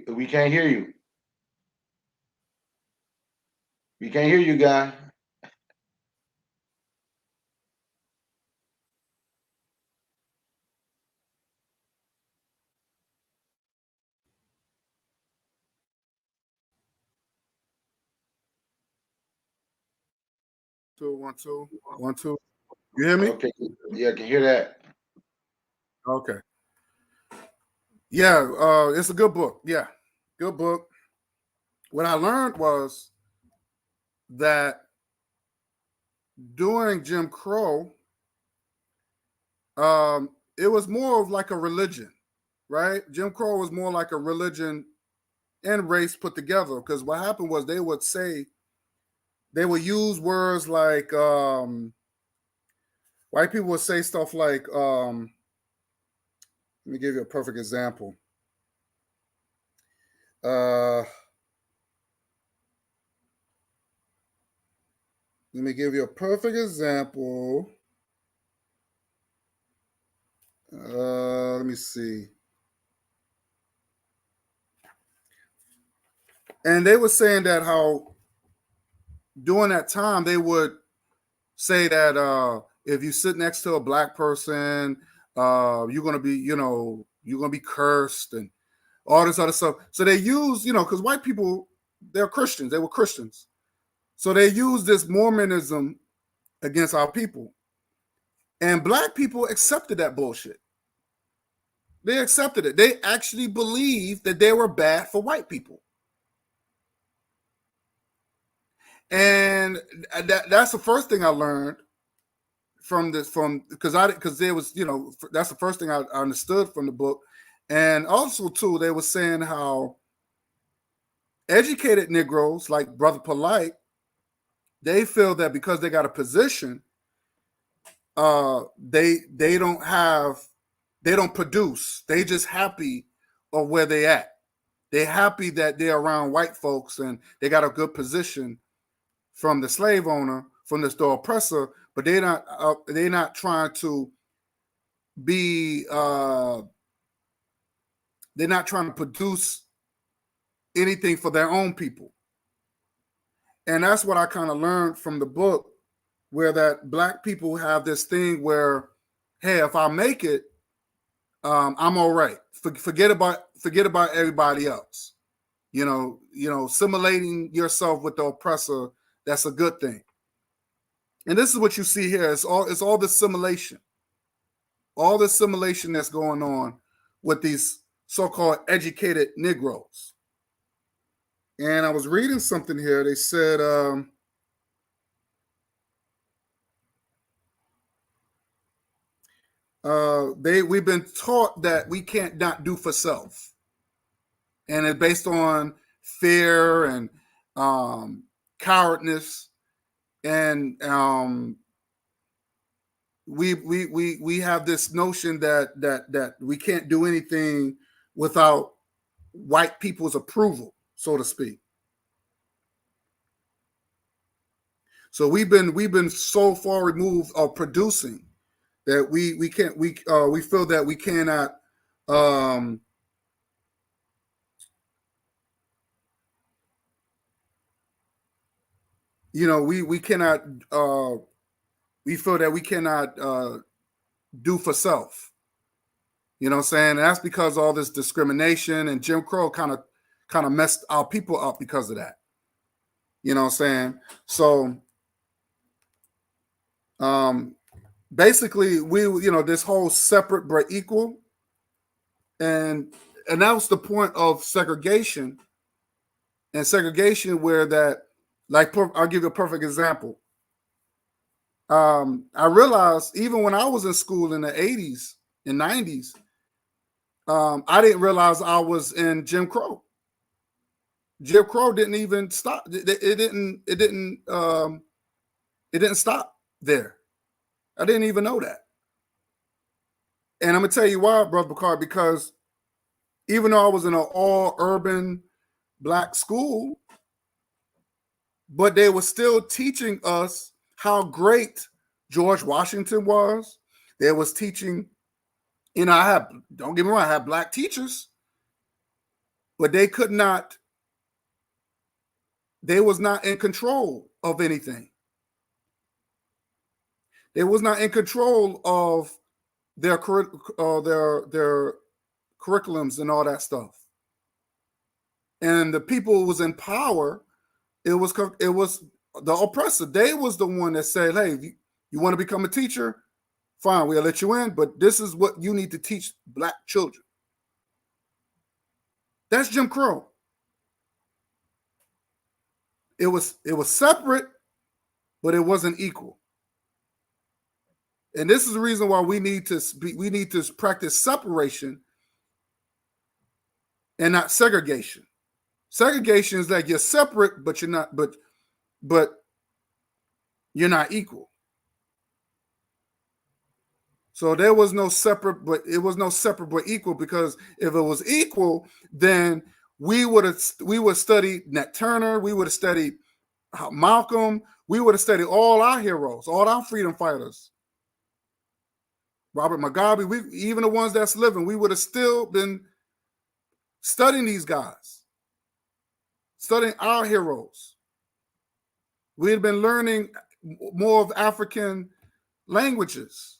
We can't hear you. We can't hear you, guy. Two, 1, 2, 1, 2. You hear me? Okay. Yeah, I can hear that. Okay. Yeah, it's a good book. Yeah, good book. What I learned was that during Jim Crow, it was more of like a religion, right? Jim Crow was more like a religion and race put together. Because what happened was they would use words like white people would say stuff like, let me give you a perfect example. Let me give you a perfect example. Let me see. And they were saying that how during that time they would say that if you sit next to a black person, you're gonna be, you're gonna be cursed and all this other stuff. So they use, because white people, they're Christians, they were Christians. So they use this Mormonism against our people. And black people accepted that bullshit. They accepted it. They actually believed that they were bad for white people. And that's the first thing I learned from this, because there was, that's the first thing I understood from the book. And also too, they were saying how educated Negroes like Brother Polight, they feel that because they got a position, they don't produce. They just happy of where they at. They're happy that they're around white folks and they got a good position from the slave owner, from the oppressor, but they're not trying to be they're not trying to produce anything for their own people. And that's what I kind of learned from the book, where that black people have this thing where, hey, if I make it, I'm all right. Forget about everybody else. Assimilating yourself with the oppressor, that's a good thing. And this is what you see here. It's all the assimilation. All the assimilation that's going on with these so-called educated Negroes. And I was reading something here. They said we've been taught that we can't not do for self. And it's based on fear and cowardness. And we have this notion that we can't do anything without white people's approval, so to speak. So we've been so far removed of producing that we feel that we cannot You know, we cannot we feel that we cannot do for self. You know what I'm saying? And that's because all this discrimination and Jim Crow kind of messed our people up because of that. You know what I'm saying? So basically we, you know, this whole separate but equal, and that was the point of segregation. And segregation where that, like, I'll give you a perfect example. I realized even when I was in school in the 80s and 90s, I didn't realize I was in Jim Crow. Jim Crow didn't even stop. It didn't stop there. I didn't even know that. And I'm gonna tell you why, Brother Picard, because even though I was in an all urban black school, but they were still teaching us how great George Washington was. They was teaching, you know, don't get me wrong, I had black teachers, but they was not in control of anything. They was not in control of their curriculums and all that stuff. And the people who was in power, it was the oppressor. They was the one that said, hey, you want to become a teacher? Fine, we'll let you in, but this is what you need to teach black children. That's Jim Crow. It was separate, but it wasn't equal. And this is the reason why we need to practice separation and not segregation. Segregation is like you're separate, but you're not, but you're not equal. So there was no separate, but it was no separate but equal, because if it was equal, then we would study Nat Turner, we would have studied Malcolm, we would have studied all our heroes, all our freedom fighters. Robert Mugabe, even the ones that's living, we would have still been studying these guys, studying our heroes. We had been learning more of African languages,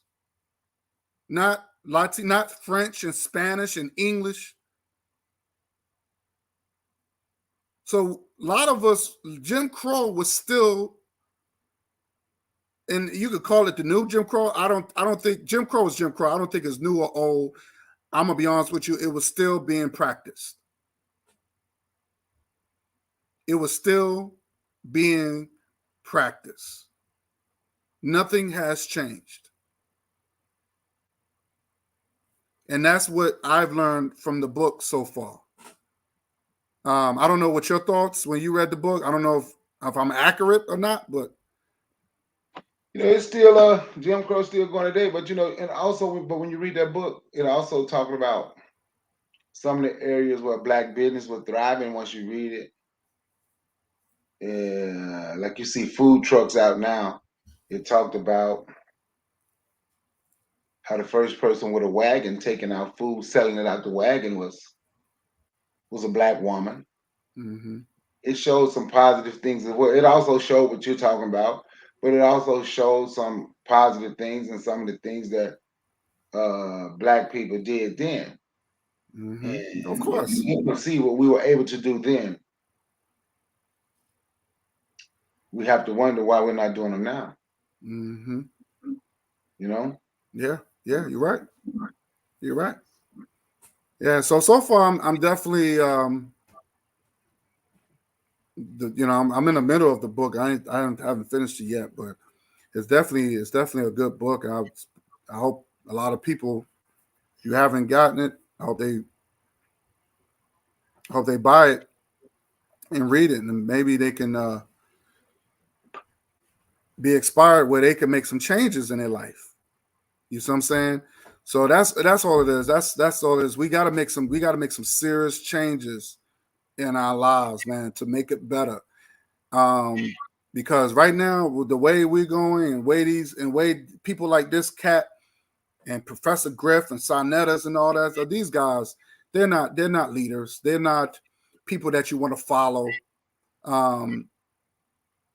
not Latin, not French and Spanish and English. So a lot of us, Jim Crow was still, and you could call it the new Jim Crow. I don't think Jim Crow is Jim Crow. I don't think it's new or old. I'm gonna be honest with you, it was still being practiced. It was still being practiced. Nothing has changed. And that's what I've learned from the book so far. I don't know what your thoughts when you read the book. I don't know if I'm accurate or not, but you know, it's still Jim Crow still going today. But you know, and also, but when you read that book, it also talking about some of the areas where black business was thriving once you read it. Like you see food trucks out now. It talked about how the first person with a wagon taking out food, selling it out the wagon was a black woman. mm-hmm. It showed some positive things as well. It also showed what you're talking about, but it also showed some positive things and some of the things that black people did then. Mm-hmm. And Of course, you can see what we were able to do then. We have to wonder why we're not doing them now. Mm-hmm. You know? Yeah, you're right. You're right. Yeah, so far I'm definitely I'm in the middle of the book. I haven't finished it yet, but it's definitely a good book. I hope a lot of people, if you haven't gotten it, I hope they buy it and read it, and maybe they can be inspired where they can make some changes in their life. You see what I'm saying? So that's all it is. That's all it is. We gotta make some serious changes in our lives, man, to make it better. Because right now, with the way we're going and way people like this cat and Professor Griff and Sonettas and all that. So these guys, they're not leaders. They're not people that you want to follow.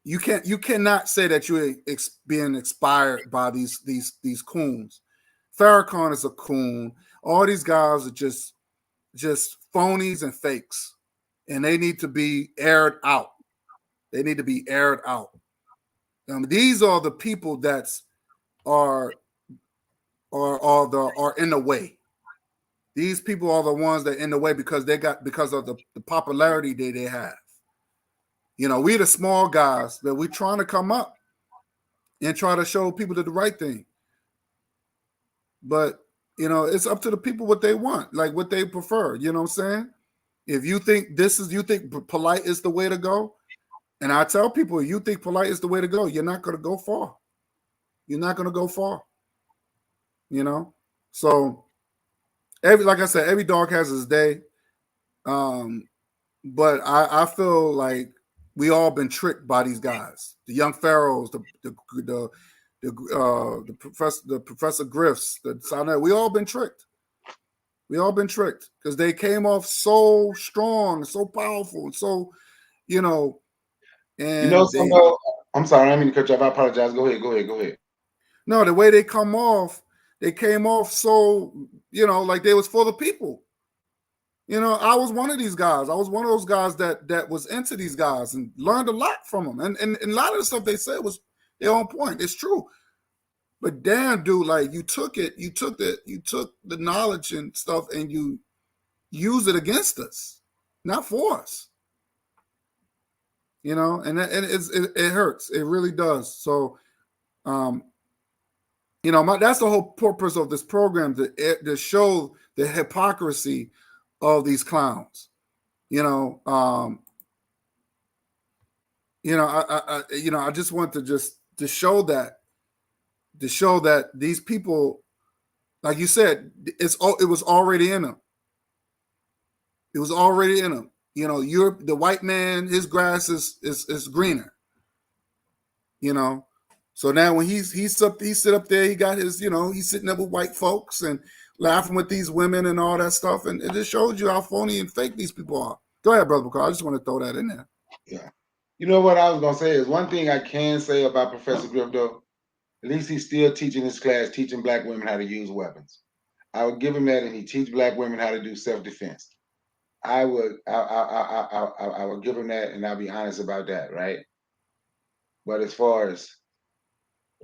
You cannot say that you're being inspired by these coons. Farrakhan is a coon. All these guys are just phonies and fakes, and they need to be aired out. They need to be aired out. These are the people that are in the way. These people are the ones that are in the way because of the popularity they have. We the small guys that we're trying to come up and try to show people the right thing. But it's up to the people what they want, like what they prefer. You know what I'm saying? If you think Polight is the way to go, and I tell people, you think Polight is the way to go, you're not going to go far. You're not going to go far. So like I said, every dog has his day. But I feel like we all been tricked by these guys, the young pharaohs, the Professor Griffs, the Sonnet. We all been tricked. We all been tricked because they came off so strong, so powerful, so And I'm sorry, I didn't mean to cut you off. I apologize. Go ahead. No, the way they came off so like they was for the people. I was one of these guys. I was one of those guys that was into these guys and learned a lot from them. And a lot of the stuff they said was they're on point. It's true. But damn, dude, like you took the knowledge and stuff and you use it against us, not for us. And it hurts. It really does. So, that's the whole purpose of this program to show the hypocrisy of these clowns. I just want to show that these people, like you said, it was already in them. It was already in them. You're the white man, his grass is greener. So now when he sit up there, he got his, he's sitting up with white folks and laughing with these women and all that stuff. And it just shows you how phony and fake these people are. Go ahead, Brother Polight. I just want to throw that in there. Yeah. You know what I was going to say is one thing I can say about Professor Griff, though, at least he's still teaching his class, teaching black women how to use weapons. I would give him that, and he teach black women how to do self-defense. I would give him that, and I'll be honest about that, right? But as far as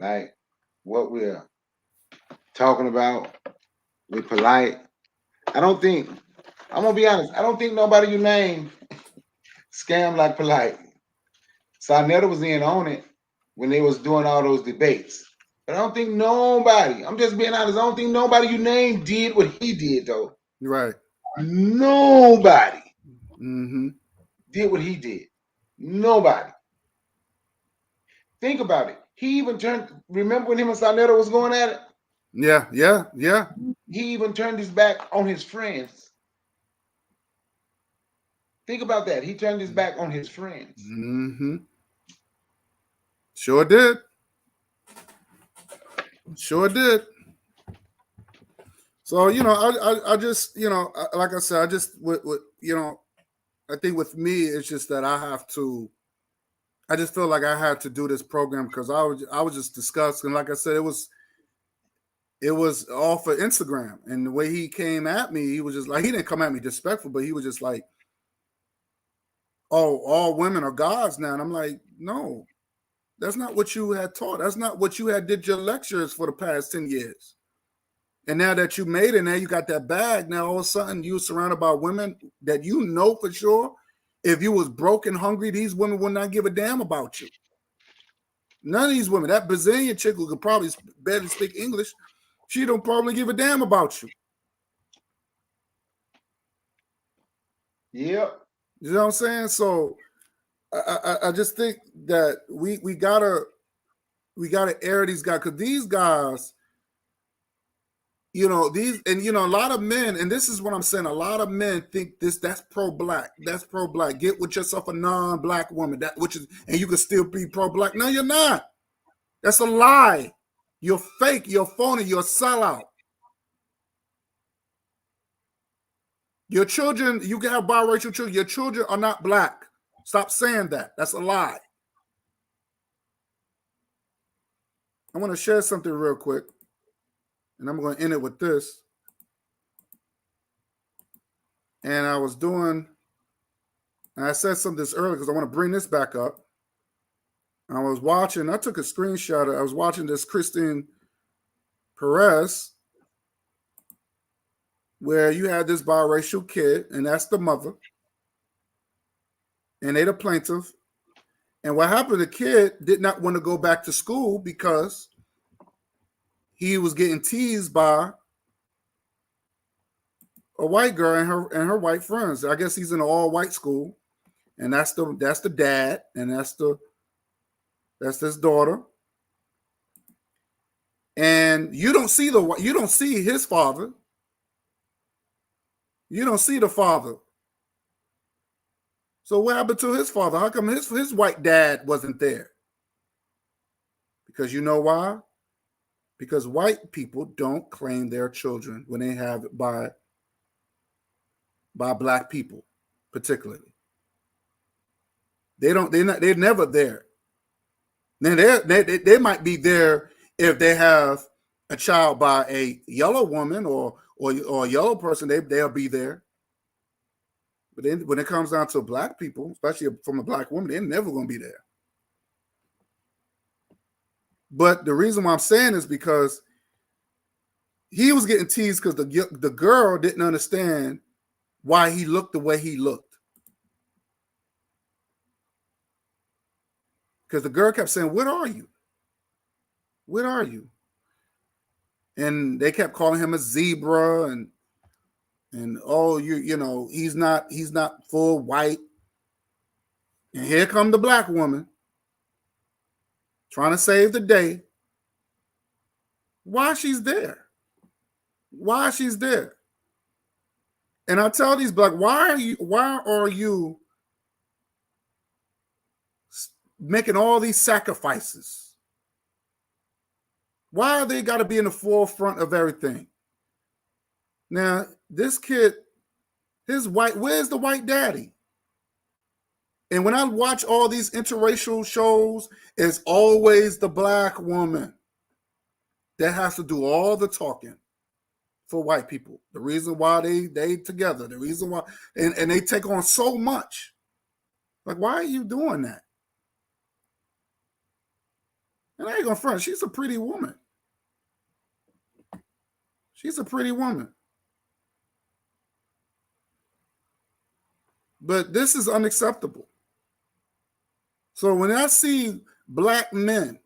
like what we're talking about with Polight, I'm gonna be honest, I don't think nobody you name scam like Polight. Sonetta was in on it when they was doing all those debates. But I don't think nobody, I'm just being honest, I don't think nobody you named did what he did, though. Right. Nobody did what he did. Nobody. Think about it. He even remember when him and Sonetta was going at it? Yeah. He even turned his back on his friends. Think about that. He turned his back on his friends. Sure did. So, I just, like I said, I just, I think with me, it's just that I just feel like I had to do this program because I was just disgusted. And like I said, it was all for Instagram. And the way he came at me, he was just like, he didn't come at me disrespectful, but he was just like, oh, all women are gods now. And I'm like, no, that's not what you had taught. That's not what you had did your lectures for the past 10 years. And now that you made it, now you got that bag. Now all of a sudden you're surrounded by women that for sure, if you was broke and hungry, these women would not give a damn about you. None of these women, that Brazilian chick who could probably barely speak English, she don't probably give a damn about you. Yep. You know what I'm saying? So I just think that we gotta air these guys because these guys, a lot of men, and this is what I'm saying, a lot of men think that's pro-black. That's pro-black. Get with yourself a non-black woman, and you can still be pro-black. No, you're not. That's a lie. You're fake, you're phony, you're a sellout. Your children, you can have biracial children. Your children are not black. Stop saying that. That's a lie. I want to share something real quick, and I'm going to end it with this. And I was doing, and I said something this earlier because I want to bring this back up. I was watching, I took a screenshot. I was watching this Christine Perez, where you had this biracial kid, and that's the mother, and they the plaintiff. And what happened, the kid did not want to go back to school because he was getting teased by a white girl and her white friends. I guess he's in an all-white school, and that's the dad, and that's his daughter. And you don't see his father. You don't see the father. So what happened to his father? How come his white dad wasn't there? Because you know why? Because white people don't claim their children when they have it by black people, particularly. They're never there. Then they might be there if they have a child by a yellow woman or a yellow person, they'll be there. But then when it comes down to black people, especially from a black woman, they're never going to be there. But the reason why I'm saying is because he was getting teased because the girl didn't understand why he looked the way he looked. Because the girl kept saying, "What are you? What are you?" And they kept calling him a zebra and oh, you know, he's not full white. And here come the black woman trying to save the day. Why she's there? Why she's there? And I tell these black, why are you making all these sacrifices? Why they got to be in the forefront of everything? Now, this kid, where's the white daddy? And when I watch all these interracial shows, it's always the black woman that has to do all the talking for white people. The reason why they together, the reason why, and they take on so much. Like, why are you doing that? And I ain't gonna front, she's a pretty woman. She's a pretty woman. But this is unacceptable. So when I see black men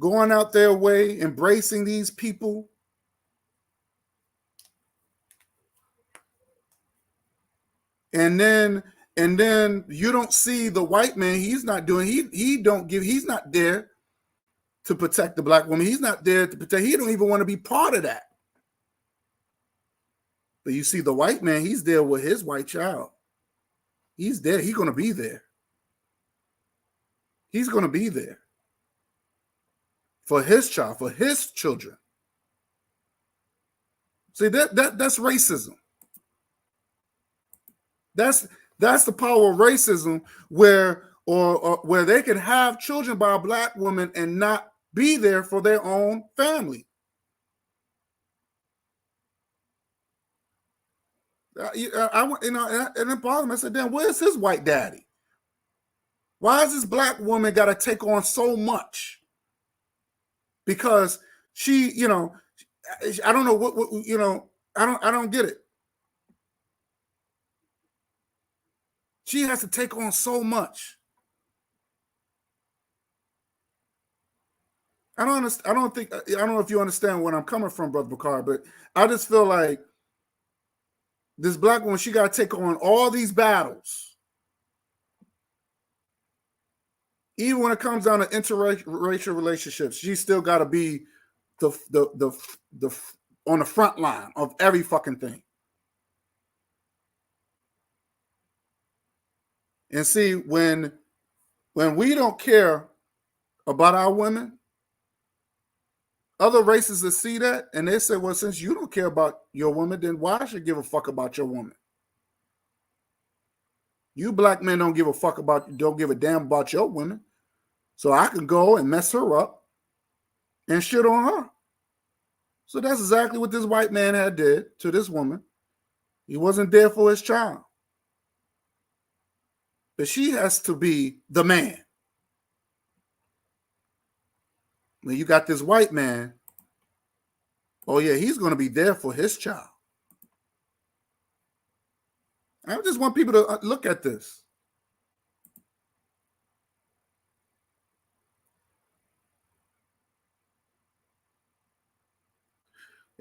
going out their way, embracing these people, and then you don't see the white man, he's not there to protect the black woman. He's not there to protect, he don't even want to be part of that. But you see the white man, he's there with his white child. He's there. He's going to be there. He's going to be there for his child, for his children. See, that's racism. That's the power of racism, where they can have children by a black woman and not be there for their own family. And it bothered me. I said, "Damn, where's his white daddy? Why has this black woman got to take on so much? Because she, I don't know what I don't get it. She has to take on so much. I don't know if you understand where I'm coming from, Brother Bakar, but I just feel like this black woman, she got to take on all these battles. Even when it comes down to interracial relationships, she still got to be the on the front line of every fucking thing. And see, when we don't care about our women, Other races that see that and they say, well, since you don't care about your woman, then why I should give a fuck about your woman? You black men don't give a damn about your women. So I can go and mess her up and shit on her. So that's exactly what this white man had did to this woman. He wasn't there for his child. But she has to be the man. When you got this white man, oh yeah, he's going to be there for his child. I just want people to look at this.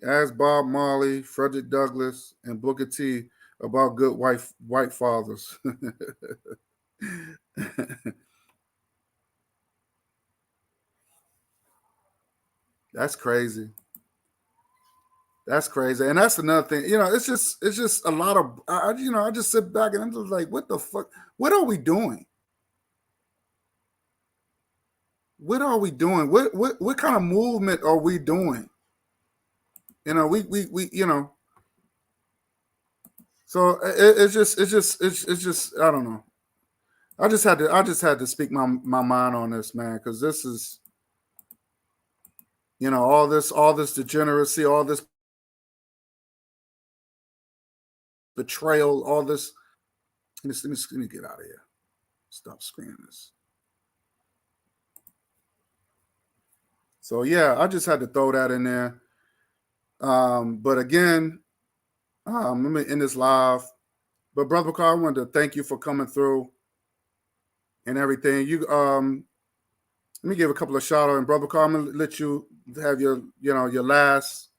Ask Bob Marley, Frederick Douglass, and Booker T about good white fathers. That's crazy. That's crazy. And that's another thing. You know, it's just a lot of I just sit back and I'm just like, what the fuck? What are we doing? What are we doing? What kind of movement are we doing? You know, we you know. So it's just I don't know. I just had to speak my mind on this, man, because this is, you know, all this degeneracy, all this betrayal, all this. Let me get out of here. Stop screening this. So yeah, I just had to throw that in there. But again, let me end this live. But Brother Carl, I wanted to thank you for coming through and everything. You let me give a couple of shout outs. And Brother Carl, I'm gonna let you have your last,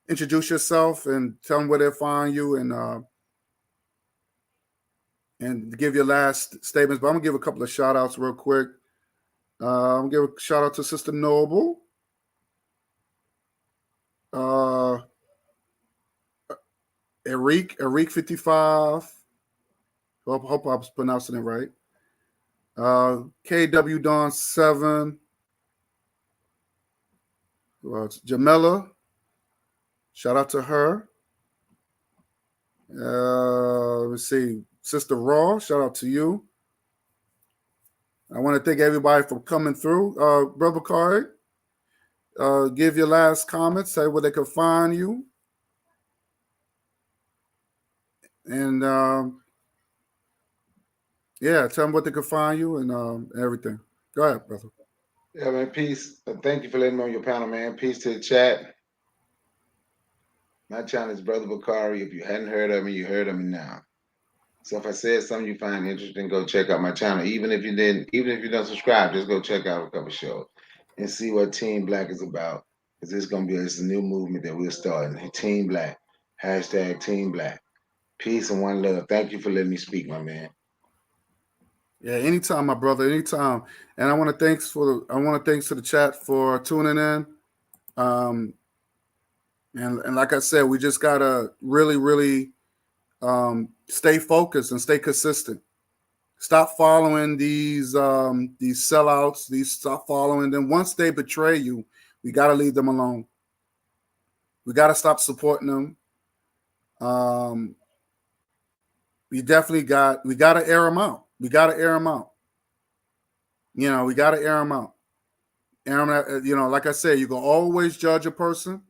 introduce yourself and tell them where they'll find you and give your last statements. But I'm gonna give a couple of shout outs real quick. I'm gonna give a shout out to Sister Noble. Eric 55. Hope I was pronouncing it right. KW Dawn 7. Jamela. Shout out to her. Let's see. Sister Raw, shout out to you. I want to thank everybody for coming through. Brother Kari, give your last comments, say where they can find you. And yeah, tell them what they can find you and everything. Go ahead, brother. Yeah, man, peace. Thank you for letting me on your panel, man. Peace to the chat. My channel is Brother Bakari. If you hadn't heard of me, you heard of me now. So if I said something you find interesting, go check out my channel. Even if you don't subscribe, just go check out a couple shows and see what Team Black is about. Because it's a new movement that we're starting. Team Black. # Team Black. Peace and one love. Thank you for letting me speak, my man. Yeah, anytime, my brother, anytime. And I want to thanks to the chat for tuning in. And like I said, we just gotta really, really stay focused and stay consistent. Stop following these sellouts. Stop following them. Once they betray you, we gotta leave them alone. We gotta stop supporting them. We gotta air them out. We gotta air them out. You know, we gotta air them out. You know, like I said, you can always judge a person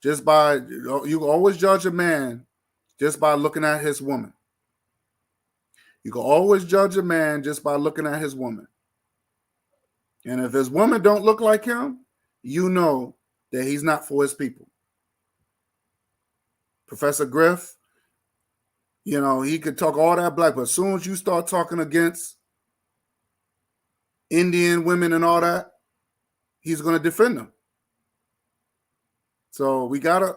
you can always judge a man just by looking at his woman. You can always judge a man just by looking at his woman. And if his woman don't look like him, you know that he's not for his people. Professor Griff, you know, he could talk all that black, but as soon as you start talking against Indian women and all that, he's going to defend them. So we gotta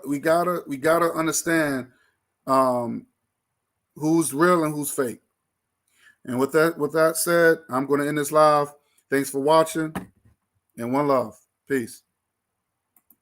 understand who's real and who's fake. And with that said, I'm going to end this live. Thanks for watching, and one love. Peace.